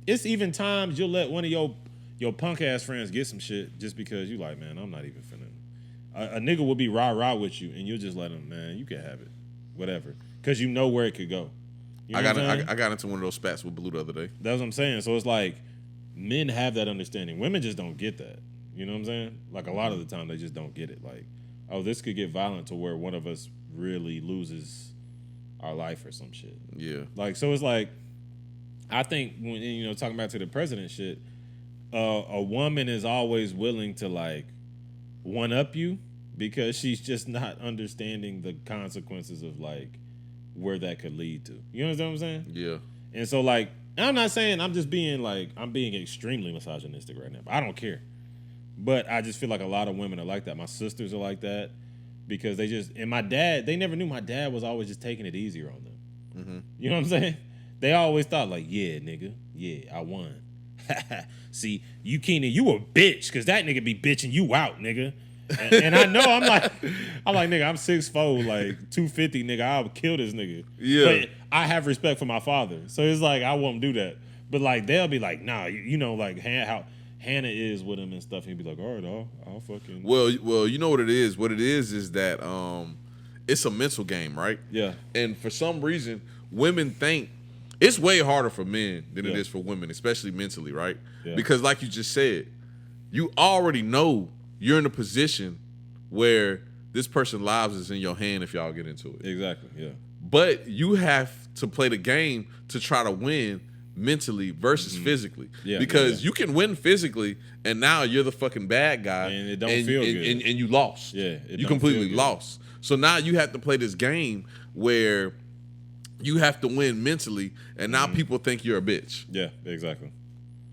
it's even times you'll let one of your punk ass friends get some shit just because you like, man, I'm not even finna. A nigga will be rah-rah with you and you'll just let him, man, you can have it. Whatever. Because you know where it could go. You know I got into one of those spats with Blue the other day. That's what I'm saying. So it's like men have that understanding. Women just don't get that. You know what I'm saying? Like a lot of the time they just don't get it. Like, oh, this could get violent to where one of us really loses our life or some shit. Yeah. Like, so it's like, I think when talking back to the president shit, a woman is always willing to like one up you because she's just not understanding the consequences of like where that could lead to. You understand what I'm saying? Yeah. And so like, I'm not saying I'm being extremely misogynistic right now. But I don't care. But I just feel like a lot of women are like that. My sisters are like that because and my dad, they never knew my dad was always just taking it easier on them. You know what I'm saying? They always thought like, yeah, nigga, yeah, I won. see, you Keenan, you a bitch, cause that nigga be bitching you out, nigga. And I know I'm like, nigga, I'm 6'4", like 250, nigga. I'll kill this nigga. Yeah. But I have respect for my father, so it's like I won't do that. But like they'll be like, nah, you know, like how Hannah is with him and stuff. He'd be like, all right, I'll fucking. Well, you know what it is. What it is that it's a mental game, right? Yeah. And for some reason, women think it's way harder for men than it Yeah. is for women, especially mentally, right? Yeah. Because like you just said, you already know you're in a position where this person's lives is in your hand if y'all get into it. Exactly. Yeah. But you have to play the game to try to win mentally versus physically. Yeah, because yeah. you can win physically and now you're the fucking bad guy. And it don't feel good. And you lost. Yeah, it you don't completely feel good. lost. So now you have to play this game where you have to win mentally and now people think you're a bitch. Yeah. Exactly.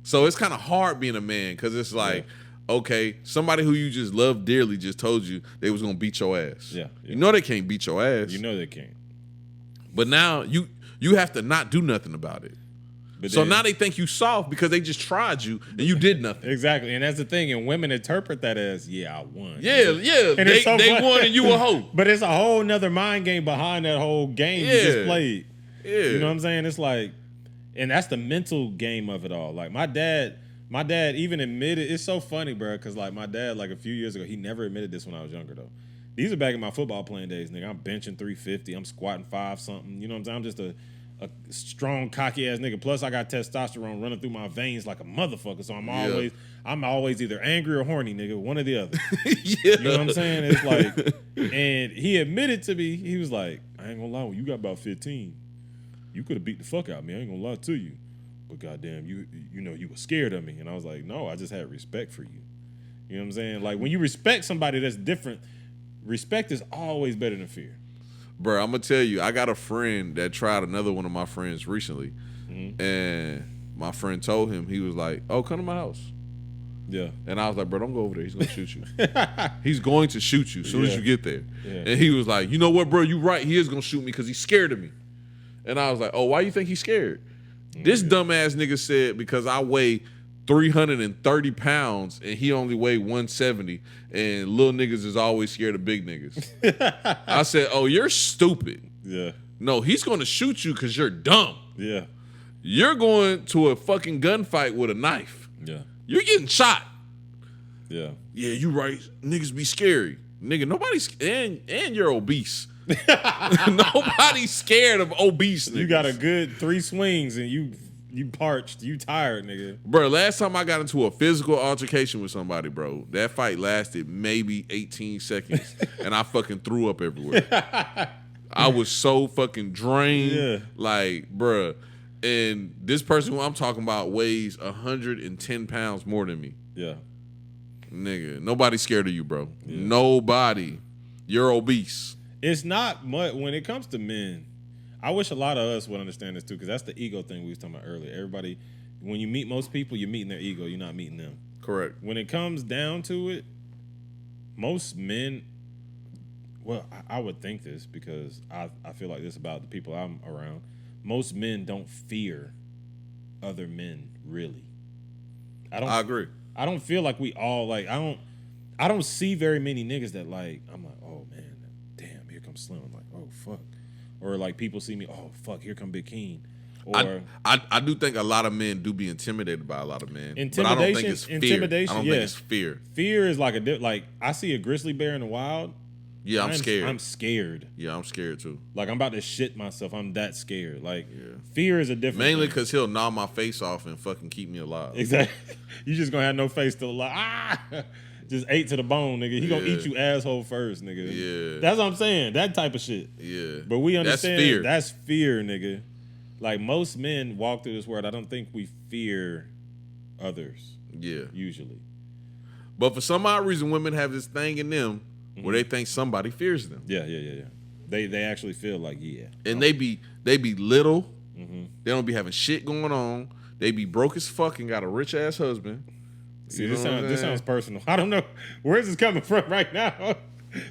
So it's kind of hard being a man because it's like, okay, somebody who you just love dearly just told you they was gonna beat your ass. Yeah, yeah. You know they can't beat your ass. You know they can't. But now you have to not do nothing about it. But So then- now they think you soft because they just tried you and you did nothing. Exactly, and that's the thing. And women interpret that as, yeah, I won. Yeah, yeah. And They, it's so they fun. won and you a hoe. But it's a whole nother mind game behind that whole game you Yeah. just played. Yeah. You know what I'm saying? It's like, and that's the mental game of it all. Like my dad even admitted, it's so funny, bro, because like my dad, like a few years ago, he never admitted this when I was younger though. These are back in my football playing days, nigga. I'm benching 350, I'm squatting 5 something. You know what I'm saying? I'm just a strong, cocky ass nigga. Plus I got testosterone running through my veins like a motherfucker. So I'm always either angry or horny, nigga. One or the other. Yeah. You know what I'm saying? It's like, and he admitted to me, he was like, I ain't gonna lie, when you got about 15, you could have beat the fuck out of me. I ain't gonna lie to you. But goddamn, you know, you were scared of me. And I was like, no, I just had respect for you. You know what I'm saying? Like when you respect somebody that's different, respect is always better than fear. Bro, I'm gonna tell you, I got a friend that tried another one of my friends recently. And my friend told him, he was like, oh, come to my house. Yeah. And I was like, bro, don't go over there. He's gonna shoot you. He's going to shoot you as soon as Yeah. you get there. Yeah. And he was like, you know what, bro? You right. He is gonna shoot me because he's scared of me. And I was like, oh, why you think he's scared? This dumbass nigga said because I weigh 330 pounds and he only weighed 170 and little niggas is always scared of big niggas. I said, oh, you're stupid. Yeah. No, he's gonna shoot you because you're dumb. Yeah. You're going to a fucking gunfight with a knife. Yeah. You're getting shot. Yeah. Yeah, you right. Niggas be scary. Nigga, nobody's and you're obese. Nobody's scared of obese niggas. You got a good 3 swings and you parched, you tired, nigga. Bro, last time I got into a physical altercation with somebody, bro, that fight lasted maybe 18 seconds and I fucking threw up everywhere. I was so fucking drained. Yeah. Like, bruh. And this person who I'm talking about weighs 110 pounds more than me. Yeah. Nigga, nobody's scared of you, bro. Nobody. You're obese. It's not much when it comes to men. I wish a lot of us would understand this too, because that's the ego thing we was talking about earlier. Everybody, when you meet most people, you're meeting their ego. You're not meeting them. Correct. When it comes down to it, most men, well, I would think this because I feel like this about the people I'm around. Most men don't fear other men, really. I agree. I don't feel like we all like. I don't see very many niggas that like. I'm like, oh man, damn, here comes Slim. I'm like, oh fuck, or like people see me, oh fuck, here come Big Keen. Or I do think a lot of men do be intimidated by a lot of men. But I don't think it's fear. Intimidation, I don't yeah. think it's fear. Fear is like like I see a grizzly bear in the wild. Yeah, I'm scared. I'm scared. Yeah, I'm scared too. Like I'm about to shit myself. I'm that scared. Like fear is a different. Mainly thing. because he'll gnaw my face off and fucking keep me alive. Exactly. You just gonna have no face till like just ate to the bone, nigga. He gonna eat you asshole first, nigga. Yeah. That's what I'm saying. That type of shit. Yeah. But we understand That's fear. That's fear, nigga. Like most men walk through this world, I don't think we fear others. Yeah. Usually. But for some odd reason, women have this thing in them where they think somebody fears them. Yeah. They actually feel like And they be little. They don't be having shit going on. They be broke as fuck and got a rich ass husband. See, You this know what I'm sounds saying? personal. I don't know where's this coming from right now.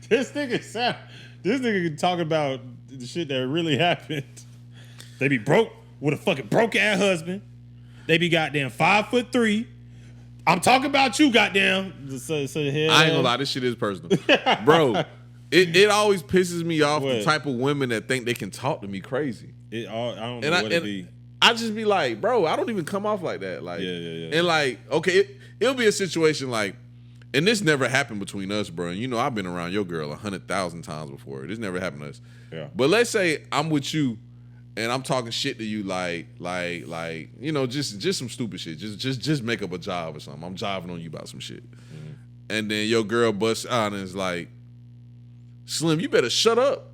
This nigga talking about the shit that really happened. They be broke with a fucking broke ass husband. They be goddamn 5'3". I'm talking about you, goddamn. So I ain't gonna lie, this shit is personal, bro. It always pisses me off the type of women that think they can talk to me crazy. I don't know what it be. I just be like, bro, I don't even come off like that. Like, yeah. And like, okay, it'll be a situation like, and this never happened between us, bro. And you know, I've been around your girl 100,000 times before. This never happened to us. Yeah. But let's say I'm with you, and I'm talking shit to you, like, you know, just some stupid shit. Just make up a job or something. I'm jiving on you about some shit, and then your girl busts out and is like, Slim, you better shut up.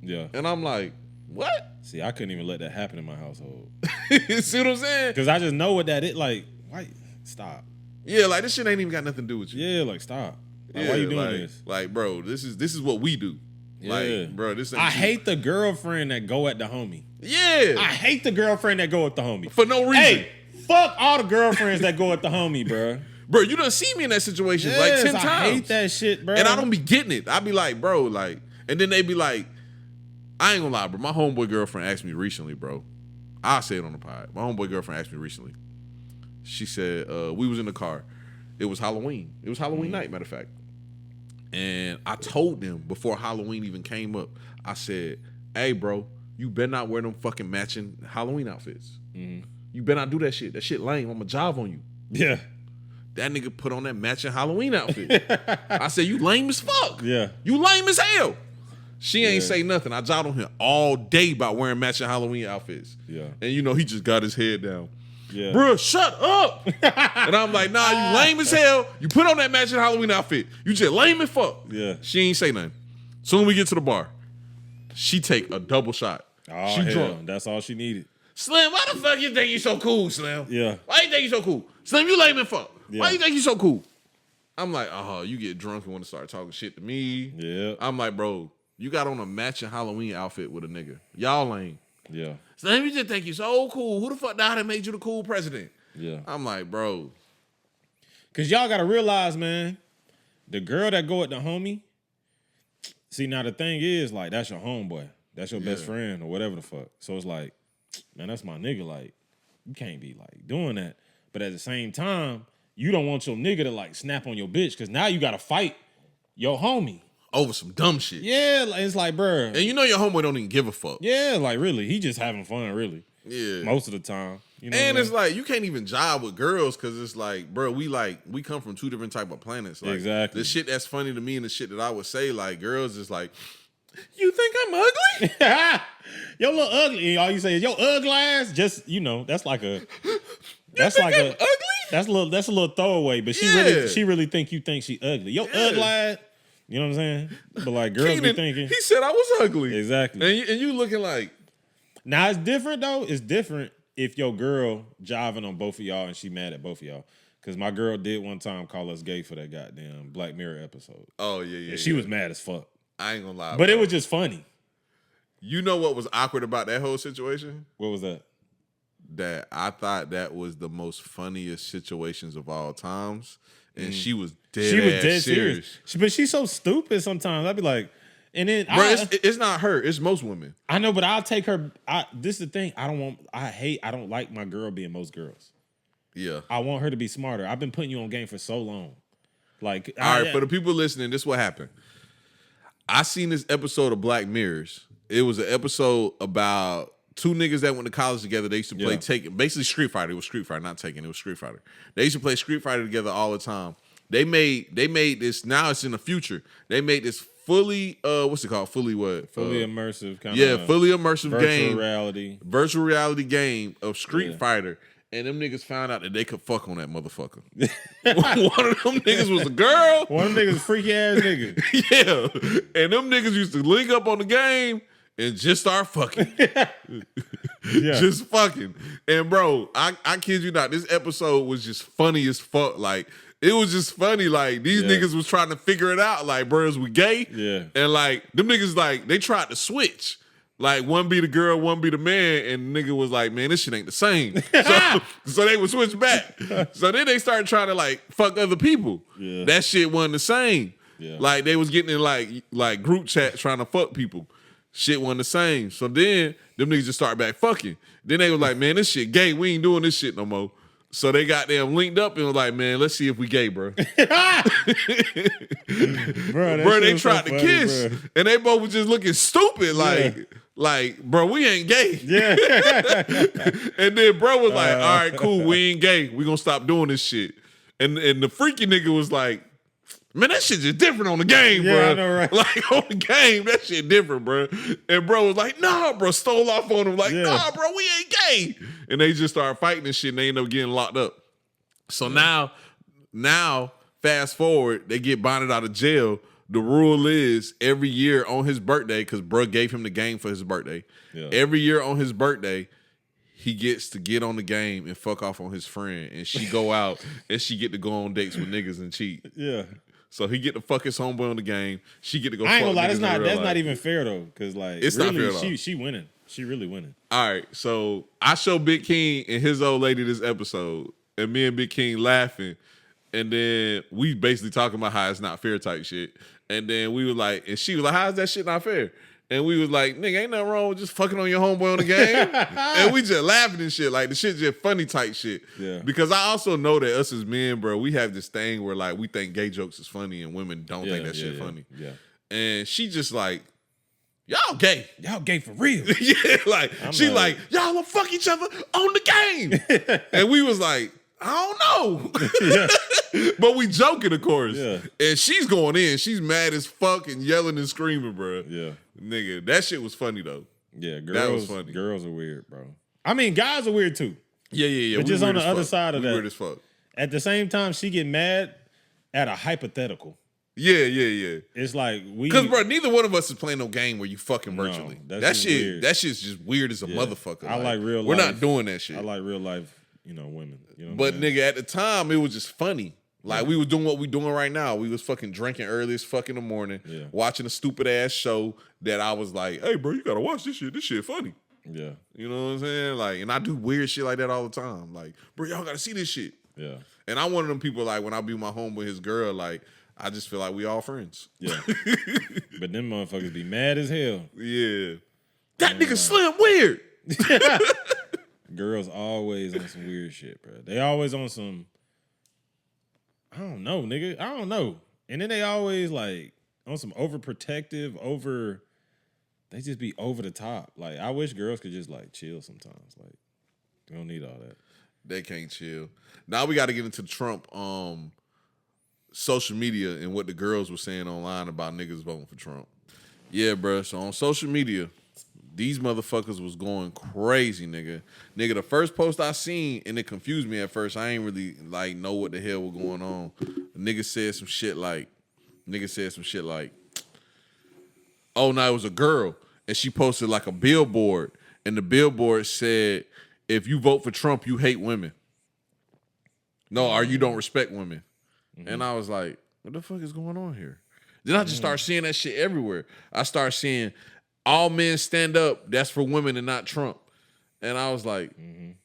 Yeah. And I'm like, what? See, I couldn't even let that happen in my household. See what I'm saying? Because I just know what that is. Like, why? Stop. Yeah, like this shit ain't even got nothing to do with you. Yeah, like stop. Like, Yeah, why you doing like, this? Like, bro, this is what we do. Yeah. Like, bro, this ain't I you. hate the girlfriend that go at the homie. Yeah. I hate the girlfriend that go at the homie. For no reason. Hey, fuck all the girlfriends that go at the homie, bro. Bro, you done see me in that situation like 10 times. I hate that shit, bro. And I don't be getting it. I be like, bro, like, and then they be like, I ain't gonna lie, bro. My homeboy girlfriend asked me recently, bro. I'll say it on the pod. My homeboy girlfriend asked me recently. She said, we was in the car. It was Halloween. It was Halloween night, matter of fact. And I told them before Halloween even came up, I said, hey, bro, you better not wear them fucking matching Halloween outfits. You better not do that shit. That shit lame. I'm gonna jive on you. Yeah. That nigga put on that matching Halloween outfit. I said, you lame as fuck. Yeah. You lame as hell. She ain't say nothing. I jived on him all day about wearing matching Halloween outfits. Yeah. And you know, he just got his head down. Yeah. Bruh, shut up. And I'm like, nah, you lame as hell. You put on that matching Halloween outfit. You just lame as fuck. Yeah. She ain't say nothing. Soon as we get to the bar, she take a double shot. Oh, she hell. drunk. That's all she needed. Slim, why the fuck you think you so cool, Slim? Yeah. Why you think you so cool? Slim, you lame as fuck. Yeah. Why you think you so cool? I'm like, you get drunk and want to start talking shit to me. Yeah. I'm like, bro, you got on a matching Halloween outfit with a nigga. Y'all lame. Yeah. Slim, you just think you so cool. Who the fuck died and made you the cool president? Yeah. I'm like, bro. Cause y'all gotta realize, man, the girl that go at the homie, see, now the thing is, like, that's your homeboy. That's your best friend or whatever the fuck. So it's like, man, that's my nigga. Like, you can't be like doing that. But at the same time, you don't want your nigga to like snap on your bitch because now you gotta fight your homie. Over some dumb shit. Yeah, it's like, bruh. And you know your homeboy don't even give a fuck. Yeah, like really. He just having fun, really. Yeah. Most of the time. You know And what it's like, you can't even jive with girls because it's like, bro, we come from two different type of planets. Like, exactly. The shit that's funny to me and the shit that I would say, like, girls is like, you think I'm ugly? Yo, little ugly. And all you say is, yo, ugly ass. Just, you know, that's like a... That's like a... ugly? That's a little throwaway, but she really think you think she ugly. Yo, ugly ass. You know what I'm saying? But like girls Keenan, be thinking. He said I was ugly. Exactly. And you looking like... Now it's different though. It's different if your girl jiving on both of y'all and she mad at both of y'all. Because my girl did one time call us gay for that goddamn Black Mirror episode. Oh, yeah. And she was mad as fuck. I ain't gonna lie. But it was just funny. You know what was awkward about that whole situation? What was that? That I thought that was the most funniest situations of all times. And she was dead serious. But she's so stupid sometimes. I'd be like, and then bro, it's not her. It's most women. I know, but I'll take her. This is the thing. I don't like my girl being most girls. Yeah. I want her to be smarter. I've been putting you on game for so long. Like, all right, for the people listening, this is what happened. I seen this episode of Black Mirrors. It was an episode about two niggas that went to college together. They used to play Tekken, basically Street Fighter. It was Street Fighter, not Tekken. It was Street Fighter. They used to play Street Fighter together all the time. They made this. Now it's in the future. They made this fully what's it called? Fully what? Fully immersive kind of. Fully immersive virtual reality game of Street Fighter. And them niggas found out that they could fuck on that motherfucker. One of them niggas was a girl. One of them niggas freaky ass nigga. Yeah. And them niggas used to link up on the game and just start fucking. Just fucking. And bro, I kid you not, this episode was just funny as fuck. Like, it was just funny. Like, these niggas was trying to figure it out. Like, bro, is we gay? Yeah. And like, them niggas, like, they tried to switch. Like, one be the girl, one be the man, and the nigga was like, man, this shit ain't the same. So they would switch back. So then they started trying to, like, fuck other people. Yeah. That shit wasn't the same. Yeah. Like, they was getting in, like group chat trying to fuck people. shit wasn't the same. So then them niggas just started back fucking. Then they was like, man, this shit gay. We ain't doing this shit no more. So they got them linked up and was like, man, let's see if we gay, bro. Bro, they tried to kiss. Bro. And they both was just looking stupid, like, bro, we ain't gay. Yeah. And then bro was like, all right, cool, we ain't gay. We gonna stop doing this shit. And the freaky nigga was like, man, that shit just different on the game, bro. I know, right? Like, on the game, that shit different, bro. And bro was like, nah, bro, stole off on him. Like, nah, bro, we ain't gay. And they just started fighting and shit, and they end up getting locked up. So now, fast forward, they get bonded out of jail. The rule is every year on his birthday, because bro gave him the game for his birthday. Yeah. Every year on his birthday, he gets to get on the game and fuck off on his friend. And she go out and she get to go on dates with niggas and cheat. Yeah. So he get to fuck his homeboy on the game. She get to go. I ain't fuck gonna lie, that's not even fair though, because like it's really, not fair at all. She winning. She really winning. All right, so I show Big King and his old lady this episode, and me and Big King laughing, and then we basically talking about how it's not fair type shit, and then we were like, and she was like, how is that shit not fair? And we was like, nigga, ain't nothing wrong with just fucking on your homeboy on the game. And we just laughing and shit. Like, the shit just funny type shit. Yeah. Because I also know that us as men, bro, we have this thing where, like, we think gay jokes is funny and women don't think that shit funny. Yeah. And she just like, y'all gay. Y'all gay for real. Yeah, like, she like, y'all will fuck each other on the game. And we was like, I don't know. But we joking, of course. Yeah. And she's going in. She's mad as fuck and yelling and screaming, bro. Yeah. Nigga, that shit was funny, though. Yeah, that was funny. Girls are weird, bro. I mean, guys are weird, too. Yeah. But just on the other side of that. Weird as fuck. At the same time, she get mad at a hypothetical. Yeah. It's like because, bro, neither one of us is playing no game where you fucking virtually. No, that shit's just weird as a motherfucker. I like real life. We're not doing that shit. I like real life, women. You know but nigga, at the time, it was just funny. Like, we was doing what we doing right now. We was fucking drinking early as fuck in the morning, watching a stupid ass show that I was like, hey, bro, you gotta watch this shit. This shit funny. Yeah. You know what I'm saying? Like, and I do weird shit like that all the time. Like, bro, y'all gotta see this shit. Yeah. And I'm one of them people, like, when I be with my home with his girl, like, I just feel like we all friends. Yeah. But them motherfuckers be mad as hell. Yeah. That nigga Slim weird. Girls always on some weird shit, bro. They always on some, I don't know, nigga. I don't know. And then they always like on some overprotective, they just be over the top. Like, I wish girls could just like chill sometimes. Like, you don't need all that. They can't chill. Now we got to get into Trump social media and what the girls were saying online about niggas voting for Trump. Yeah, bro. So on social media, these motherfuckers was going crazy, nigga. Nigga, the first post I seen, and it confused me at first. I ain't really like know what the hell was going on. The nigga said some shit like, oh no, it was a girl, and she posted like a billboard, and the billboard said, if you vote for Trump, you hate women. No, or you don't respect women. Mm-hmm. And I was like, what the fuck is going on here? Then I just start seeing that shit everywhere. I start seeing all men stand up, that's for women and not Trump. And I was like,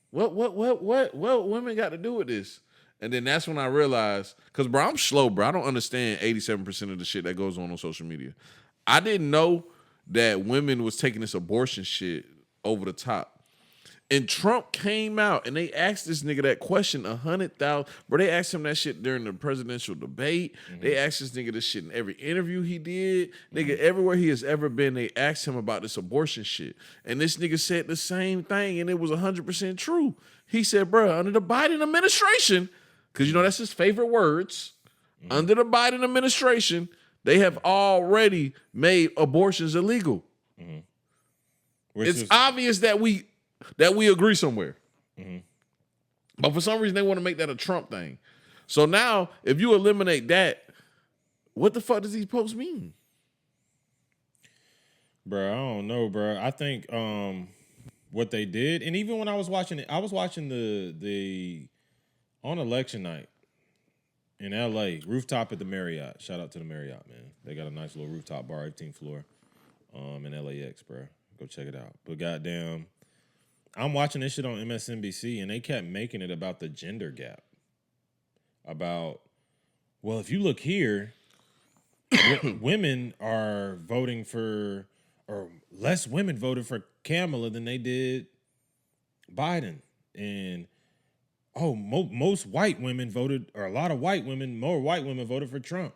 what women got to do with this? And then that's when I realized, because, bro, I'm slow, bro. I don't understand 87% of the shit that goes on social media. I didn't know that women was taking this abortion shit over the top. And Trump came out and they asked this nigga that question 100,000. Bro, they asked him that shit during the presidential debate. Mm-hmm. They asked this nigga this shit in every interview he did. Nigga, everywhere he has ever been, they asked him about this abortion shit. And this nigga said the same thing, and it was 100% true. He said, bro, under the Biden administration, because, that's his favorite words, under the Biden administration, they have already made abortions illegal. Mm-hmm. It's obvious that we agree somewhere. Mm-hmm. But for some reason, they want to make that a Trump thing. So now, if you eliminate that, what the fuck does these posts mean? Bro, I don't know, bro. I think what they did, and even when I was watching it, I was watching the on election night in LA, rooftop at the Marriott. Shout out to the Marriott, man. They got a nice little rooftop bar, 18th floor, in LAX, bro. Go check it out. But goddamn, I'm watching this shit on MSNBC, and they kept making it about the gender gap. About, well, if you look here, women are voting for, or less women voted for Kamala than they did Biden. And most white women voted, or a lot of white women, more white women voted for Trump.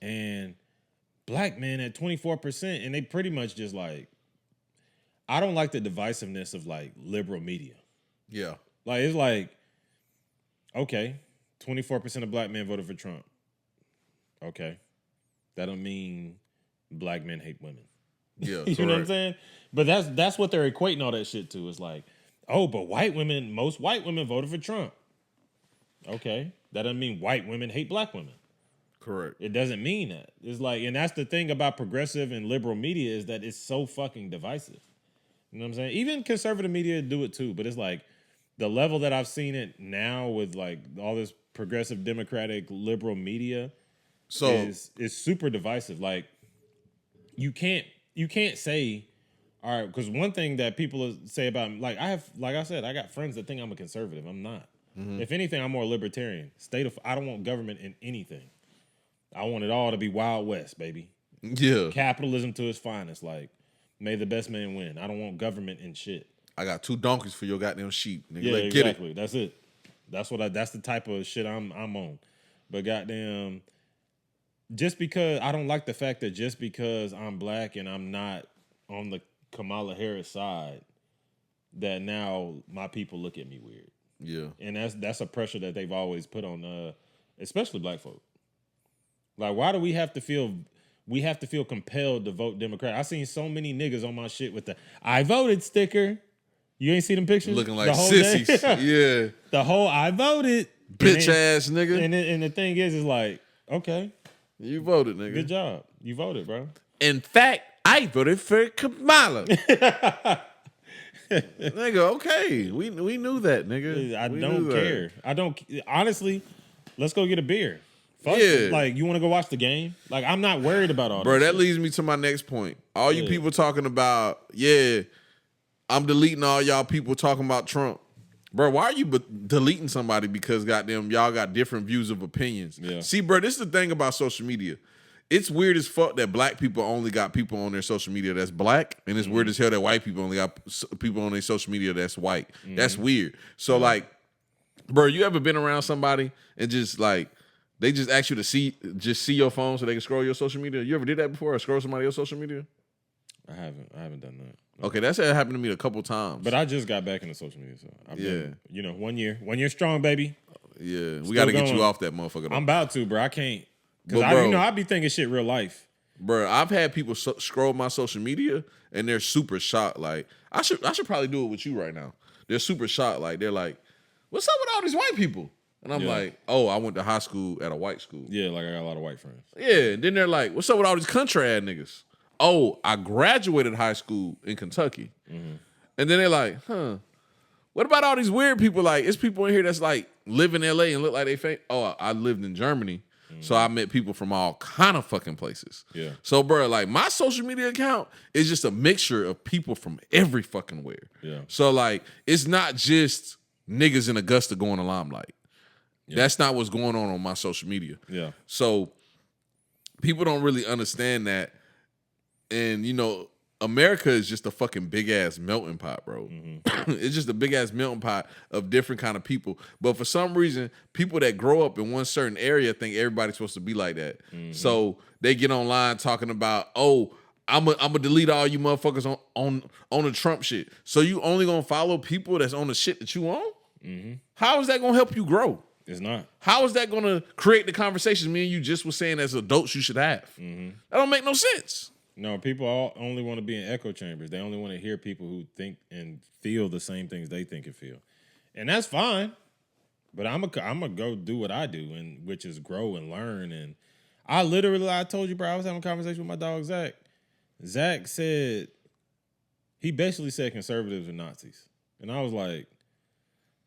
And black men at 24%, and they pretty much just like, I don't like the divisiveness of like liberal media. Yeah. Like, it's like, okay, 24% of black men voted for Trump. Okay. That don't mean black men hate women. Yeah. You know what I'm saying? But that's what they're equating all that shit to. It's like, oh, but most white women voted for Trump. Okay. That doesn't mean white women hate black women. Correct. It doesn't mean that. It's like, and that's the thing about progressive and liberal media is that it's so fucking divisive. You know what I'm saying? Even conservative media do it too, but it's like the level that I've seen it now with like all this progressive, democratic, liberal media is super divisive. Like you can't say, all right, because one thing that people say about like I got friends that think I'm a conservative. I'm not. Mm-hmm. If anything, I'm more libertarian. I don't want government in anything. I want it all to be Wild West, baby. Yeah. Capitalism to its finest. Like, may the best man win. I don't want government and shit. I got 2 donkeys for your goddamn sheep, nigga. Yeah, Like, exactly. That's it. That's the type of shit I'm on. But goddamn, just because I don't like the fact that just because I'm black and I'm not on the Kamala Harris side, that now my people look at me weird. Yeah. And that's a pressure that they've always put on especially black folk. Like, why do we have to feel compelled to vote Democrat? I seen so many niggas on my shit with the I voted sticker. You ain't see them pictures? Looking like sissies. Yeah. The whole I voted. Bitch ass nigga. And the thing is like, okay. You voted, nigga. Good job. You voted, bro. In fact, I voted for Kamala. Nigga, okay. We knew that, nigga. I don't care. I don't, honestly, let's go get a beer. Fuck yeah. it. Like, you want to go watch the game? Like, I'm not worried about all Bro, that shit. leads me to my next point. All you people talking about, I'm deleting all y'all people talking about Trump. Bro, why are you deleting somebody because goddamn y'all got different views of opinions? Yeah. See, bro, this is the thing about social media. It's weird as fuck that black people only got people on their social media that's black, and it's weird as hell that white people only got people on their social media that's white. That's weird. So, like, bro, you ever been around somebody and just like they just ask you to see your phone so they can scroll your social media? You ever did that before, or scroll somebody else's social media? I haven't done that. No. Okay, that's happened to me a couple times. But I just got back into social media, so I've been, 1 year strong, baby. Yeah, we got to get you off that motherfucker. I'm about to, bro. I can't. Because I be thinking shit real life. Bro, I've had people scroll my social media and they're super shocked. Like, I should probably do it with you right now. They're super shocked. Like, they're like, what's up with all these white people? And I'm like, oh, I went to high school at a white school. Yeah, like I got a lot of white friends. Yeah, and then they're like, what's up with all these country ass niggas? Oh, I graduated high school in Kentucky. Mm-hmm. And then they're like, what about all these weird people? Like, it's people in here that's like live in LA and look like they fake. Oh, I lived in Germany. So I met people from all kind of fucking places. Yeah. So, bro, like my social media account is just a mixture of people from every fucking where. Yeah. So, like, it's not just niggas in Augusta going to Limelight. Yeah. That's not what's going on my social media. Yeah. So people don't really understand that. And, America is just a fucking big ass melting pot, bro. Mm-hmm. It's just a big ass melting pot of different kind of people. But for some reason, people that grow up in one certain area think everybody's supposed to be like that. Mm-hmm. So they get online talking about, oh, I'm gonna delete all you motherfuckers on the Trump shit. So you only gonna follow people that's on the shit that you own? Mm-hmm. How is that gonna help you grow? It's not. How is that gonna create the conversations me and you just was saying as adults you should have? Mm-hmm. That don't make no sense. No, people only want to be in echo chambers. They only want to hear people who think and feel the same things they think and feel. And that's fine. But I'm gonna go do what I do, and which is grow and learn. And I told you, bro, I was having a conversation with my dog, Zach. Zach said, he basically said conservatives are Nazis. And I was like,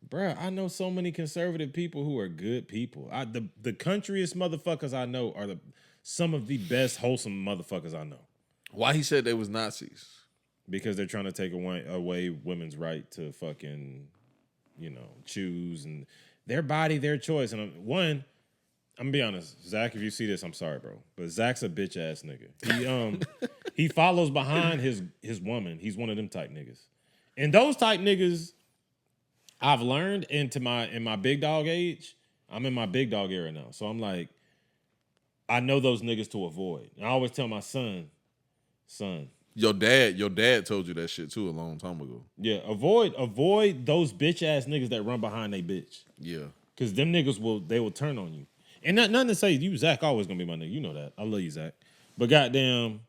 bro, I know so many conservative people who are good people. The countryest motherfuckers I know are some of the best wholesome motherfuckers I know. Why he said they was Nazis? Because they're trying to take away women's right to fucking, choose and their body, their choice. And I'm gonna be honest, Zach. If you see this, I'm sorry, bro, but Zach's a bitch ass nigga. He follows behind his woman. He's one of them type niggas, and those type niggas, I've learned in my big dog age. I'm in my big dog era now, so I'm like, I know those niggas to avoid. And I always tell my son. Your dad told you that shit too a long time ago. Yeah, avoid those bitch ass niggas that run behind they bitch. Yeah. Cause them niggas will turn on you. And nothing to say, you Zach always gonna be my nigga. You know that. I love you, Zach. But goddamn,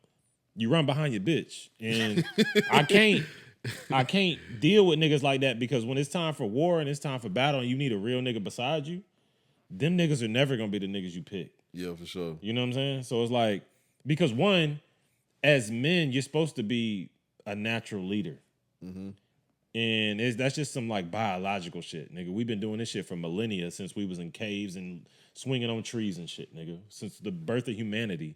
you run behind your bitch. And I can't deal with niggas like that because when it's time for war and it's time for battle and you need a real nigga beside you, them niggas are never gonna be the niggas you pick. Yeah, for sure. You know what I'm saying? So it's like, because one, as men, you're supposed to be a natural leader. Mm-hmm. And that's just some like biological shit, nigga. We've been doing this shit for millennia since we was in caves and swinging on trees and shit, nigga. Since the birth of humanity,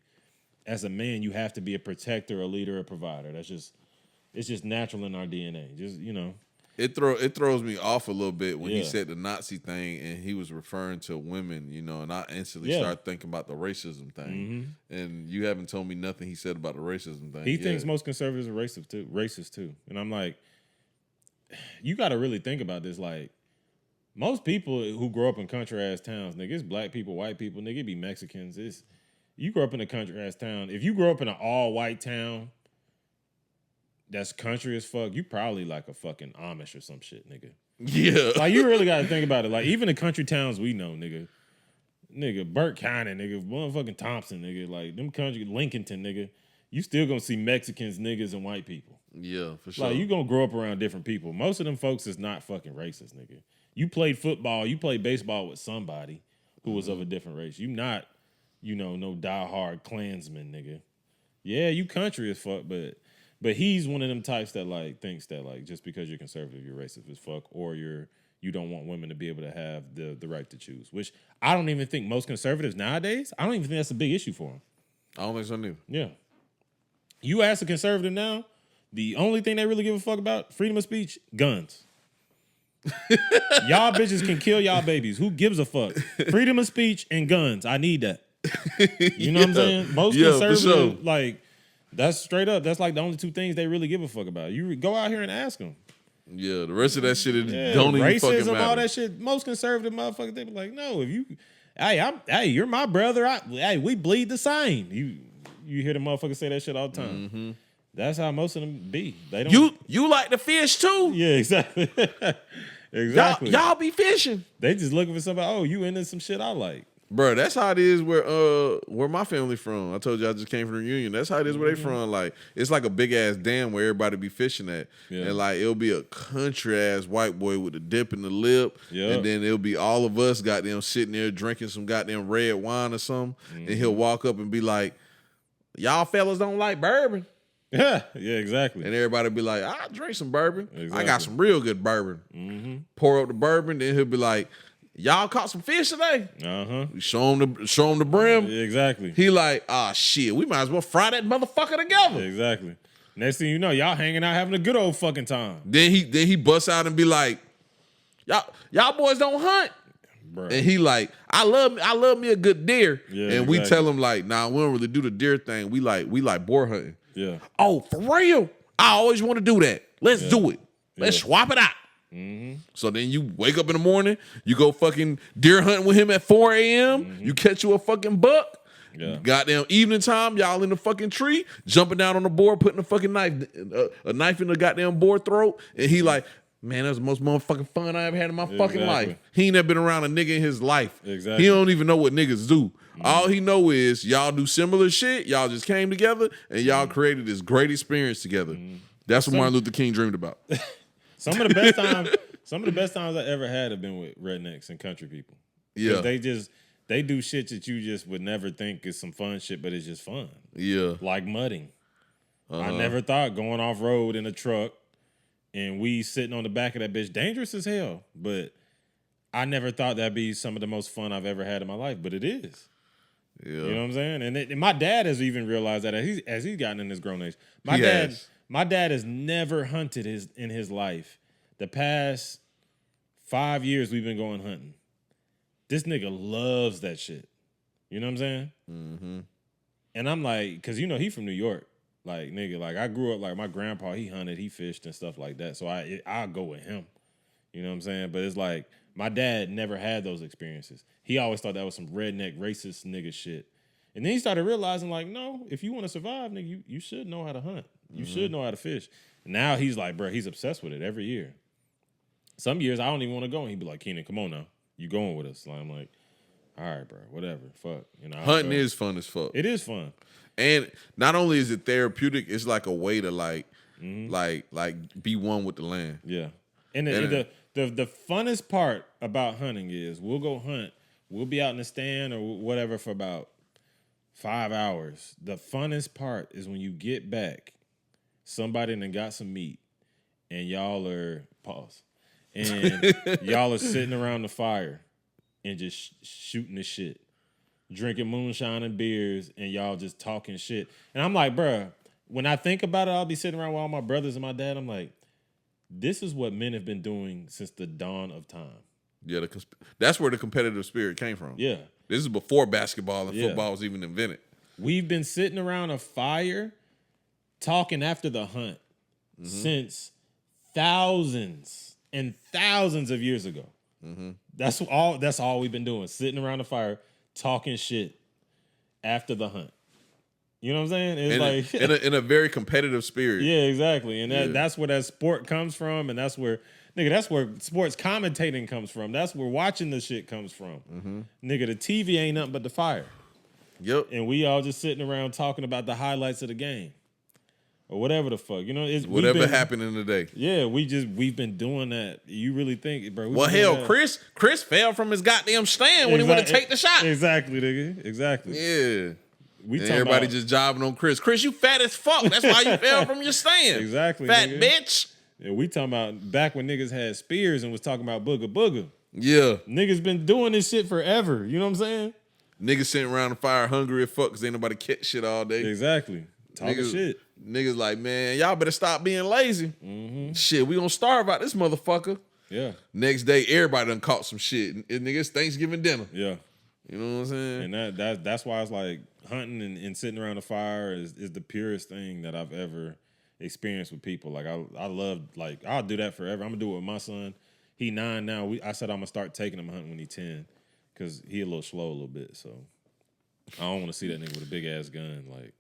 as a man, you have to be a protector, a leader, a provider. It's just natural in our DNA. Just, you know. It throws me off a little bit when he said the Nazi thing and he was referring to women, you know, and I instantly started thinking about the racism thing. Mm-hmm. And you haven't told me nothing he said about the racism thing. He thinks most conservatives are racist too. And I'm like, you got to really think about this. Like, most people who grow up in country ass towns, nigga, it's black people, white people, nigga, it be Mexicans. You grow up in a country ass town. If you grow up in an all white town that's country as fuck, you probably like a fucking Amish or some shit, nigga. Yeah. Like, you really got to think about it. Like, even the country towns we know, nigga, Burke County, nigga, motherfucking Thompson, nigga, like, them country, Lincolnton, nigga, you still gonna see Mexicans, niggas, and white people. Yeah, for sure. Like, you gonna grow up around different people. Most of them folks is not fucking racist, nigga. You played football, you played baseball with somebody who was of a different race. You not, no diehard Klansman, nigga. Yeah, you country as fuck, but he's one of them types that like thinks that like just because you're conservative, you're racist as fuck, or you don't want women to be able to have the right to choose. Which I don't even think most conservatives nowadays, I don't even think that's a big issue for them. I don't think so neither. Yeah. You ask a conservative now, the only thing they really give a fuck about, freedom of speech, guns. Y'all bitches can kill y'all babies. Who gives a fuck? Freedom of speech and guns. I need that. You know what I'm saying? Most conservatives, sure. like, that's straight up. That's like the only two things they really give a fuck about. You go out here and ask them. Yeah, the rest of that shit don't even fucking matter. Racism, all that shit. Most conservative motherfuckers, they be like, no, if you, hey, you're my brother. We bleed the same. You hear the motherfuckers say that shit all the time. Mm-hmm. That's how most of them be. They don't. You like to fish too? Yeah, exactly. Exactly. Y'all be fishing. They just looking for somebody. Oh, you into some shit I like. Bro, that's how it is where my family from. I told you I just came from the Union. That's how it is where they from. Like, it's like a big ass dam where everybody be fishing at. Yeah. And like it'll be a country ass white boy with a dip in the lip. Yep. And then it'll be all of us goddamn sitting there drinking some goddamn red wine or something. Mm-hmm. And he'll walk up and be like, y'all fellas don't like bourbon. Yeah, exactly. And everybody be like, I drink some bourbon. Exactly. I got some real good bourbon. Mm-hmm. Pour up the bourbon, then he'll be like, y'all caught some fish today? Uh-huh. We show him the brim. Yeah, exactly. He like, shit, we might as well fry that motherfucker together. Exactly. Next thing you know, y'all hanging out having a good old fucking time. Then he busts out and be like, y'all boys don't hunt. Bruh. And he like, I love me a good deer. Yeah, and we tell him like, nah, we don't really do the deer thing. We like boar hunting. Yeah. Oh, for real? I always want to do that. Let's do it. Let's swap it out. Mm-hmm. So then you wake up in the morning, you go fucking deer hunting with him at 4 a.m. Mm-hmm. You catch you a fucking buck. Yeah. Goddamn evening time, y'all in the fucking tree, jumping down on the board, putting a fucking knife in the goddamn boar throat, and he like, man, that was the most motherfucking fun I ever had in my fucking life. He ain't never been around a nigga in his life. Exactly. He don't even know what niggas do. Mm-hmm. All he know is y'all do similar shit. Y'all just came together and y'all created this great experience together. Mm-hmm. That's what Martin Luther King dreamed about. Some of the best times I ever had have been with rednecks and country people. Yeah, they do shit that you just would never think is some fun shit, but it's just fun. Yeah, like mudding. I never thought going off road in a truck and we sitting on the back of that bitch, dangerous as hell. But I never thought that'd be some of the most fun I've ever had in my life. But it is. Yeah. You know what I'm saying? And my dad has even realized that as he's gotten in his grown age. My dad has never hunted in his life. The past 5 years we've been going hunting. This nigga loves that shit. You know what I'm saying? Mm-hmm. And I'm like, because you know he from New York. Like, nigga, like I grew up, like my grandpa, he hunted, he fished and stuff like that. So I'll go with him. You know what I'm saying? But it's like, my dad never had those experiences. He always thought that was some redneck, racist nigga shit. And then he started realizing, like, no, if you want to survive, nigga, you should know how to hunt. You should know how to fish. And now he's like, bro, he's obsessed with it every year. Some years I don't even want to go. And he'd be like, Keenan, come on now. You going with us. And I'm like, all right, bro, whatever. Fuck. You know, Hunting is fun as fuck. It is fun. And not only is it therapeutic, it's like a way to like be one with the land. Yeah. And the funnest part about hunting is we'll go hunt. We'll be out in the stand or whatever for about 5 hours. The funnest part is when you get back, somebody done got some meat, and y'all are and y'all are sitting around the fire and just shooting the shit, drinking moonshine and beers, and y'all just talking shit. And I'm like, bruh, when I think about it, I'll be sitting around with all my brothers and my dad. I'm like, this is what men have been doing since the dawn of time. Yeah, that's where the competitive spirit came from. Yeah. This is before basketball and football was even invented. We've been sitting around a fire talking after the hunt since thousands and thousands of years ago. Mm-hmm. That's all we've been doing, sitting around the fire talking shit after the hunt. You know what I'm saying? It's in a very competitive spirit. Yeah, exactly. And that's where that sport comes from, and that's where sports commentating comes from. That's where watching the shit comes from. Mm-hmm. Nigga, the TV ain't nothing but the fire. Yep. And we all just sitting around talking about the highlights of the game. Or whatever the fuck. You know, whatever happened in the day. Yeah, we've been doing that. You really think, bro? Well, hell, Chris fell from his goddamn stand when he went to take the shot. Exactly, nigga. Exactly. Yeah. And everybody just jobbing on Chris. Chris, you fat as fuck. That's why you fell from your stand. Exactly. Fat nigga. bitch. Yeah, we talking about back when niggas had spears and was talking about booger booger. Yeah. Niggas been doing this shit forever. You know what I'm saying? Niggas sitting around the fire hungry as fuck because ain't nobody catch shit all day. Exactly. Talking shit. Niggas like, man, y'all better stop being lazy. Mm-hmm. Shit, we gonna starve out this motherfucker. Yeah. Next day, everybody done caught some shit. And niggas Thanksgiving dinner. Yeah. You know what I'm saying? And that's why it's like hunting and sitting around the fire is the purest thing that I've ever experienced with people. Like I love, like, I'll do that forever. I'm gonna do it with my son. He 9 now. I said I'm gonna start taking him hunting when he 10 because he a little slow a little bit. So I don't want to see that nigga with a big ass gun. Like,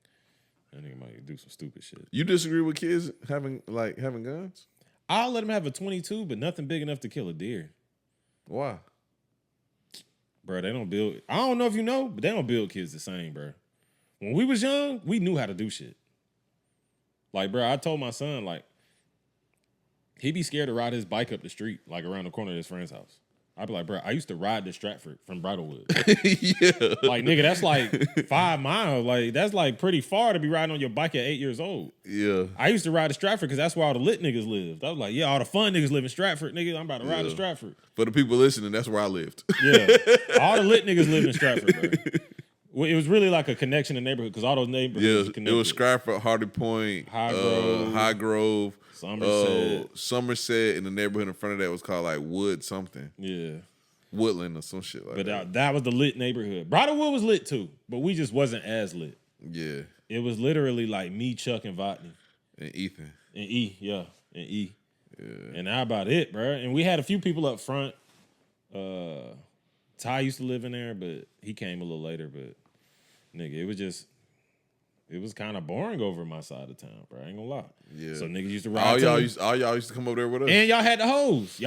that nigga might do some stupid shit. You disagree with kids having guns? I'll let him have a 22, but nothing big enough to kill a deer. Why? Bro, they don't build. I don't know if you know, but they don't build kids the same, bro. When we was young, we knew how to do shit. Like, bro, I told my son, like, he'd be scared to ride his bike up the street, like around the corner of his friend's house. I'd be like, bro, I used to ride to Stratford from Bridlewood. Yeah. Like, nigga, that's like 5 miles. Like, that's like pretty far to be riding on your bike at 8 years old. Yeah. I used to ride to Stratford because that's where all the lit niggas lived. I was like, yeah, all the fun niggas live in Stratford. Nigga, I'm about to ride to Stratford. For the people listening, that's where I lived. Yeah. All the lit niggas live in Stratford, bro. Well, it was really like a connection in the neighborhood because all those neighborhoods were connected. It was Stratford, Hardy Point, High Grove, Somerset, and the neighborhood in front of that was called like Wood something. Yeah. Woodland or some shit like that. But that was the lit neighborhood. Bridlewood was lit too, but we just wasn't as lit. Yeah. It was literally like me, Chuck, and Votney. And Ethan. And E, yeah. And E. Yeah. And that about it, bro. And we had a few people up front. Ty used to live in there, but he came a little later. But, nigga, it was kind of boring over my side of town, bro. I ain't gonna lie. Yeah. So niggas used to ride. All y'all used to come over there with us. And y'all had the hose.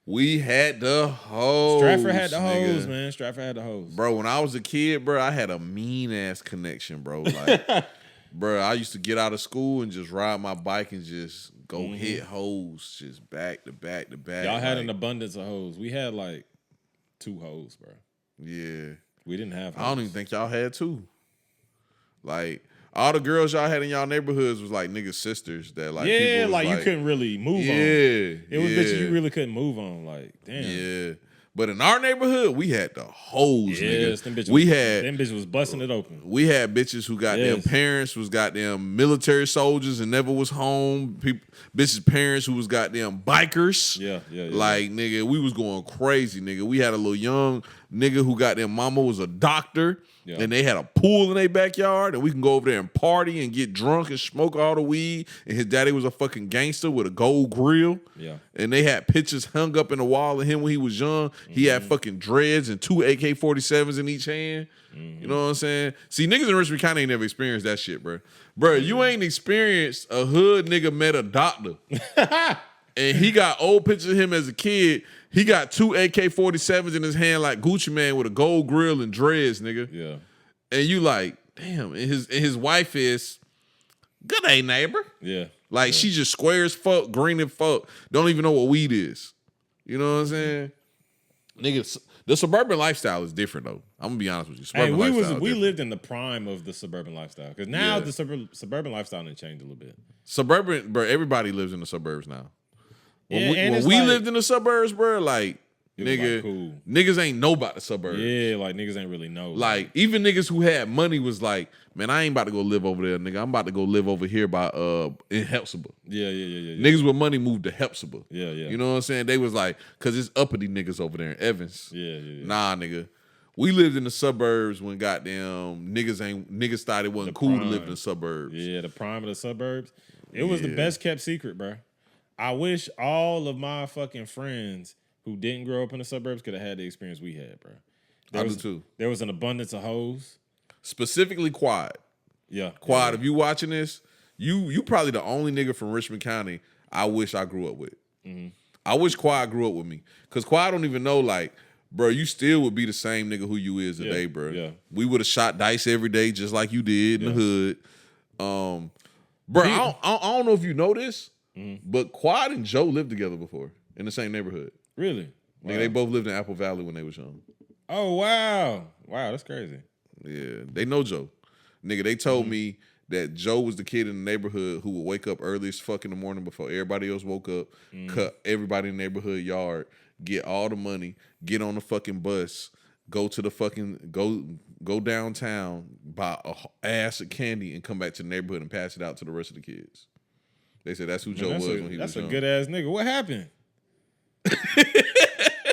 We had the hose. Stratford had the hose, man. Stratford had the hose. Bro, when I was a kid, bro, I had a mean-ass connection, bro. Like, bro, I used to get out of school and just ride my bike and just go hit hoes just back to back to back. Y'all had an abundance of hoes. We had, like, 2 hoes, bro. Yeah. We didn't have hoes. I don't even think y'all had 2. Like, all the girls y'all had in y'all neighborhoods was like niggas' sisters that like people was like you couldn't really move on. It was bitches you really couldn't move on. Like, damn. Yeah. But in our neighborhood, we had the hoes, Yes, nigga. them bitches. Them bitches was busting it open. We had bitches who got their parents was goddamn military soldiers and never was home. Bitches' parents who was goddamn bikers. Yeah. Like, nigga, we was going crazy, nigga. We had a little young nigga who got their mama was a doctor. Yeah. And they had a pool in their backyard, and we can go over there and party and get drunk and smoke all the weed. And his daddy was a fucking gangster with a gold grill. Yeah. And they had pictures hung up in the wall of him when he was young. He had fucking dreads and 2 AK-47s in each hand. You know what I'm saying? See, niggas in Richmond County ain't never experienced that shit, bro. Bro, you ain't experienced a hood nigga met a doctor. And he got old pictures of him as a kid. He got 2 AK-47s in his hand like Gucci Man with a gold grill and dreads, nigga. Yeah. And you like, damn. And his wife is, good day, neighbor. Yeah. Like, she just square as fuck, green as fuck. Don't even know what weed is. You know what I'm saying? Niggas, the suburban lifestyle is different, though. I'm going to be honest with you. Suburban we lived in the prime of the suburban lifestyle. Because now the suburban lifestyle done changed a little bit. Suburban, bro, everybody lives in the suburbs now. When we like, lived in the suburbs, bro, like, nigga, like cool. Niggas ain't know about the suburbs. Yeah, like niggas ain't really know. Like, even niggas who had money was like, man, I ain't about to go live over there, nigga. I'm about to go live over here by in Hepzibah. Yeah. Niggas with money moved to Hepzibah. Yeah. You know what I'm saying? They was like, cause it's uppity niggas over there in Evans. Yeah. Nah, nigga. We lived in the suburbs when goddamn niggas thought it wasn't cool to live in the suburbs. Yeah, the prime of the suburbs. It was the best kept secret, bro. I wish all of my fucking friends who didn't grow up in the suburbs could have had the experience we had, bro. I do too. There was an abundance of hoes. Specifically Quad. Yeah. Quad, if you watching this, you probably the only nigga from Richmond County I wish I grew up with. Mm-hmm. I wish Quad grew up with me. Cause Quad don't even know, like, bro, you still would be the same nigga who you is today, bro. Yeah. We would have shot dice every day just like you did in the hood. Bro, I don't know if you know this, but Quad and Joe lived together before in the same neighborhood. Really? Wow. Nigga, they both lived in Apple Valley when they was young. Oh, wow. Wow, that's crazy. Yeah, they know Joe. Nigga, they told me that Joe was the kid in the neighborhood who would wake up early as fuck in the morning before everybody else woke up, cut everybody in the neighborhood yard, get all the money, get on the fucking bus, go to the fucking, go downtown, buy a ass of candy, and come back to the neighborhood and pass it out to the rest of the kids. They said that's who Joe was when he was young. That's a good ass nigga. What happened?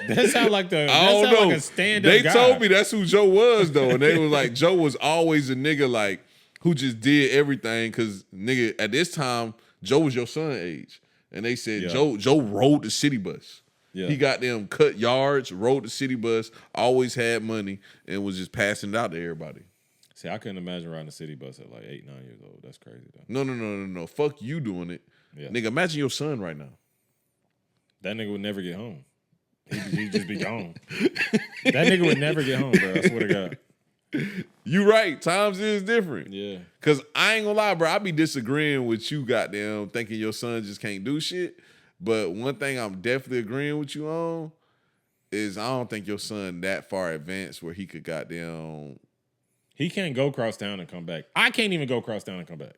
That sound like like a stand-up They guy. told me that's who Joe was, though. And they was like, Joe was always a nigga like who just did everything. Cause nigga, at this time, Joe was your son age. And they said Joe rode the city bus. Yeah. He got them cut yards, rode the city bus, always had money, and was just passing it out to everybody. See, I couldn't imagine riding a city bus at like 8, 9 years old. That's crazy, though. No. Fuck you doing it. Yeah. Nigga, imagine your son right now. That nigga would never get home. He'd just be gone. That nigga would never get home, bro. I swear to God. You right. Times is different. Yeah. Cause I ain't gonna lie, bro. I be disagreeing with you, goddamn, thinking your son just can't do shit. But one thing I'm definitely agreeing with you on is I don't think your son that far advanced where he could goddamn. He can't go cross town and come back. I can't even go cross town and come back.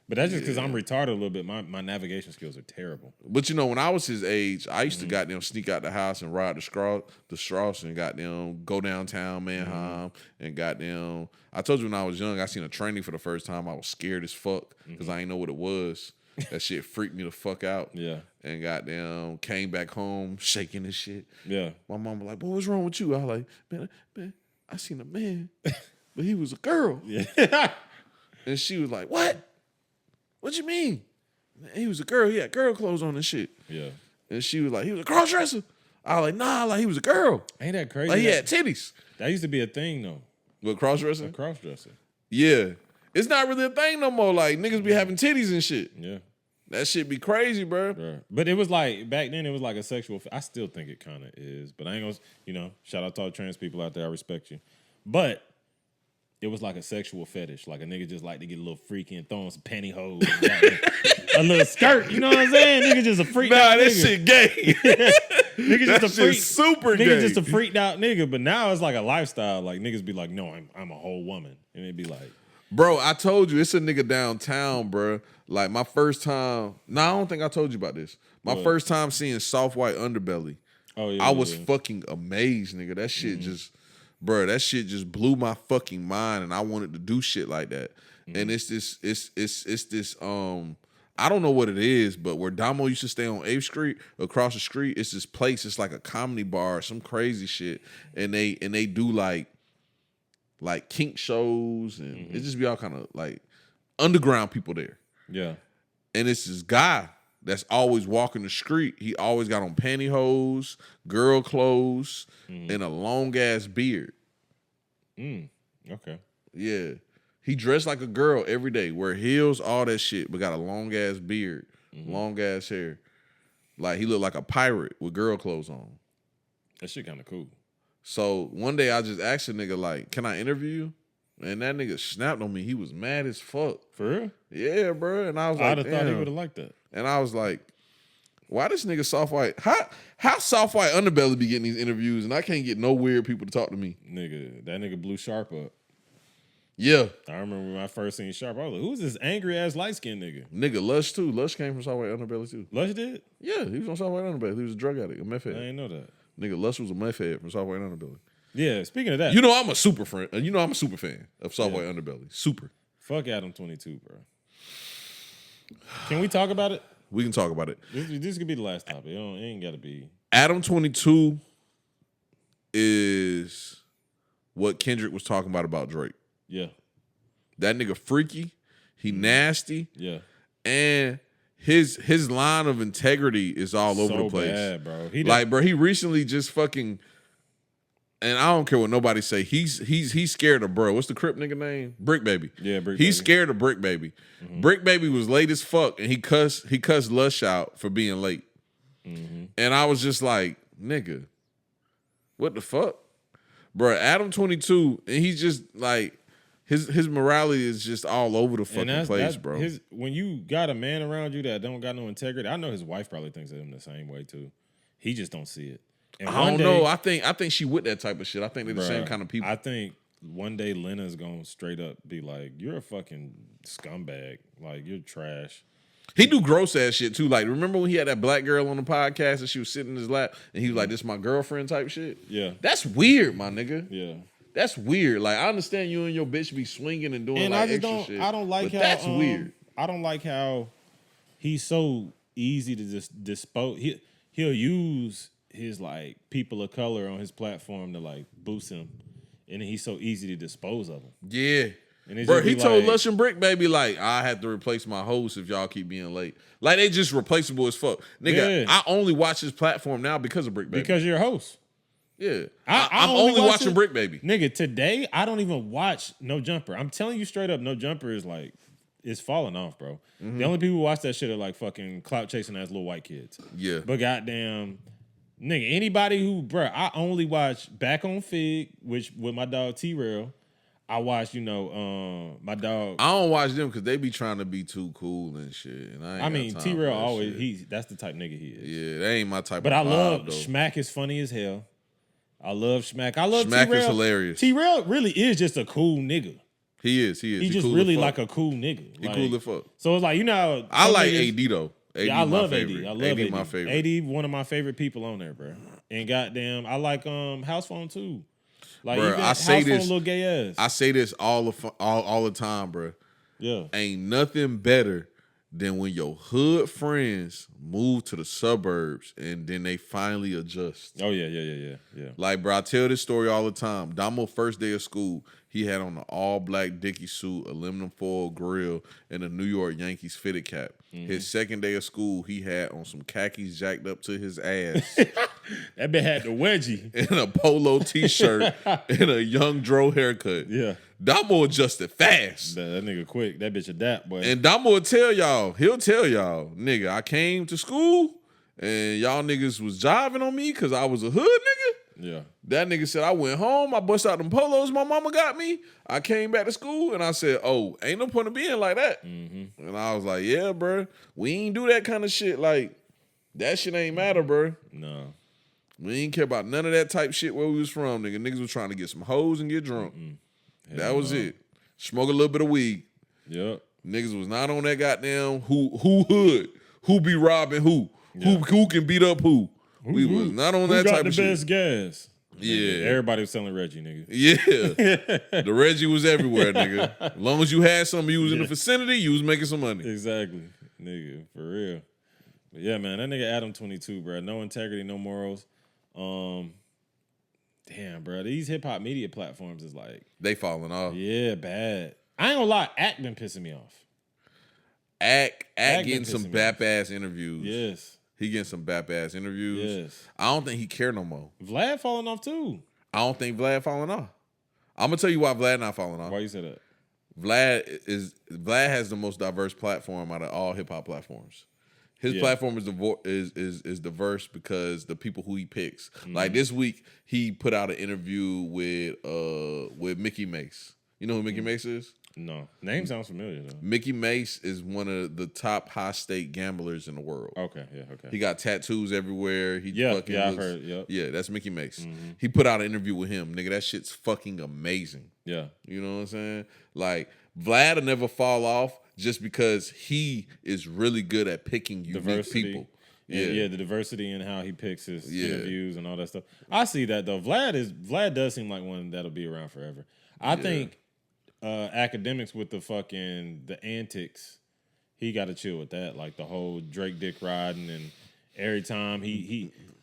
But that's just because I'm retarded a little bit. My navigation skills are terrible. But you know, when I was his age, I used to goddamn sneak out the house and ride the Strauss and goddamn go downtown Manheim and goddamn. I told you when I was young, I seen a training for the first time. I was scared as fuck because I didn't know what it was. That shit freaked me the fuck out. Yeah. And goddamn came back home shaking and shit. Yeah. My mom was like, "Boy, what's wrong with you?" I was like, man, I seen a man, but he was a girl. Yeah. And she was like, "What? What you mean?" Man, he was a girl. He had girl clothes on and shit. Yeah. And she was like, "He was a cross dresser." I was like, "Nah, like he was a girl." Ain't that crazy? Like he had titties. That used to be a thing though. What, cross dresser? A cross dresser. Yeah. It's not really a thing no more. Like niggas be having titties and shit. Yeah. That shit be crazy, bro. Right. But it was like back then. It was like a sexual. I still think it kind of is, but I ain't gonna. Shout out to all trans people out there. I respect you, but it was like a sexual fetish. Like a nigga just like to get a little freaky and throw on some pantyhose, a little skirt. You know what I'm saying? Nigga just a freak. Nah, that shit gay. Nigga just a freak. Super gay. Nigga just a freaked out nigga. But now it's like a lifestyle. Like niggas be like, no, I'm a whole woman, and it'd be like. Bro, I told you, it's a nigga downtown, bro. Like, my first time... I don't think I told you about this. My first time seeing soft white underbelly Oh, yeah, I was yeah. fucking amazed, nigga. That shit just, bro, that shit just blew my fucking mind, and I wanted to do shit like that. And it's this, I don't know what it is, but where Damo used to stay on 8th Street, across the street, it's this place. It's like a comedy bar, some crazy shit, and they do like kink shows, and it just be all kind of like underground people there. Yeah. And it's this guy that's always walking the street. He always got on pantyhose, girl clothes, and a long ass beard. Okay. Yeah. He dressed like a girl every day, wear heels, all that shit, but got a long ass beard, long ass hair. Like he looked like a pirate with girl clothes on. That shit kind of cool. So one day I just asked a nigga, like, can I interview you? And that nigga snapped on me. He was mad as fuck. For real? Yeah, bro. And I was like, I'd have thought he damn. would have liked that. And I was like, why this nigga Soft White? How Soft White Underbelly be getting these interviews and I can't get no weird people to talk to me? Nigga, that nigga blew Sharp up. Yeah. I remember when I first seen Sharp, I was like, who's this angry ass light skinned nigga? Nigga, Lush too. Lush came from Soft White Underbelly too. Lush did? Yeah, he was on Soft White Underbelly. He was a drug addict, a meth I head. didn't know that. Nigga, Lush was a meth head from Soft White Underbelly. Yeah, speaking of that, You know I'm a super friend. You know I'm a super fan of Soft White Underbelly. Super. fuck Adam 22, bro. Can we talk about it? We can talk about it. This could be the last topic. It ain't got to be. Adam 22 is what Kendrick was talking about Drake. Yeah, That nigga freaky, he nasty, yeah. and his line of integrity is all over the place. Bad, bro. Bro, he recently just fucking, and I don't care what nobody say. He's scared of bro. What's the Crip nigga name? Brick Baby. Yeah, Brick He's Baby. scared of Brick Baby. Brick Baby was late as fuck, and he cussed Lush out for being late. And I was just like, nigga, what the fuck, bro? Adam 22, and he's just like his morality is just all over the fucking place, bro. When you got a man around you that don't got no integrity, I know his wife probably thinks of him the same way too. He just don't see it. And I don't know. I think she with that type of shit. I think they're the same kind of people. I think one day Lena's gonna straight up be like, "You're a fucking scumbag. Like you're trash." He do gross ass shit too. Like, remember when he had that black girl on the podcast and she was sitting in his lap and he was like, "This is my girlfriend" type shit. Yeah, That's weird, my nigga. yeah. That's weird. Like, I understand you and your bitch be swinging and doing And like I just extra don't. shit. I don't like but how that's weird. I don't like how he's so easy to just dispose. He'll use his like people of color on his platform to like boost him, and he's so easy to dispose of them. Yeah. And Bro, he told like, Lush and Brick Baby, like, I have to replace my host if y'all keep being late. Like, they just replaceable as fuck. Nigga, Yeah. I only watch his platform now because of Brick Baby. because you're a host. Yeah. I'm I'm only watch watching it- Brick Baby. Nigga, today I don't even watch No Jumper. I'm telling you straight up, No Jumper is like it's falling off, bro. The only people who watch that shit are like fucking clout chasing ass little white kids. Yeah. But goddamn, nigga, anybody who, bro, I only watch Back on Fig, which with my dog T-Rail. I watch, my dog. I don't watch them because they be trying to be too cool and shit. And I mean, T-Rail always that's the type nigga he is. Yeah, that ain't my type But of I vibe, love though. Schmack is funny as hell. I love Schmack. I love Schmack T-Rail. is hilarious. T-Rail really is just a cool nigga. He is. He just cool really as like fuck. a cool nigga. He Like, cool as fuck. So it's like, I some like niggas- AD though. AD Yeah, I my love favorite. AD. I love AD. my favorite. AD, one of my favorite people on there, bro. And goddamn, I like House Phone too. Like Bruh, even I House say Phone this- little gay ass. I say this all the time, bro. yeah. Ain't nothing better than when your hood friends move to the suburbs and then they finally adjust. Oh yeah. Like, bro, I tell this story all the time. Damo first day of school, he had on an all-black Dickie suit, aluminum foil grill, and a New York Yankees fitted cap. His second day of school, he had on some khakis jacked up to his ass That bitch had the wedgie. and a polo t-shirt and a young Dro haircut. Yeah. Damo adjusted fast. That nigga quick. That bitch adapt, boy. And Damo will tell y'all, nigga, I came to school and y'all niggas was jiving on me because I was a hood nigga. yeah. That nigga said, I went home, I bust out them polos my mama got me. I came back to school and I said, oh, ain't no point of being like that. And I was like, yeah, bro, we ain't do that kind of shit. Like, that shit ain't matter, bro. No. We ain't care about none of that type shit where we was from, nigga. Niggas was trying to get some hoes and get drunk. That was it. Smoke a little bit of weed. Yep. Niggas was not on that goddamn who hood, who be robbing who can beat up who We was not on Who that got type the of shit. best gas? Yeah. Nigga, everybody was selling Reggie, nigga. Yeah. The Reggie was everywhere, nigga. As long as you had something, you was in the vicinity, you was making some money. Exactly, nigga, for real. But yeah, man, that nigga Adam 22, bro. No integrity, no morals. Damn, bro. These hip hop media platforms is like, They falling off. yeah, bad. I ain't gonna lie, Act been pissing me off. Act been getting some pissing me off. bap ass interviews. Yes. He getting some bap ass interviews. Yes. I don't think he care no more. Vlad falling off too. I don't think Vlad falling off. I'm gonna tell you why Vlad not falling off. Why you say that? Vlad has the most diverse platform out of all hip hop platforms. His platform is diverse because the people who he picks. Like this week, he put out an interview with Mickey Mace. You know who Mickey Mace is? No. Name sounds familiar though. Mickey Mace is one of the top high stake gamblers in the world. Okay, yeah, okay. He got tattoos everywhere. He I've heard. Yep. Yeah, that's Mickey Mace. He put out an interview with him. Nigga, that shit's fucking amazing. Yeah. You know what I'm saying? Like, Vlad will never fall off just because he is really good at picking unique Diversity. people. Yeah, the diversity in how he picks his interviews and all that stuff. I see that though. Vlad does seem like one that'll be around forever. I think academics with the antics, he got to chill with that. Like the whole Drake dick riding, and every time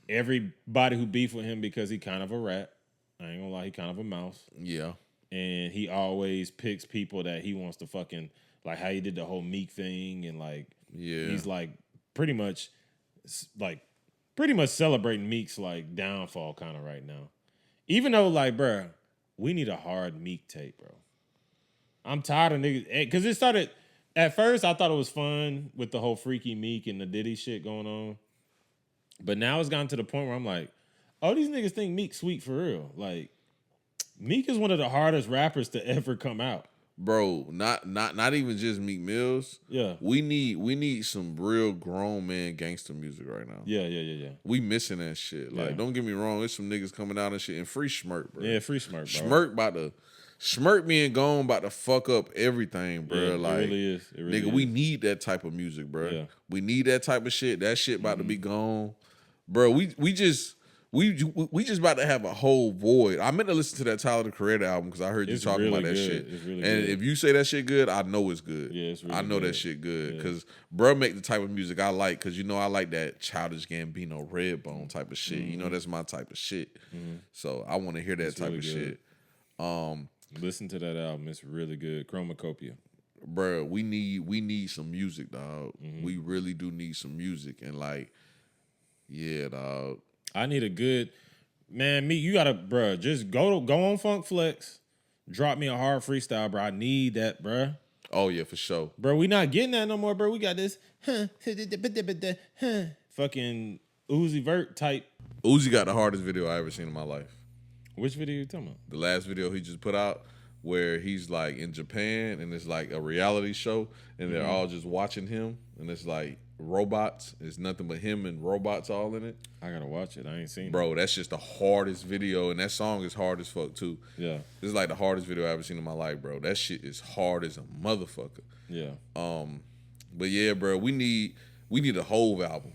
everybody who beef with him because he kind of a rat. I ain't gonna lie, he kind of a mouse. Yeah. And he always picks people that he wants to fucking, like how he did the whole Meek thing, and like he's like pretty much celebrating Meek's like downfall kind of right now. Even though like, bruh, we need a hard Meek tape, bro. I'm tired of niggas, because it started, at first I thought it was fun with the whole Freaky Meek and the Diddy shit going on. But now it's gotten to the point where I'm like, oh, these niggas think Meek sweet for real. Like, Meek is one of the hardest rappers to ever come out. Bro, not even just Meek Mills. Yeah. We need some real grown man gangster music right now. Yeah. We missing that shit. Like, don't get me wrong, there's some niggas coming out and shit, and free Schmirk, bro. Yeah, free Schmirk, bro. Schmirk being gone about to fuck up everything, bro. Yeah, like, it really is. Nigga, we need that type of music, bro. Yeah. We need that type of shit. That shit about to be gone, bro. We just about to have a whole void. I meant to listen to that Tyler the Creator album because I heard you talking about that shit. It's really and good. if you say that shit good, I know it's good. Yeah, it's really I know good. that shit good because bro make the type of music I like, because you know I like that Childish Gambino Redbone type of shit. You know that's my type of shit. So I want to hear that type really of good. shit. Listen to that album. It's really good. Chromacopia. Bro, we need some music, dog. We really do need some music, and like, yeah, dog. I need a good, man, you gotta, bro, just go on Funk Flex, drop me a hard freestyle, bro. I need that, bro. Oh yeah, for sure. Bro, we not getting that no more, bro. We got this fucking Uzi Vert type. Uzi got the hardest video I ever seen in my life. Which video you talking about? The last video he just put out where he's like in Japan and it's like a reality show and they're all just watching him and it's like robots. It's nothing but him and robots all in it. I gotta watch it. I ain't seen it. Bro, that's just the hardest video, and that song is hard as fuck too. Yeah. This is like the hardest video I ever seen in my life, bro. That shit is hard as a motherfucker. Yeah. But yeah, bro, we need a Hove album.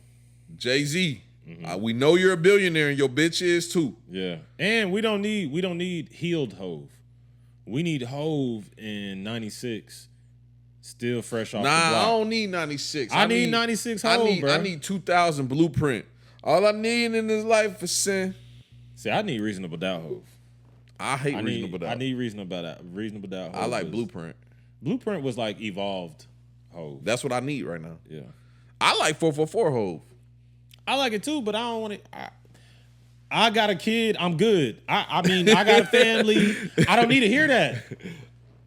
Jay-Z, we know you're a billionaire and your bitch is too. Yeah. And we don't need healed Hove. We need Hove in 96. Still fresh off the block. I don't need 96. I need 96 Hove, bro. I need 2000 Blueprint. All I need in this life is sin. See, I need Reasonable Doubt Hove. I hate Reasonable Doubt. I need Reasonable Doubt Hove. I like Blueprint. Blueprint was like evolved Hove. That's what I need right now. Yeah. I like 444 Hove. I like it too, but I don't want it. I got a kid. I'm good. I mean, I got a family. I don't need to hear that.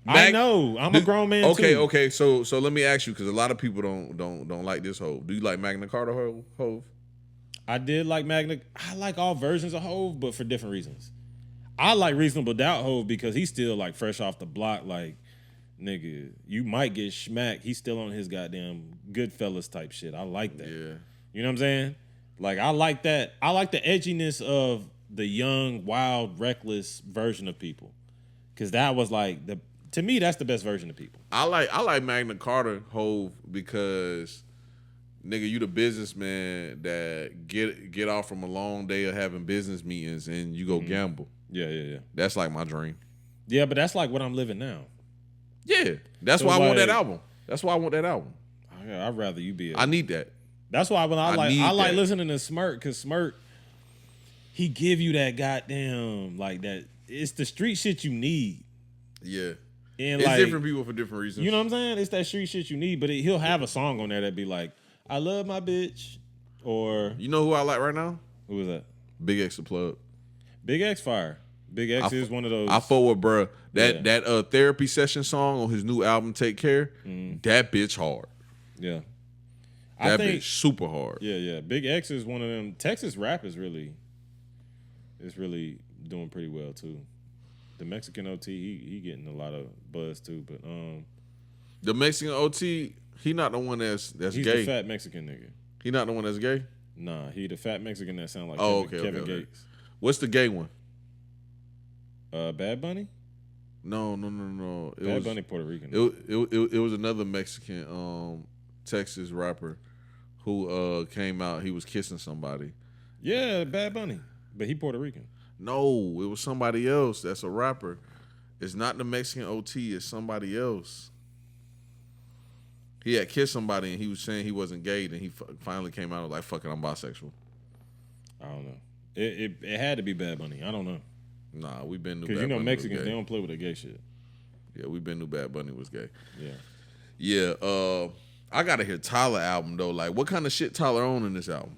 I know. I'm a grown man too. Okay. So let me ask you, because a lot of people don't like this Hove. Do you like Magna Carta Hove? I did like Magna. I like all versions of Hove, but for different reasons. I like Reasonable Doubt Hove because he's still like fresh off the block. Like, nigga, you might get smacked. He's still on his goddamn Goodfellas type shit. I like that. Yeah. You know what I'm saying? Like, I like that. I like the edginess of the young, wild, reckless version of people. Because that was like, to me, that's the best version of people. I like Magna Carta Hove because Nigga, you the businessman that get off from a long day of having business meetings and you go gamble. Yeah. That's like my dream. Yeah, but that's like what I'm living now. Yeah, that's So why I want that like- album. That's why I want that album. I'd rather you be. I need that. That's why when I need like that. listening to Smirk, because Smirk, he give you that goddamn like that. It's the street shit you need. Yeah, And it's like, different people for different reasons. you know what I'm saying? It's that street shit you need. But he'll have a song on there that be like, "I love my bitch," or You know who I like right now? who was that? Big X the Plug. Big X Fire. Big X is one of those. I fuck with bruh. Yeah. That therapy session song on his new album, Take Care. That bitch hard. Yeah. That I think. bitch super hard. Yeah. Big X is one of them. Texas rap is really doing pretty well too. The Mexican OT, he getting a lot of buzz too. But The Mexican OT, he not the one that's he's gay. the fat Mexican nigga. He not the one that's gay. Nah, he the fat Mexican that sound like Oh, Kevin okay. Gates. What's the gay one? Bad Bunny? No. It Bad was, Bunny Puerto Rican. It was another Mexican Texas rapper who came out. He was kissing somebody. Yeah, Bad Bunny. But he Puerto Rican. No, it was somebody else. That's a rapper. It's not the Mexican OT. It's somebody else. He had kissed somebody and he was saying he wasn't gay. Then he finally came out and was like, "Fuck it, I'm bisexual." I don't know. It had to be Bad Bunny. I don't know. Nah, we've been new. Because Bad you know Bunny Mexicans, was they gay. don't play with the gay shit. Yeah, we've been new. Bad Bunny was gay. Yeah. Yeah. I gotta hear Tyler album though. Like, what kind of shit Tyler on in this album?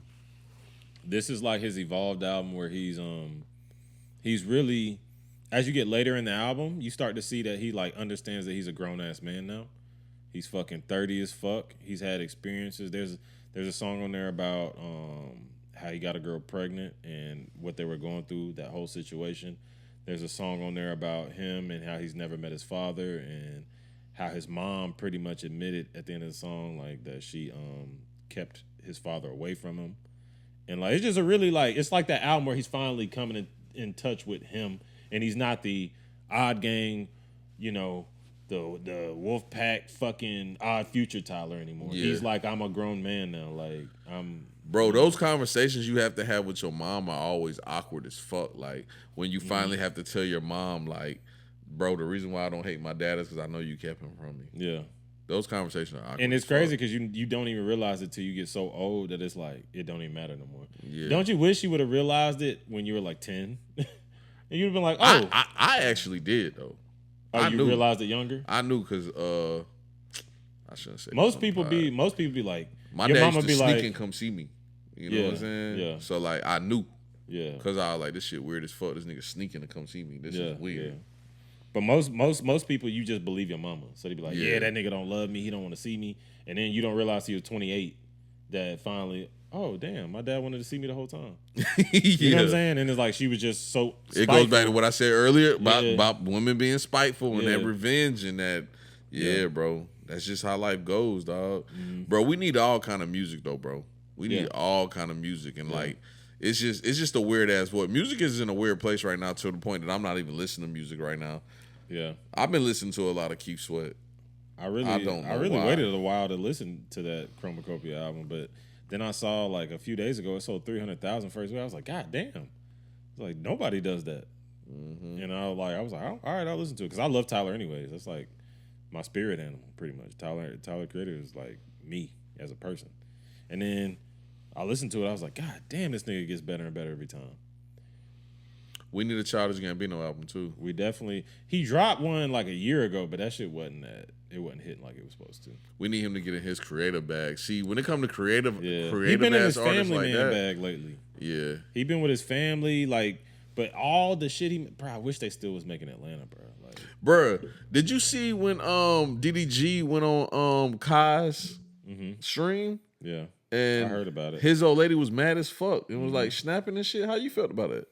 This is like his evolved album where he's really, as you get later in the album, you start to see that he like understands that he's a grown ass man now. He's fucking 30 as fuck. He's had experiences. There's a song on there about how he got a girl pregnant and what they were going through, that whole situation. There's a song on there about him and how he's never met his father and how his mom pretty much admitted at the end of the song like that she kept his father away from him. And like it's just a really like it's like that album where he's finally coming in touch with him and he's not the Odd Gang, you know, the Wolf Pack fucking Odd Future Tyler anymore. Yeah. He's like, I'm a grown man now. Like Bro, those conversations you have to have with your mom are always awkward as fuck. Like when you finally have to tell your mom, like, bro, the reason why I don't hate my dad is because I know you kept him from me. yeah. Those conversations are awkward. And it's as fuck. crazy because you don't even realize it till you get so old that it's like it don't even matter no more. Yeah. Don't you wish you would have realized it when you were like 10? And you'd have been like, oh, I actually did though. I you knew. realized it younger? I knew because I shouldn't say. Most this on people the pod. be like, My your dad mama used to be sneak like, and come see me. You know Yeah, what I'm saying? yeah. So like I knew yeah. because I was like, this shit weird as fuck. This nigga sneaking to come see me. This is weird. Yeah. But most people, you just believe your mama. So they be like, Yeah. yeah, that nigga don't love me. He don't want to see me. And then you don't realize he was 28. That finally, oh damn, my dad wanted to see me the whole time. You know what I'm saying? And it's like she was just so. It goes back to what I said earlier about, Yeah. about women being spiteful and Yeah. that revenge and that. Yeah, bro. That's just how life goes, dog. Mm-hmm. Bro, we need all kind of music though, bro. We need Yeah. all kind of music and like it's just a weird ass voice. Music is in a weird place right now to the point that I'm not even listening to music right now. Yeah, I've been listening to a lot of Keith Sweat. I really don't know why. waited a while to listen to that Chromacopia album, but then I saw like a few days ago it sold 300,000 first week. I was like, God damn, it's like nobody does that. You know, like I was like, oh, all right, I'll listen to it because I love Tyler anyways. That's like my spirit animal, pretty much. Tyler Creator is like me as a person, and then I listened to it. I was like, God damn, this nigga gets better and better every time. We need a Childish Gambino album too. We definitely he dropped one like a year ago, but that shit wasn't hitting like it was supposed to. We need him to get in his creative bag. See, when it comes to creative He creative been in his ass artists family like man that, bag lately. yeah. He been with his family, like, but all the shit bro, I wish they still was making Atlanta, bro. Like, Bruh, did you see when DDG went on Kai's stream? yeah, And I heard about it. His old lady was mad as fuck and was like snapping and shit. How you felt about it?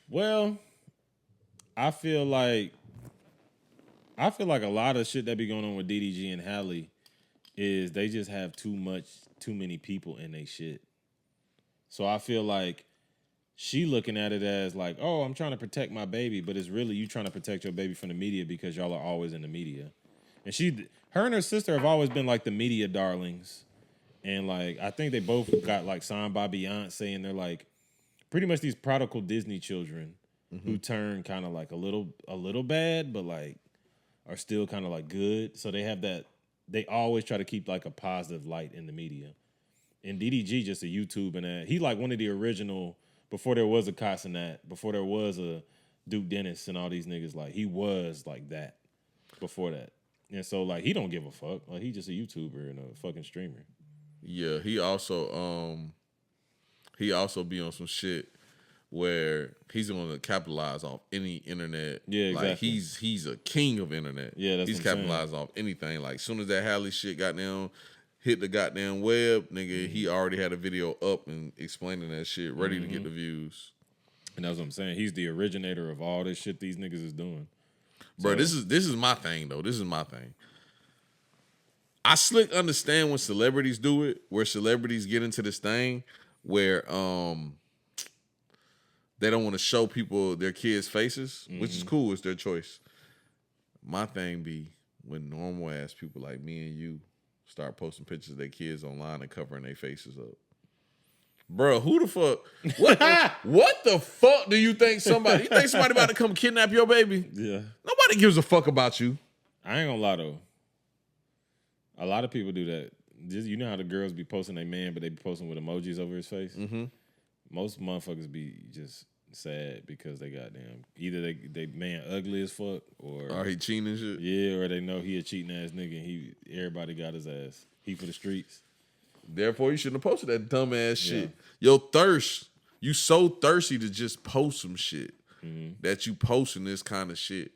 Well, I feel like a lot of shit that be going on with DDG and Halle is they just have too many people in they shit. So I feel like she looking at it as like, oh, I'm trying to protect my baby, but it's really you trying to protect your baby from the media because y'all are always in the media. And her and her sister have always been like the media darlings. And like I think they both got like signed by Beyonce, and they're like pretty much these prodigal Disney children who turn kind of like a little bad, but like are still kind of like good. So they have that. They always try to keep like a positive light in the media. And DDG just a YouTube and that. He like one of the original before there was a Casanat, before there was a Duke Dennis and all these niggas. Like he was like that before that. And so like he don't give a fuck. Like he just a YouTuber and a fucking streamer. Yeah, he also be on some shit where he's going to capitalize off any internet. Yeah, exactly. Like he's a king of internet. Yeah, that's he's what I'm capitalized off anything. Like soon as that Halle shit got down, hit the goddamn web, nigga, he already had a video up and explaining that shit, ready to get the views. And that's what I'm saying. He's the originator of all this shit these niggas is doing. Bro, this is my thing though. This is my thing. I slick understand when celebrities do it, where celebrities get into this thing where they don't want to show people their kids' faces, which is cool. It's their choice. My thing be when normal ass people like me and you start posting pictures of their kids online and covering their faces up. Bro, who the fuck? What the fuck do you think somebody? You think somebody about to come kidnap your baby? Yeah. Nobody gives a fuck about you. I ain't gonna lie though. A lot of people do that. Just, you know how the girls be posting their man, but they be posting with emojis over his face? Mm-hmm. Most motherfuckers be just sad because they goddamn either they man ugly as fuck or he cheating and shit? Yeah, or they know he a cheating ass nigga and everybody got his ass. He for the streets. Therefore, you shouldn't have posted that dumb ass shit. Yo, thirst. You so thirsty to just post some shit that you posting this kind of shit.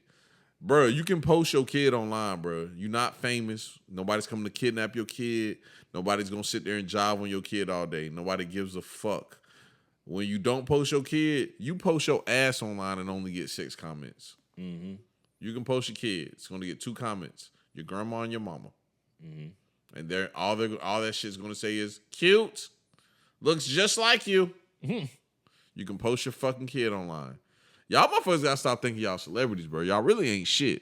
Bro, you can post your kid online, bro. You're not famous. Nobody's coming to kidnap your kid. Nobody's going to sit there and jive on your kid all day. Nobody gives a fuck. When you don't post your kid, you post your ass online and only get 6 comments. Mm-hmm. You can post your kid. It's going to get 2 comments. Your grandma and your mama. Mm-hmm. And all that shit's going to say is, cute. Looks just like you. Mm-hmm. You can post your fucking kid online. Y'all motherfuckers gotta stop thinking y'all celebrities, bro. Y'all really ain't shit.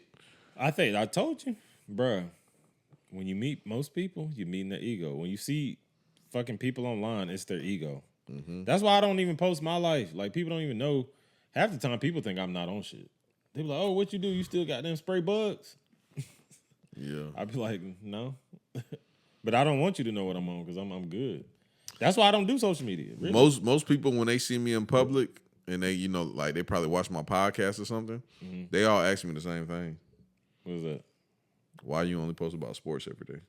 I told you, bro. When you meet most people, you're meeting their ego. When you see fucking people online, it's their ego. Mm-hmm. That's why I don't even post my life. Like, people don't even know. Half the time, people think I'm not on shit. They be like, oh, what you do? You still got them spray bugs? Yeah. I be like, no. But I don't want you to know what I'm on because I'm good. That's why I don't do social media. Really. Most people, when they see me in public, and they, you know, like they probably watch my podcast or something, they all ask me the same thing. What is that? Why you only post about sports every day?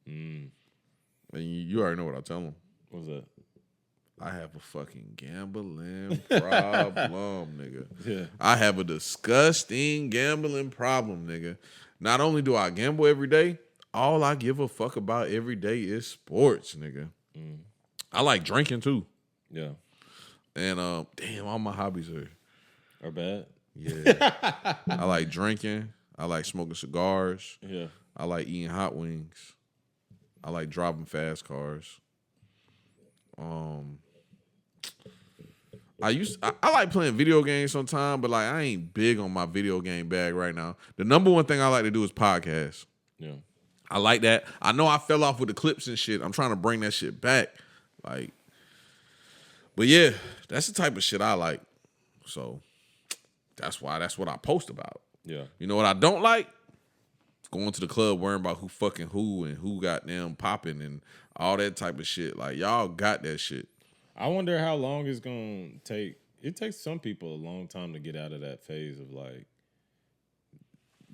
And you already know what I tell them. What's that? I have a fucking gambling problem, nigga. Yeah. I have a disgusting gambling problem, nigga. Not only do I gamble every day, all I give a fuck about every day is sports, nigga. I like drinking too. Yeah. And damn, all my hobbies are bad. Yeah. I like drinking. I like smoking cigars. Yeah. I like eating hot wings. I like driving fast cars. I like playing video games sometimes, but like I ain't big on my video game bag right now. The number one thing I like to do is podcasts. Yeah. I like that. I know I fell off with the clips and shit. I'm trying to bring that shit back. Like, but yeah, that's the type of shit I like. So that's what I post about. Yeah. You know what I don't like? Going to the club worrying about who fucking who and who got them popping and all that type of shit. Like, y'all got that shit. I wonder how long it's gonna take. It takes some people a long time to get out of that phase of like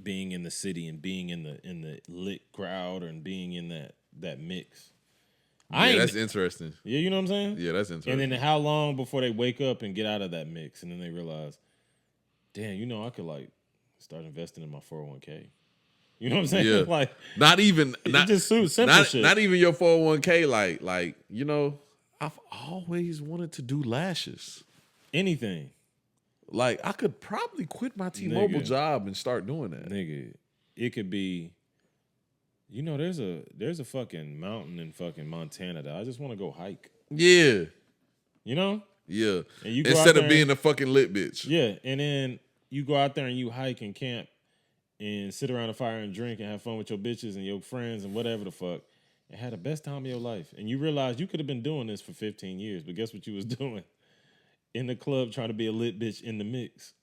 being in the city and being in the lit crowd and being in that mix. Yeah, that's interesting. Yeah, you know what I'm saying? Yeah, that's interesting. And then how long before they wake up and get out of that mix and then they realize, damn, you know, I could like start investing in my 401k. You know what I'm saying? Yeah. Like not just simple shit. Not even your 401k. Like you know, I've always wanted to do lashes. Anything. Like I could probably quit my T-Mobile job and start doing that. Nigga, it could be. You know, there's a fucking mountain in fucking Montana that I just want to go hike. Yeah. You know? Yeah. And you go instead out of being a fucking lit bitch. Yeah, and then you go out there and you hike and camp and sit around a fire and drink and have fun with your bitches and your friends and whatever the fuck, and had the best time of your life. And you realize you could have been doing this for 15 years, but guess what you was doing? In the club trying to be a lit bitch in the mix.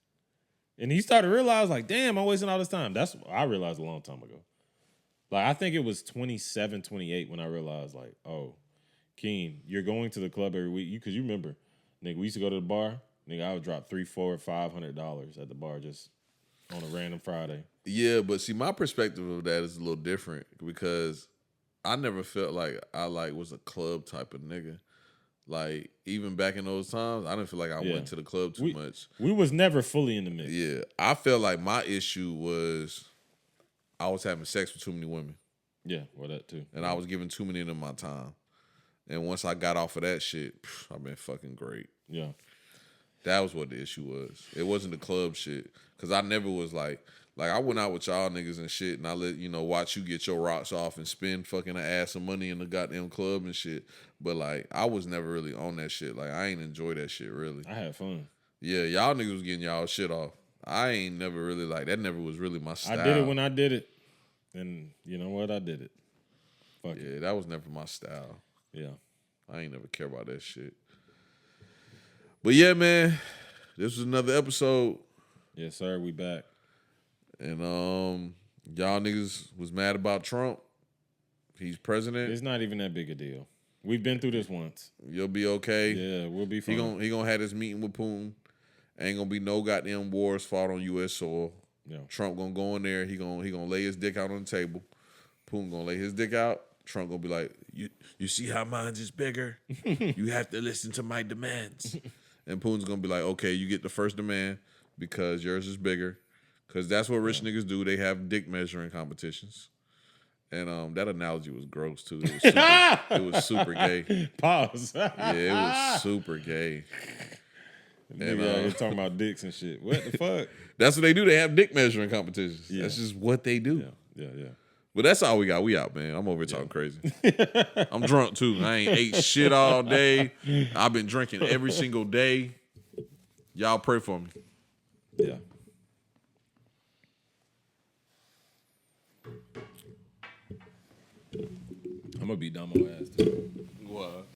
And he started to realize, like, damn, I'm wasting all this time. That's what I realized a long time ago. Like, I think it was 27, 28 when I realized, like, oh, Keen, you're going to the club every week. Because you remember, nigga, we used to go to the bar. Nigga, I would drop $300, $400, $500 at the bar just on a random Friday. Yeah, but see, my perspective of that is a little different because I never felt like I was a club type of nigga. Like, even back in those times, I didn't feel like I went to the club too much. We was never fully in the mix. Yeah, I felt like my issue was I was having sex with too many women. Yeah, well, that too. And I was giving too many of them my time. And once I got off of that shit, I've been fucking great. Yeah. That was what the issue was. It wasn't the club shit. Because I never was like I went out with y'all niggas and shit, and I let, watch you get your rocks off and spend fucking an ass of money in the goddamn club and shit. But, like, I was never really on that shit. Like, I ain't enjoy that shit, really. I had fun. Yeah, y'all niggas was getting y'all shit off. I ain't never really, that never was really my style. I did it when I did it. And you know what? I did it. Fuck it. Yeah, that was never my style. Yeah. I ain't never care about that shit. But, yeah, man, this was another episode. Yes, sir. We back. And y'all niggas was mad about Trump. He's president. It's not even that big a deal. We've been through this once. You'll be okay. Yeah, we'll be fine. He gonna have this meeting with Putin. Ain't gonna be no goddamn wars fought on U.S. soil. Yeah. Trump gonna go in there. He gonna lay his dick out on the table. Putin gonna lay his dick out. Trump gonna be like, you see how mine's is bigger? You have to listen to my demands. And Putin's gonna be like, okay, you get the first demand because yours is bigger. Because that's what rich niggas do. They have dick measuring competitions. And that analogy was gross, too. It was super gay. Pause. Yeah, it was super gay. Nigga, you're talking about dicks and shit. What the fuck? That's what they do. They have dick measuring competitions. Yeah. That's just what they do. Yeah. But that's all we got. We out, man. I'm over here talking crazy. I'm drunk, too. I ain't ate shit all day. I've been drinking every single day. Y'all pray for me. Yeah. I'm gonna be dumb on ass too. What?